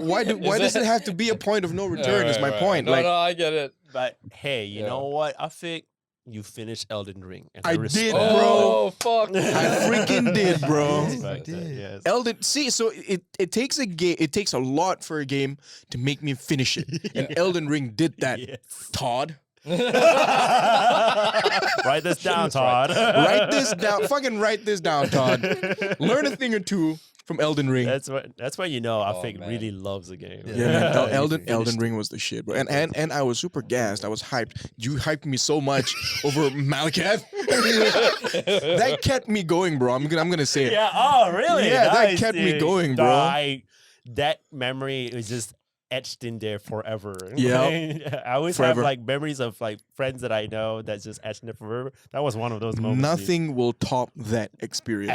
Speaker 3: Why does it have to be a point of no return? Is my point.
Speaker 1: No,
Speaker 3: Like
Speaker 1: no, I get it.
Speaker 4: But hey, you
Speaker 1: Yeah.
Speaker 4: know what? I think you finished Elden Ring. And
Speaker 3: I
Speaker 4: respect
Speaker 3: did,
Speaker 4: that.
Speaker 3: bro.
Speaker 1: Oh, fuck.
Speaker 3: I freaking did, bro.
Speaker 4: Respect
Speaker 2: You
Speaker 4: that,
Speaker 2: did.
Speaker 4: yes.
Speaker 3: Elden, see, so it takes a game. It takes a lot for a game to make me finish it, and Elden Ring did that.
Speaker 4: Yes.
Speaker 3: Todd,
Speaker 4: Write this down, Todd.
Speaker 3: write this down. Fucking write this down, Todd. Learn a thing or two from Elden Ring.
Speaker 4: That's when you know I
Speaker 1: Oh,
Speaker 4: think
Speaker 1: man.
Speaker 4: really loves the game.
Speaker 2: Yeah.
Speaker 3: Yeah, man.
Speaker 2: Yeah,
Speaker 3: Elden Ring was the shit, bro. And I was super gassed. I was hyped. You hyped me so much over Malakath. That kept me going, bro. I'm gonna say it.
Speaker 4: Yeah. Oh, really?
Speaker 3: Yeah, that
Speaker 4: Nice,
Speaker 3: kept me
Speaker 4: dude.
Speaker 3: going, bro.
Speaker 4: That memory is just etched in there forever.
Speaker 3: Yep.
Speaker 4: I always
Speaker 3: Forever.
Speaker 4: have like memories of like friends that I know that's just etched in there forever. That was one of those moments. dude.
Speaker 3: Nothing will top that experience.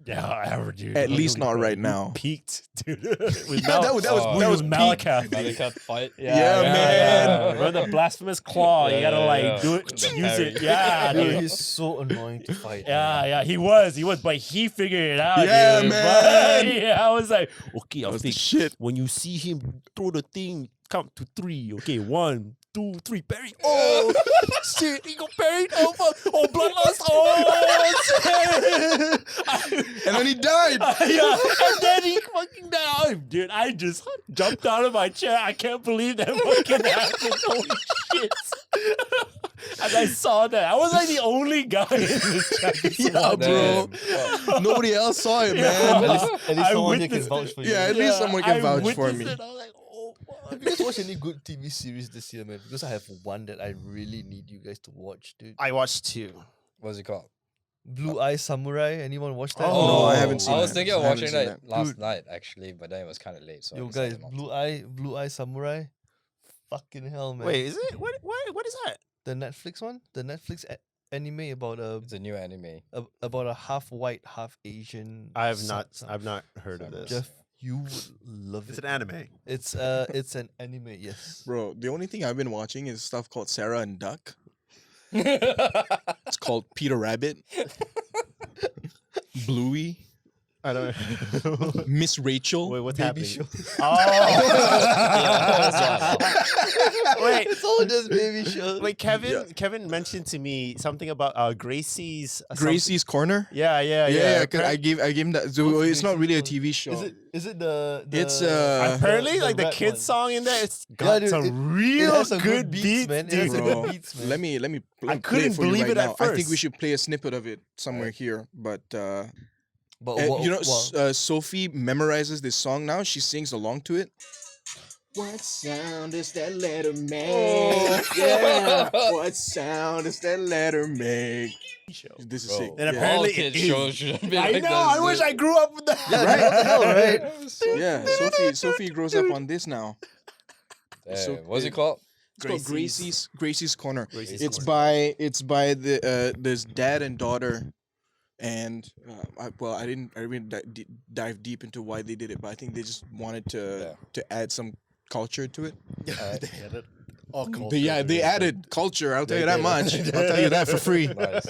Speaker 4: Ever, dude.
Speaker 3: At least
Speaker 4: Holy
Speaker 3: not
Speaker 4: crap.
Speaker 3: right
Speaker 4: You
Speaker 3: now.
Speaker 4: Peaked, dude. With
Speaker 3: Yeah, that was
Speaker 1: Oh,
Speaker 3: that was
Speaker 4: with
Speaker 3: peak.
Speaker 4: Malakath.
Speaker 1: Malakath fight.
Speaker 3: Yeah, man.
Speaker 4: Remember the blasphemous claw? You
Speaker 1: Yeah,
Speaker 4: gotta
Speaker 1: yeah,
Speaker 4: like
Speaker 1: yeah.
Speaker 4: do it,
Speaker 1: The
Speaker 4: use
Speaker 1: parry.
Speaker 4: it. Yeah,
Speaker 2: Dude,
Speaker 4: dude.
Speaker 2: he's so annoying to fight.
Speaker 4: Yeah, he was, but he figured it out.
Speaker 3: Yeah,
Speaker 4: dude.
Speaker 3: man.
Speaker 4: But, yeah, I was like, okay,
Speaker 3: That
Speaker 4: I
Speaker 3: was the
Speaker 4: think
Speaker 3: shit.
Speaker 4: when you see him throw the thing, count to 3. Okay, 1, 2, 3, parry. Oh shit, he got parried. Oh fuck. Oh, bloodlust. Oh shit.
Speaker 3: And then he died.
Speaker 4: Yeah, and then he fucking died. Dude, I just jumped out of my chair. I can't believe that fucking happened. Holy shit. And I saw that. I was like the only guy in the chat. that
Speaker 3: Yeah,
Speaker 4: saw
Speaker 3: bro.
Speaker 4: that.
Speaker 1: Fuck.
Speaker 3: Nobody else saw it,
Speaker 4: Yeah.
Speaker 3: man.
Speaker 2: At least
Speaker 4: I
Speaker 2: someone here can
Speaker 4: witnessed
Speaker 2: vouch
Speaker 4: it.
Speaker 2: for you.
Speaker 3: Yeah, at least someone can vouch for
Speaker 4: witnessed
Speaker 3: me.
Speaker 4: it. I was like, oh, fuck.
Speaker 2: Have you guys watched any good TV series this year, man? Because I have one that I really need you guys to watch, dude.
Speaker 4: I watched 2.
Speaker 1: What's it called?
Speaker 2: Blue Eye Samurai. Anyone watch that?
Speaker 3: Oh, no, I haven't seen
Speaker 1: I was
Speaker 3: that.
Speaker 1: thinking
Speaker 3: I
Speaker 1: of
Speaker 3: haven't
Speaker 1: watching
Speaker 3: seen
Speaker 1: that last
Speaker 2: Dude.
Speaker 1: night, actually, but then it was kind of late. So I
Speaker 2: Yo,
Speaker 1: decided
Speaker 2: guys,
Speaker 1: not to.
Speaker 2: Blue Eye Samurai. Fucking hell, man.
Speaker 4: Wait, is it? What is that?
Speaker 2: The Netflix one? The Netflix anime about
Speaker 1: It's a new anime.
Speaker 2: about a half white, half Asian.
Speaker 4: I've
Speaker 2: son-
Speaker 4: not heard of this.
Speaker 2: Jeff, you would love
Speaker 4: It's
Speaker 2: it.
Speaker 4: an anime.
Speaker 2: It's an anime, yes.
Speaker 3: Bro, the only thing I've been watching is stuff called Sarah and Duck. It's called Peter Rabbit. Bluey.
Speaker 4: I don't.
Speaker 3: Miss Rachel.
Speaker 4: Wait, what's
Speaker 2: Baby
Speaker 4: happening?
Speaker 2: show.
Speaker 4: Oh, wait.
Speaker 2: It's all just baby shows.
Speaker 4: Wait, Kevin mentioned to me something about Gracie's
Speaker 3: Gracie's Corner.
Speaker 4: Yeah.
Speaker 3: Yeah, because I gave him that. So
Speaker 2: What's
Speaker 3: it's not really a
Speaker 2: Gracie's
Speaker 3: TV show.
Speaker 2: Is it the
Speaker 3: It's,
Speaker 4: apparently
Speaker 2: the
Speaker 4: like the
Speaker 2: rap
Speaker 4: kids
Speaker 2: one?
Speaker 4: song in there. It's
Speaker 2: Yeah,
Speaker 4: got
Speaker 2: dude,
Speaker 4: some
Speaker 2: it
Speaker 4: real
Speaker 2: has some
Speaker 4: good beats,
Speaker 2: man. It
Speaker 4: dude.
Speaker 2: has some
Speaker 3: Bro,
Speaker 2: good beats, man.
Speaker 3: let me
Speaker 4: I
Speaker 3: play
Speaker 4: couldn't
Speaker 3: it for you
Speaker 4: believe
Speaker 3: right
Speaker 4: it at
Speaker 3: now. I think we
Speaker 4: first.
Speaker 3: should play a snippet of it somewhere here. But
Speaker 2: But
Speaker 3: Sophie memorizes this song now. She sings along to it. What sound does that letter make? Yeah. What sound does that letter make? This is
Speaker 1: Bro,
Speaker 3: sick.
Speaker 4: And
Speaker 3: Yeah.
Speaker 4: apparently
Speaker 1: all kids
Speaker 4: it
Speaker 1: shows
Speaker 4: is.
Speaker 1: should be
Speaker 4: I
Speaker 1: like
Speaker 4: know.
Speaker 1: this,
Speaker 4: I wish
Speaker 1: dude.
Speaker 4: I grew up with that.
Speaker 2: yeah, what the hell, right?
Speaker 3: Yeah, Sophie grows up on this now. So-
Speaker 1: What's it called?
Speaker 3: It's called Gracie's Corner.
Speaker 4: Gracie's
Speaker 3: It's
Speaker 4: Corner.
Speaker 3: by the this dad and daughter, and I didn't dive deep into why they did it, but I think they just wanted to add some culture to it.
Speaker 4: They added all culture
Speaker 3: They
Speaker 4: to it.
Speaker 3: added culture. I'll tell you
Speaker 4: They
Speaker 3: that
Speaker 4: did.
Speaker 3: much. I'll tell you that for free.
Speaker 1: Nice.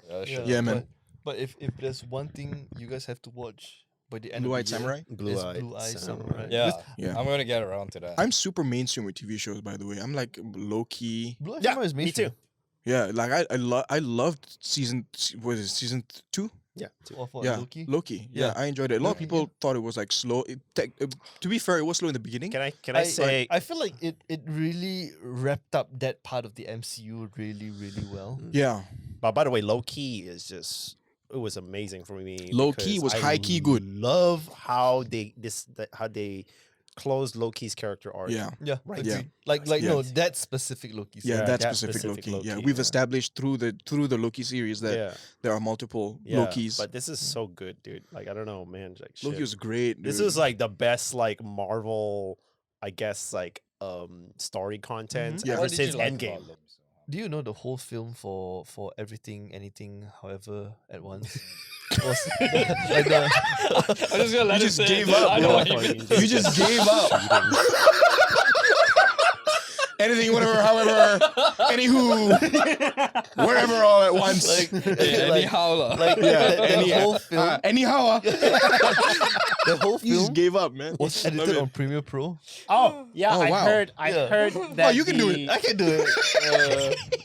Speaker 1: Yeah, sure.
Speaker 3: Yeah, man.
Speaker 2: But if there's one thing you guys have to watch by the end
Speaker 3: Blue
Speaker 2: of
Speaker 3: Eyed
Speaker 2: the year,
Speaker 3: Samurai.
Speaker 2: it's Blue Eyed Samurai.
Speaker 1: Yeah,
Speaker 3: Yeah.
Speaker 1: I'm gonna get around to that.
Speaker 3: I'm super mainstream with TV shows, by the way. I'm like low key.
Speaker 2: Blue Eyed
Speaker 4: Yeah,
Speaker 2: Samurai is
Speaker 4: me
Speaker 2: mainstream.
Speaker 4: too.
Speaker 3: Yeah, like I loved season. Was it season 2?
Speaker 4: Yeah.
Speaker 2: Or for
Speaker 3: Yeah,
Speaker 2: Loki.
Speaker 3: Loki. Yeah,
Speaker 2: Yeah.
Speaker 3: I enjoyed it. A lot of
Speaker 2: Loki,
Speaker 3: people thought it was like slow. To be fair, it was slow in the beginning.
Speaker 4: Can I say?
Speaker 2: I feel like it really wrapped up that part of the MCU really, really well.
Speaker 3: Yeah,
Speaker 4: But by the way, low key is just it was amazing for me.
Speaker 3: Low key
Speaker 4: because
Speaker 3: was
Speaker 4: I
Speaker 3: high key good.
Speaker 4: Love how they closed Low key's character arc.
Speaker 3: yeah,
Speaker 2: Yeah,
Speaker 4: Right.
Speaker 2: agreed.
Speaker 3: Yeah.
Speaker 2: Like
Speaker 3: Yeah.
Speaker 2: no, that specific Loki.
Speaker 3: yeah.
Speaker 4: Yeah,
Speaker 3: That
Speaker 4: that
Speaker 3: specific
Speaker 4: specific
Speaker 3: Loki. Yeah,
Speaker 4: Loki,
Speaker 3: we've
Speaker 4: yeah.
Speaker 3: established through the Loki series that
Speaker 4: Yeah.
Speaker 3: there are multiple
Speaker 4: Yeah,
Speaker 3: Lokis.
Speaker 4: but this is so good, dude. Like I don't know, man. Like,
Speaker 3: Loki
Speaker 4: shit.
Speaker 3: was great.
Speaker 4: This
Speaker 3: dude.
Speaker 4: is like the best like Marvel, I guess like story content
Speaker 3: Yeah.
Speaker 4: ever
Speaker 1: What did you
Speaker 4: since
Speaker 1: like
Speaker 4: Endgame.
Speaker 1: about them?
Speaker 2: Do you know the whole film for everything, anything, however, at once? was like the,
Speaker 1: I'm just gonna let
Speaker 3: You
Speaker 1: it
Speaker 3: just
Speaker 1: say
Speaker 3: gave
Speaker 1: it.
Speaker 3: up,
Speaker 1: I
Speaker 3: bro.
Speaker 1: know what you mean.
Speaker 3: You just gave up. Anything, whatever, however, anywho, wherever, all at once.
Speaker 1: Yeah, anyhow, lah.
Speaker 2: like the whole film,
Speaker 3: anyhow,
Speaker 2: the whole
Speaker 3: you just
Speaker 2: film
Speaker 3: gave up, man.
Speaker 2: was
Speaker 3: Love
Speaker 2: edited
Speaker 3: it.
Speaker 2: on Premiere Pro.
Speaker 4: Oh yeah,
Speaker 3: Oh, wow.
Speaker 4: I
Speaker 2: Yeah.
Speaker 4: heard that.
Speaker 3: Oh, you can do it.
Speaker 2: I can do it.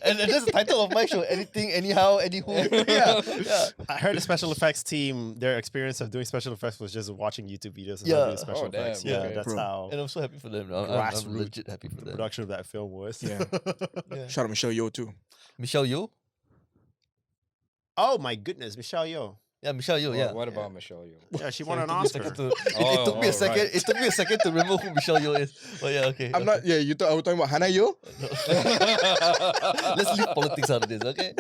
Speaker 2: And that's the title of my show. Anything, anyhow, anywho. Yeah.
Speaker 4: I heard the special effects team. Their experience of doing special effects was just watching YouTube videos of
Speaker 2: Yeah.
Speaker 4: how to do special
Speaker 1: Oh, damn,
Speaker 4: effects. Yeah,
Speaker 2: okay.
Speaker 4: that's
Speaker 3: Bro.
Speaker 4: how
Speaker 2: And I'm so happy for them. I'm
Speaker 4: Grassroots
Speaker 2: legit happy for
Speaker 4: the
Speaker 2: them.
Speaker 4: production of that film was.
Speaker 3: Yeah.
Speaker 2: Yeah.
Speaker 3: Shout out Michelle Yeoh too.
Speaker 2: Michelle Yeoh.
Speaker 4: Oh my goodness, Michelle Yeoh.
Speaker 2: Yeah, Michelle Yeoh. Yeah.
Speaker 1: What about Michelle Yeoh?
Speaker 4: Yeah, she
Speaker 2: Sorry,
Speaker 4: won an
Speaker 2: it took me a
Speaker 4: Oscar.
Speaker 2: second it took me a second.
Speaker 1: right.
Speaker 2: It took me a second to remember who Michelle Yeoh is. But yeah, okay.
Speaker 3: I'm not. Yeah, you thought I was talking about Hannah Yeoh?
Speaker 2: Let's leave politics out of this, okay?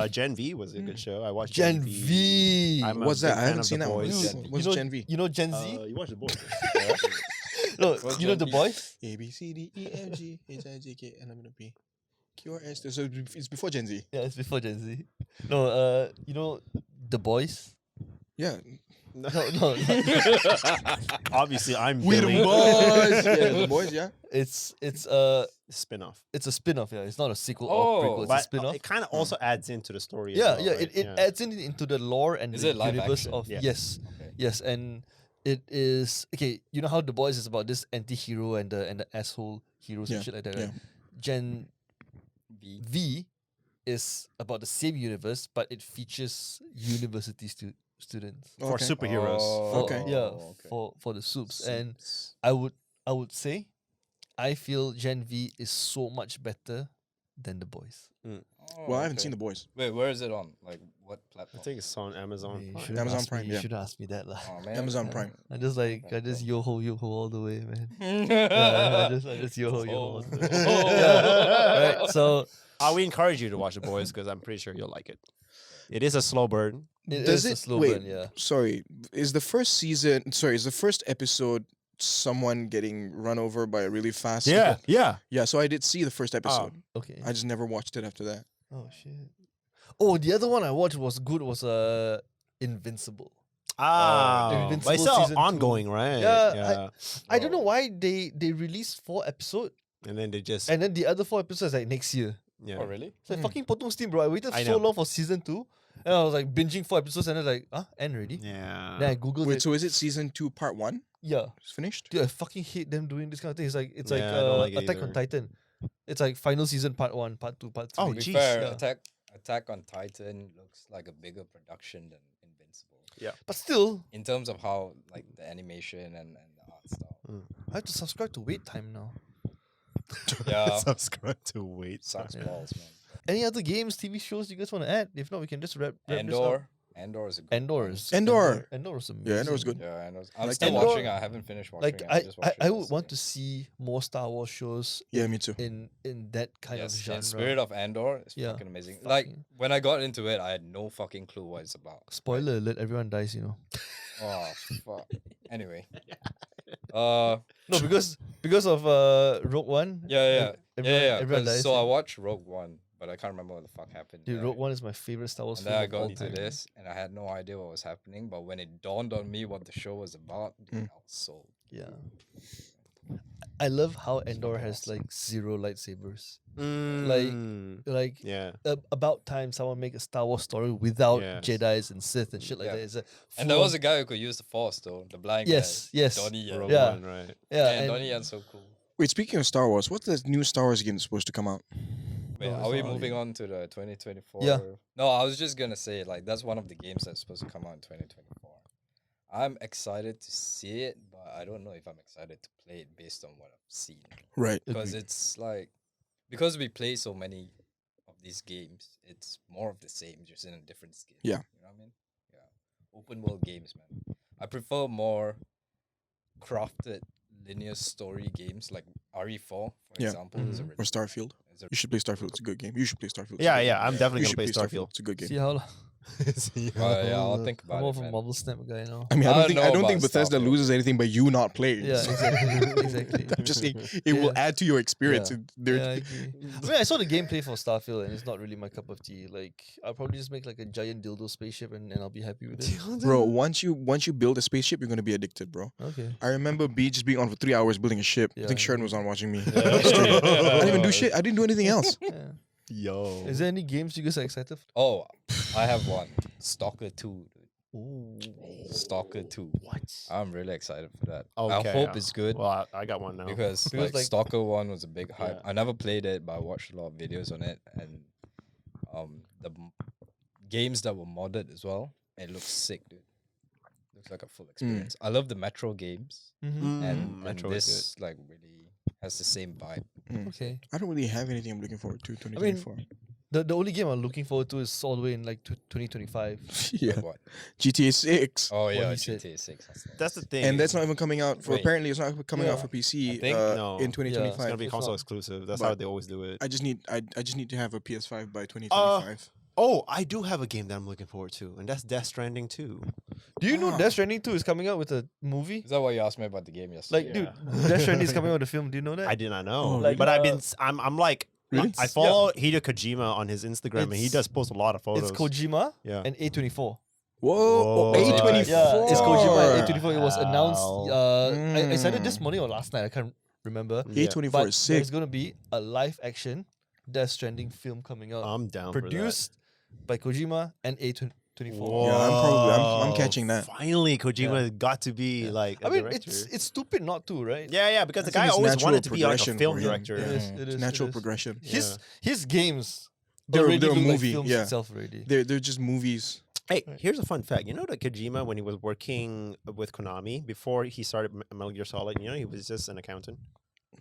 Speaker 4: Gen V was a good show. I watched
Speaker 2: Gen V.
Speaker 4: I'm a
Speaker 3: What's
Speaker 4: big
Speaker 3: that? I
Speaker 4: fan
Speaker 3: haven't
Speaker 4: of
Speaker 3: seen
Speaker 4: The
Speaker 3: that one.
Speaker 4: Boys.
Speaker 2: Dude,
Speaker 1: Gen V.
Speaker 3: What's
Speaker 2: you know,
Speaker 3: Gen V?
Speaker 2: You know Gen Z?
Speaker 4: You watched The Boys.
Speaker 2: No,
Speaker 1: What's
Speaker 2: you know
Speaker 1: Gen
Speaker 2: The
Speaker 1: V?
Speaker 2: Boys?
Speaker 3: A B C D E F G H I J K L M N O P Q R S. So it's before Gen Z.
Speaker 2: Yeah, it's before Gen Z. No, you know The Boys?
Speaker 3: Yeah,
Speaker 2: No.
Speaker 4: Obviously, I'm
Speaker 3: we the
Speaker 4: Billy.
Speaker 3: boys. Yeah, the boys. Yeah.
Speaker 2: It's
Speaker 4: Spin-off.
Speaker 2: a spin-off, yeah. It's not a sequel
Speaker 1: Oh,
Speaker 2: or prequel, it's a
Speaker 4: But
Speaker 2: spin-off.
Speaker 4: it kind of also adds into the story.
Speaker 2: Yeah,
Speaker 4: as well,
Speaker 2: yeah.
Speaker 4: right?
Speaker 2: It adds into the lore and
Speaker 1: Is
Speaker 2: the
Speaker 1: it live
Speaker 2: universe
Speaker 1: action?
Speaker 2: of
Speaker 4: Yeah.
Speaker 2: yes.
Speaker 1: Okay.
Speaker 2: Yes, and it is okay. You know how The Boys is about this anti-hero and the asshole heroes
Speaker 3: Yeah,
Speaker 2: and shit like that,
Speaker 3: yeah.
Speaker 2: right? Gen V is about the same universe, but it features university students.
Speaker 4: for
Speaker 3: Okay.
Speaker 4: superheroes.
Speaker 2: For,
Speaker 3: Okay.
Speaker 2: Yeah,
Speaker 1: okay.
Speaker 2: for the soups. And I would say I feel Gen V is so much better than The Boys.
Speaker 3: Well, I haven't seen the boys.
Speaker 1: Wait, where is it on? Like what
Speaker 4: I
Speaker 1: platform?
Speaker 4: think it's on Amazon.
Speaker 2: You
Speaker 4: Prime.
Speaker 2: shouldn't
Speaker 3: Amazon
Speaker 2: ask me-
Speaker 3: Prime,
Speaker 2: You
Speaker 3: yeah.
Speaker 2: should ask me that lah.
Speaker 1: Oh, man.
Speaker 3: Amazon Prime.
Speaker 2: I just yo-ho all the way, man.
Speaker 1: yeah,
Speaker 2: I just yo-ho all the way.
Speaker 1: Oh.
Speaker 2: Yeah. Right, so
Speaker 4: We encourage you to watch The Boys because I'm pretty sure you'll like it. It is a slow burn.
Speaker 2: it
Speaker 3: Does
Speaker 2: is a
Speaker 3: it-
Speaker 2: slow
Speaker 3: wait.
Speaker 2: burn, yeah.
Speaker 3: Sorry, is the first episode someone getting run over by a really fast?
Speaker 4: Yeah.
Speaker 3: Yeah. So I did see the first episode.
Speaker 2: Okay.
Speaker 3: I just never watched it after that.
Speaker 2: Oh shit. Oh, the other one I watched was good. Was Invincible.
Speaker 4: But
Speaker 2: Invincible
Speaker 4: it's still
Speaker 2: season 2.
Speaker 4: ongoing, right?
Speaker 2: Yeah, I don't know why they released 4 episodes
Speaker 4: And then they just
Speaker 2: and then the other 4 episodes like next year.
Speaker 4: yeah.
Speaker 1: Oh, really?
Speaker 2: It's like fucking potong steam, bro. I waited
Speaker 4: I
Speaker 2: so
Speaker 4: know.
Speaker 2: long for season 2. And I was like binging 4 episodes and I was like, end already?
Speaker 4: Yeah.
Speaker 2: Then I googled
Speaker 3: Wait,
Speaker 2: it.
Speaker 3: so is it season 2, part 1?
Speaker 2: Yeah.
Speaker 3: It's finished?
Speaker 2: Dude, I fucking hate them doing this kind of thing. It's like
Speaker 4: Yeah, I don't like it
Speaker 2: Attack on
Speaker 4: either.
Speaker 2: Titan. It's like final season part 1, part 2, part 3.
Speaker 4: Oh,
Speaker 1: To be
Speaker 4: jeez.
Speaker 1: fair,
Speaker 2: Yeah.
Speaker 1: Attack on Titan looks like a bigger production than Invincible
Speaker 2: But still,
Speaker 1: in terms of how like the animation and the art style.
Speaker 2: I have to subscribe to Wait Time now.
Speaker 1: Yeah,
Speaker 4: Subscribe to wait.
Speaker 1: sucks
Speaker 2: Yeah.
Speaker 1: balls, man.
Speaker 2: Any other games, TV shows you guys want to add? If not, we can just wrap this up.
Speaker 1: Andor is a good
Speaker 2: Endor
Speaker 1: one.
Speaker 2: is
Speaker 3: Endor.
Speaker 2: Endor is amazing.
Speaker 3: Yeah, Endor's good.
Speaker 1: Yeah, I'm
Speaker 3: like
Speaker 1: still
Speaker 2: Andor.
Speaker 1: watching. I haven't finished watching.
Speaker 2: Like
Speaker 1: it.
Speaker 2: I,
Speaker 1: just
Speaker 2: I,
Speaker 1: watched it
Speaker 2: I would want
Speaker 1: yesterday.
Speaker 2: to see more Star Wars shows
Speaker 3: Yeah, me too.
Speaker 2: in that kind
Speaker 1: Yes,
Speaker 2: of
Speaker 1: yeah,
Speaker 2: genre.
Speaker 1: Spirit of Andor is
Speaker 2: Yeah.
Speaker 1: fucking amazing. Like
Speaker 2: Fucking-
Speaker 1: when I got into it, I had no fucking clue what it's about.
Speaker 2: Spoiler alert, everyone dies, you know.
Speaker 1: Oh fuck. Anyway,
Speaker 2: No, because of Rogue One.
Speaker 1: yeah.
Speaker 2: Everyone
Speaker 1: 'cause-
Speaker 2: dies.
Speaker 1: So I
Speaker 2: yeah.
Speaker 1: watched Rogue One, but I can't remember what the fuck happened.
Speaker 2: Dude,
Speaker 1: there.
Speaker 2: Rogue One is my favorite Star Wars
Speaker 1: And
Speaker 2: film
Speaker 1: then I
Speaker 2: of all
Speaker 1: got into
Speaker 2: time.
Speaker 1: this, and I had no idea what was happening. But when it dawned on me what the show was about, dude, I was sold.
Speaker 2: Yeah. I love how
Speaker 1: It's
Speaker 2: Endor
Speaker 1: fucking
Speaker 2: has
Speaker 1: awesome.
Speaker 2: like 0 lightsabers.
Speaker 4: Mm.
Speaker 2: Like
Speaker 4: Yeah.
Speaker 2: about time someone make a Star Wars story without
Speaker 4: Yes.
Speaker 2: Jedi's and Sith and shit like
Speaker 1: Yeah.
Speaker 2: that. It's a
Speaker 1: And there
Speaker 2: full
Speaker 1: was
Speaker 2: on-
Speaker 1: a guy who could use the Force, though. The blind
Speaker 2: Yes,
Speaker 1: guy.
Speaker 2: yes.
Speaker 1: Donnie Yen.
Speaker 4: Rogue
Speaker 2: Yeah.
Speaker 4: One, right.
Speaker 2: yeah,
Speaker 1: Man,
Speaker 2: and
Speaker 1: Donnie Yen's so cool.
Speaker 3: Wait, speaking of Star Wars, what's the new Star Wars game that's supposed to come out?
Speaker 1: Wait,
Speaker 2: No,
Speaker 1: are
Speaker 2: it's
Speaker 1: we
Speaker 2: not out
Speaker 1: moving
Speaker 2: yet.
Speaker 1: on to the 2024?
Speaker 2: Yeah.
Speaker 1: No, I was just gonna say like that's one of the games that's supposed to come out in 2024. I'm excited to see it, but I don't know if I'm excited to play it based on what I've seen.
Speaker 3: Right.
Speaker 1: Because
Speaker 2: Agreed.
Speaker 1: it's like because we play so many of these games, it's more of the same, just in a different skin.
Speaker 3: Yeah.
Speaker 1: You know what I mean? Yeah. Open world games, man. I prefer more crafted linear story games like RE4, for
Speaker 3: Yeah.
Speaker 1: example. Is a
Speaker 2: Mhm.
Speaker 1: really
Speaker 3: Or Starfield.
Speaker 1: is a
Speaker 3: You should play Starfield. It's a good game. You should play Starfield. It's a
Speaker 4: Yeah,
Speaker 3: good
Speaker 4: yeah.
Speaker 3: game.
Speaker 4: I'm definitely
Speaker 3: You
Speaker 4: gonna
Speaker 3: should
Speaker 4: play Starfield.
Speaker 3: It's a good game.
Speaker 2: See how
Speaker 1: yeah, I'll think
Speaker 2: I'm
Speaker 1: about
Speaker 2: more
Speaker 1: it,
Speaker 2: of a
Speaker 1: man.
Speaker 2: Marvel Snap guy now.
Speaker 3: I mean, I
Speaker 1: I
Speaker 3: don't
Speaker 1: don't
Speaker 3: think
Speaker 1: know about
Speaker 3: Bethesda
Speaker 1: Starfield.
Speaker 3: loses anything by you not playing.
Speaker 2: Yeah, exactly. exactly.
Speaker 3: I'm just saying it will
Speaker 2: Yeah.
Speaker 3: add to your experience.
Speaker 2: Yeah.
Speaker 3: They're-
Speaker 2: Yeah, I agree. I mean, I saw the gameplay for Starfield and it's not really my cup of tea. Like, I'll probably just make like a giant dildo spaceship and I'll be happy with it.
Speaker 3: Bro, once you build a spaceship, you're gonna be addicted, bro.
Speaker 2: Okay.
Speaker 3: I remember B just being on for 3 hours building a ship. I
Speaker 2: Yeah,
Speaker 3: think
Speaker 2: I
Speaker 3: Shern
Speaker 2: agree.
Speaker 3: was on watching me.
Speaker 1: Yeah.
Speaker 3: Straight. I didn't even do shit. I didn't do anything else.
Speaker 2: Yeah.
Speaker 4: Yo.
Speaker 2: Is there any games you guys are excited for?
Speaker 1: Oh, I have one. Stalker 2.
Speaker 2: Ooh.
Speaker 1: Stalker 2.
Speaker 2: What?
Speaker 1: I'm really excited for that. I
Speaker 4: Okay,
Speaker 1: hope
Speaker 4: yeah.
Speaker 1: it's good
Speaker 4: Well, I got one now.
Speaker 1: because
Speaker 2: Because, like-
Speaker 1: Stalker 1 was a big hype.
Speaker 4: Yeah.
Speaker 1: I never played it, but I watched a lot of videos on it and the games that were modded as well. It looks sick, dude. Looks like a full experience. I love the Metro games
Speaker 2: Mm-hmm.
Speaker 1: and
Speaker 4: Metro is
Speaker 1: this like really has the same vibe.
Speaker 2: Okay.
Speaker 3: I don't really have anything I'm looking forward to
Speaker 2: mean,
Speaker 3: 2024.
Speaker 2: The only game I'm looking forward to is all the way in like 2025.
Speaker 3: yeah.
Speaker 1: Like what?
Speaker 3: GTA 6.
Speaker 1: Oh
Speaker 2: What
Speaker 1: yeah,
Speaker 2: he said.
Speaker 1: GTA 6.
Speaker 4: That's the thing.
Speaker 3: And that's not even coming out for
Speaker 1: Wait.
Speaker 3: apparently it's not coming out
Speaker 2: Yeah.
Speaker 3: for PC
Speaker 1: I think-
Speaker 4: No.
Speaker 3: in
Speaker 4: it's
Speaker 3: 2025.
Speaker 4: gonna be
Speaker 2: It's
Speaker 4: console
Speaker 2: not.
Speaker 4: exclusive. That's
Speaker 3: But
Speaker 4: how they always do it.
Speaker 3: I just need to have a PS5 by 2025.
Speaker 4: Oh, I do have a game that I'm looking forward to, and that's Death Stranding 2.
Speaker 2: Do you know
Speaker 3: Ah.
Speaker 2: Death Stranding 2 is coming out with a movie?
Speaker 1: Is that what you asked me about the game yesterday?
Speaker 2: Like,
Speaker 4: Yeah.
Speaker 2: dude, Death Stranding is coming out with a film. Do you know that?
Speaker 4: I did not know,
Speaker 3: Oh,
Speaker 2: Like,
Speaker 4: but I've
Speaker 2: uh,
Speaker 4: been. I'm like,
Speaker 3: Really?
Speaker 4: I follow Hideo Kojima on his Instagram, and he
Speaker 2: It's-
Speaker 4: does post a lot of photos.
Speaker 2: It's Kojima
Speaker 4: Yeah.
Speaker 2: and A24.
Speaker 3: Whoa,
Speaker 4: Whoa.
Speaker 3: A24.
Speaker 2: Yeah, it's Kojima and A24. It was announced.
Speaker 4: Wow.
Speaker 2: It's either this morning or last night. I can't remember.
Speaker 4: Yeah.
Speaker 3: A24
Speaker 2: But
Speaker 3: is sick.
Speaker 2: there's gonna be a live action Death Stranding film coming out,
Speaker 4: I'm down
Speaker 2: produced by Kojima and A24.
Speaker 4: for that.
Speaker 3: Yeah, I'm catching that.
Speaker 4: Finally, Kojima got to be
Speaker 2: Yeah.
Speaker 4: like.
Speaker 2: I
Speaker 4: a
Speaker 2: mean,
Speaker 4: director.
Speaker 2: it's stupid not to, right?
Speaker 4: Yeah, because the
Speaker 3: I think
Speaker 4: guy
Speaker 3: it's
Speaker 4: always
Speaker 3: natural
Speaker 4: wanted to be like a
Speaker 3: progression
Speaker 4: film
Speaker 3: for him.
Speaker 4: director.
Speaker 2: It is.
Speaker 1: Yeah.
Speaker 2: It is.
Speaker 3: Natural
Speaker 2: it is.
Speaker 3: progression.
Speaker 2: His games
Speaker 3: They're
Speaker 2: already
Speaker 3: a
Speaker 2: look
Speaker 3: movie,
Speaker 2: like films
Speaker 3: yeah.
Speaker 2: itself already.
Speaker 3: They're just movies.
Speaker 4: Hey,
Speaker 2: Right.
Speaker 4: here's a fun fact. You know that Kojima, when he was working with Konami before he started Metal Gear Solid, he was just an accountant.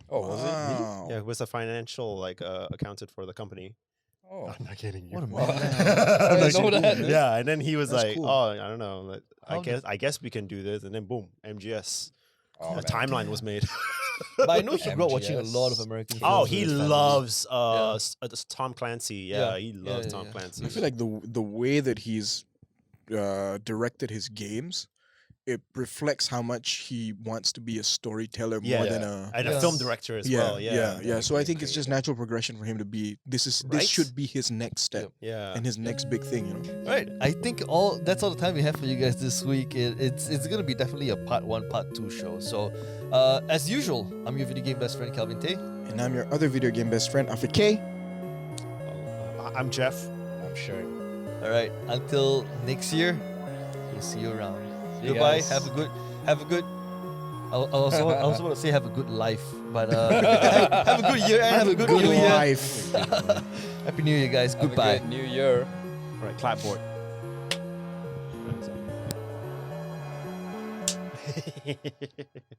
Speaker 1: Oh, was it?
Speaker 3: Wow.
Speaker 4: Yeah, he was a financial accountant for the company.
Speaker 1: Oh.
Speaker 4: I'm not kidding you.
Speaker 2: What a
Speaker 1: Wow.
Speaker 2: man.
Speaker 1: I didn't know that. dude.
Speaker 4: Yeah, and then he was
Speaker 3: That's
Speaker 4: like,
Speaker 3: cool.
Speaker 4: "Oh, I don't know. Like,
Speaker 2: How did-
Speaker 4: I guess we can do this." And then boom, MGS.
Speaker 1: Oh,
Speaker 4: The
Speaker 1: man.
Speaker 4: timeline was made.
Speaker 2: But I know he grew up watching a lot of
Speaker 1: MGS.
Speaker 2: American films.
Speaker 4: Oh,
Speaker 2: with
Speaker 4: he
Speaker 2: his family.
Speaker 4: loves
Speaker 2: Yeah.
Speaker 4: Tom Clancy.
Speaker 2: Yeah.
Speaker 4: Yeah, he
Speaker 2: Yeah,
Speaker 4: loves
Speaker 2: yeah,
Speaker 4: Tom
Speaker 2: yeah.
Speaker 4: Clancy.
Speaker 3: I feel like the way that he's directed his games, it reflects how much he wants to be a storyteller more than a
Speaker 4: and
Speaker 2: Yeah.
Speaker 4: a film director as
Speaker 3: yeah,
Speaker 4: well.
Speaker 3: yeah. So I think it's just natural progression for him to be. This
Speaker 4: Right?
Speaker 3: should be his next step
Speaker 4: Yeah.
Speaker 3: and his next big thing. You know.
Speaker 2: Right. I think that's all the time we have for you guys this week. It's gonna be definitely a part 1, part 2 show. So, as usual, I'm your video game best friend Calvin Tay.
Speaker 3: And I'm your other video game best friend, Afik K.
Speaker 4: I'm Jeff.
Speaker 1: I'm sure.
Speaker 2: All right. Until next year, we'll see you around.
Speaker 1: See you
Speaker 2: Goodbye.
Speaker 1: guys.
Speaker 2: Have a good. I also want to say have a good life, but have a good year and have a good new year.
Speaker 3: life.
Speaker 2: Happy New Year, guys.
Speaker 1: Have a
Speaker 2: Goodbye.
Speaker 1: good New Year.
Speaker 4: All right, clapboard.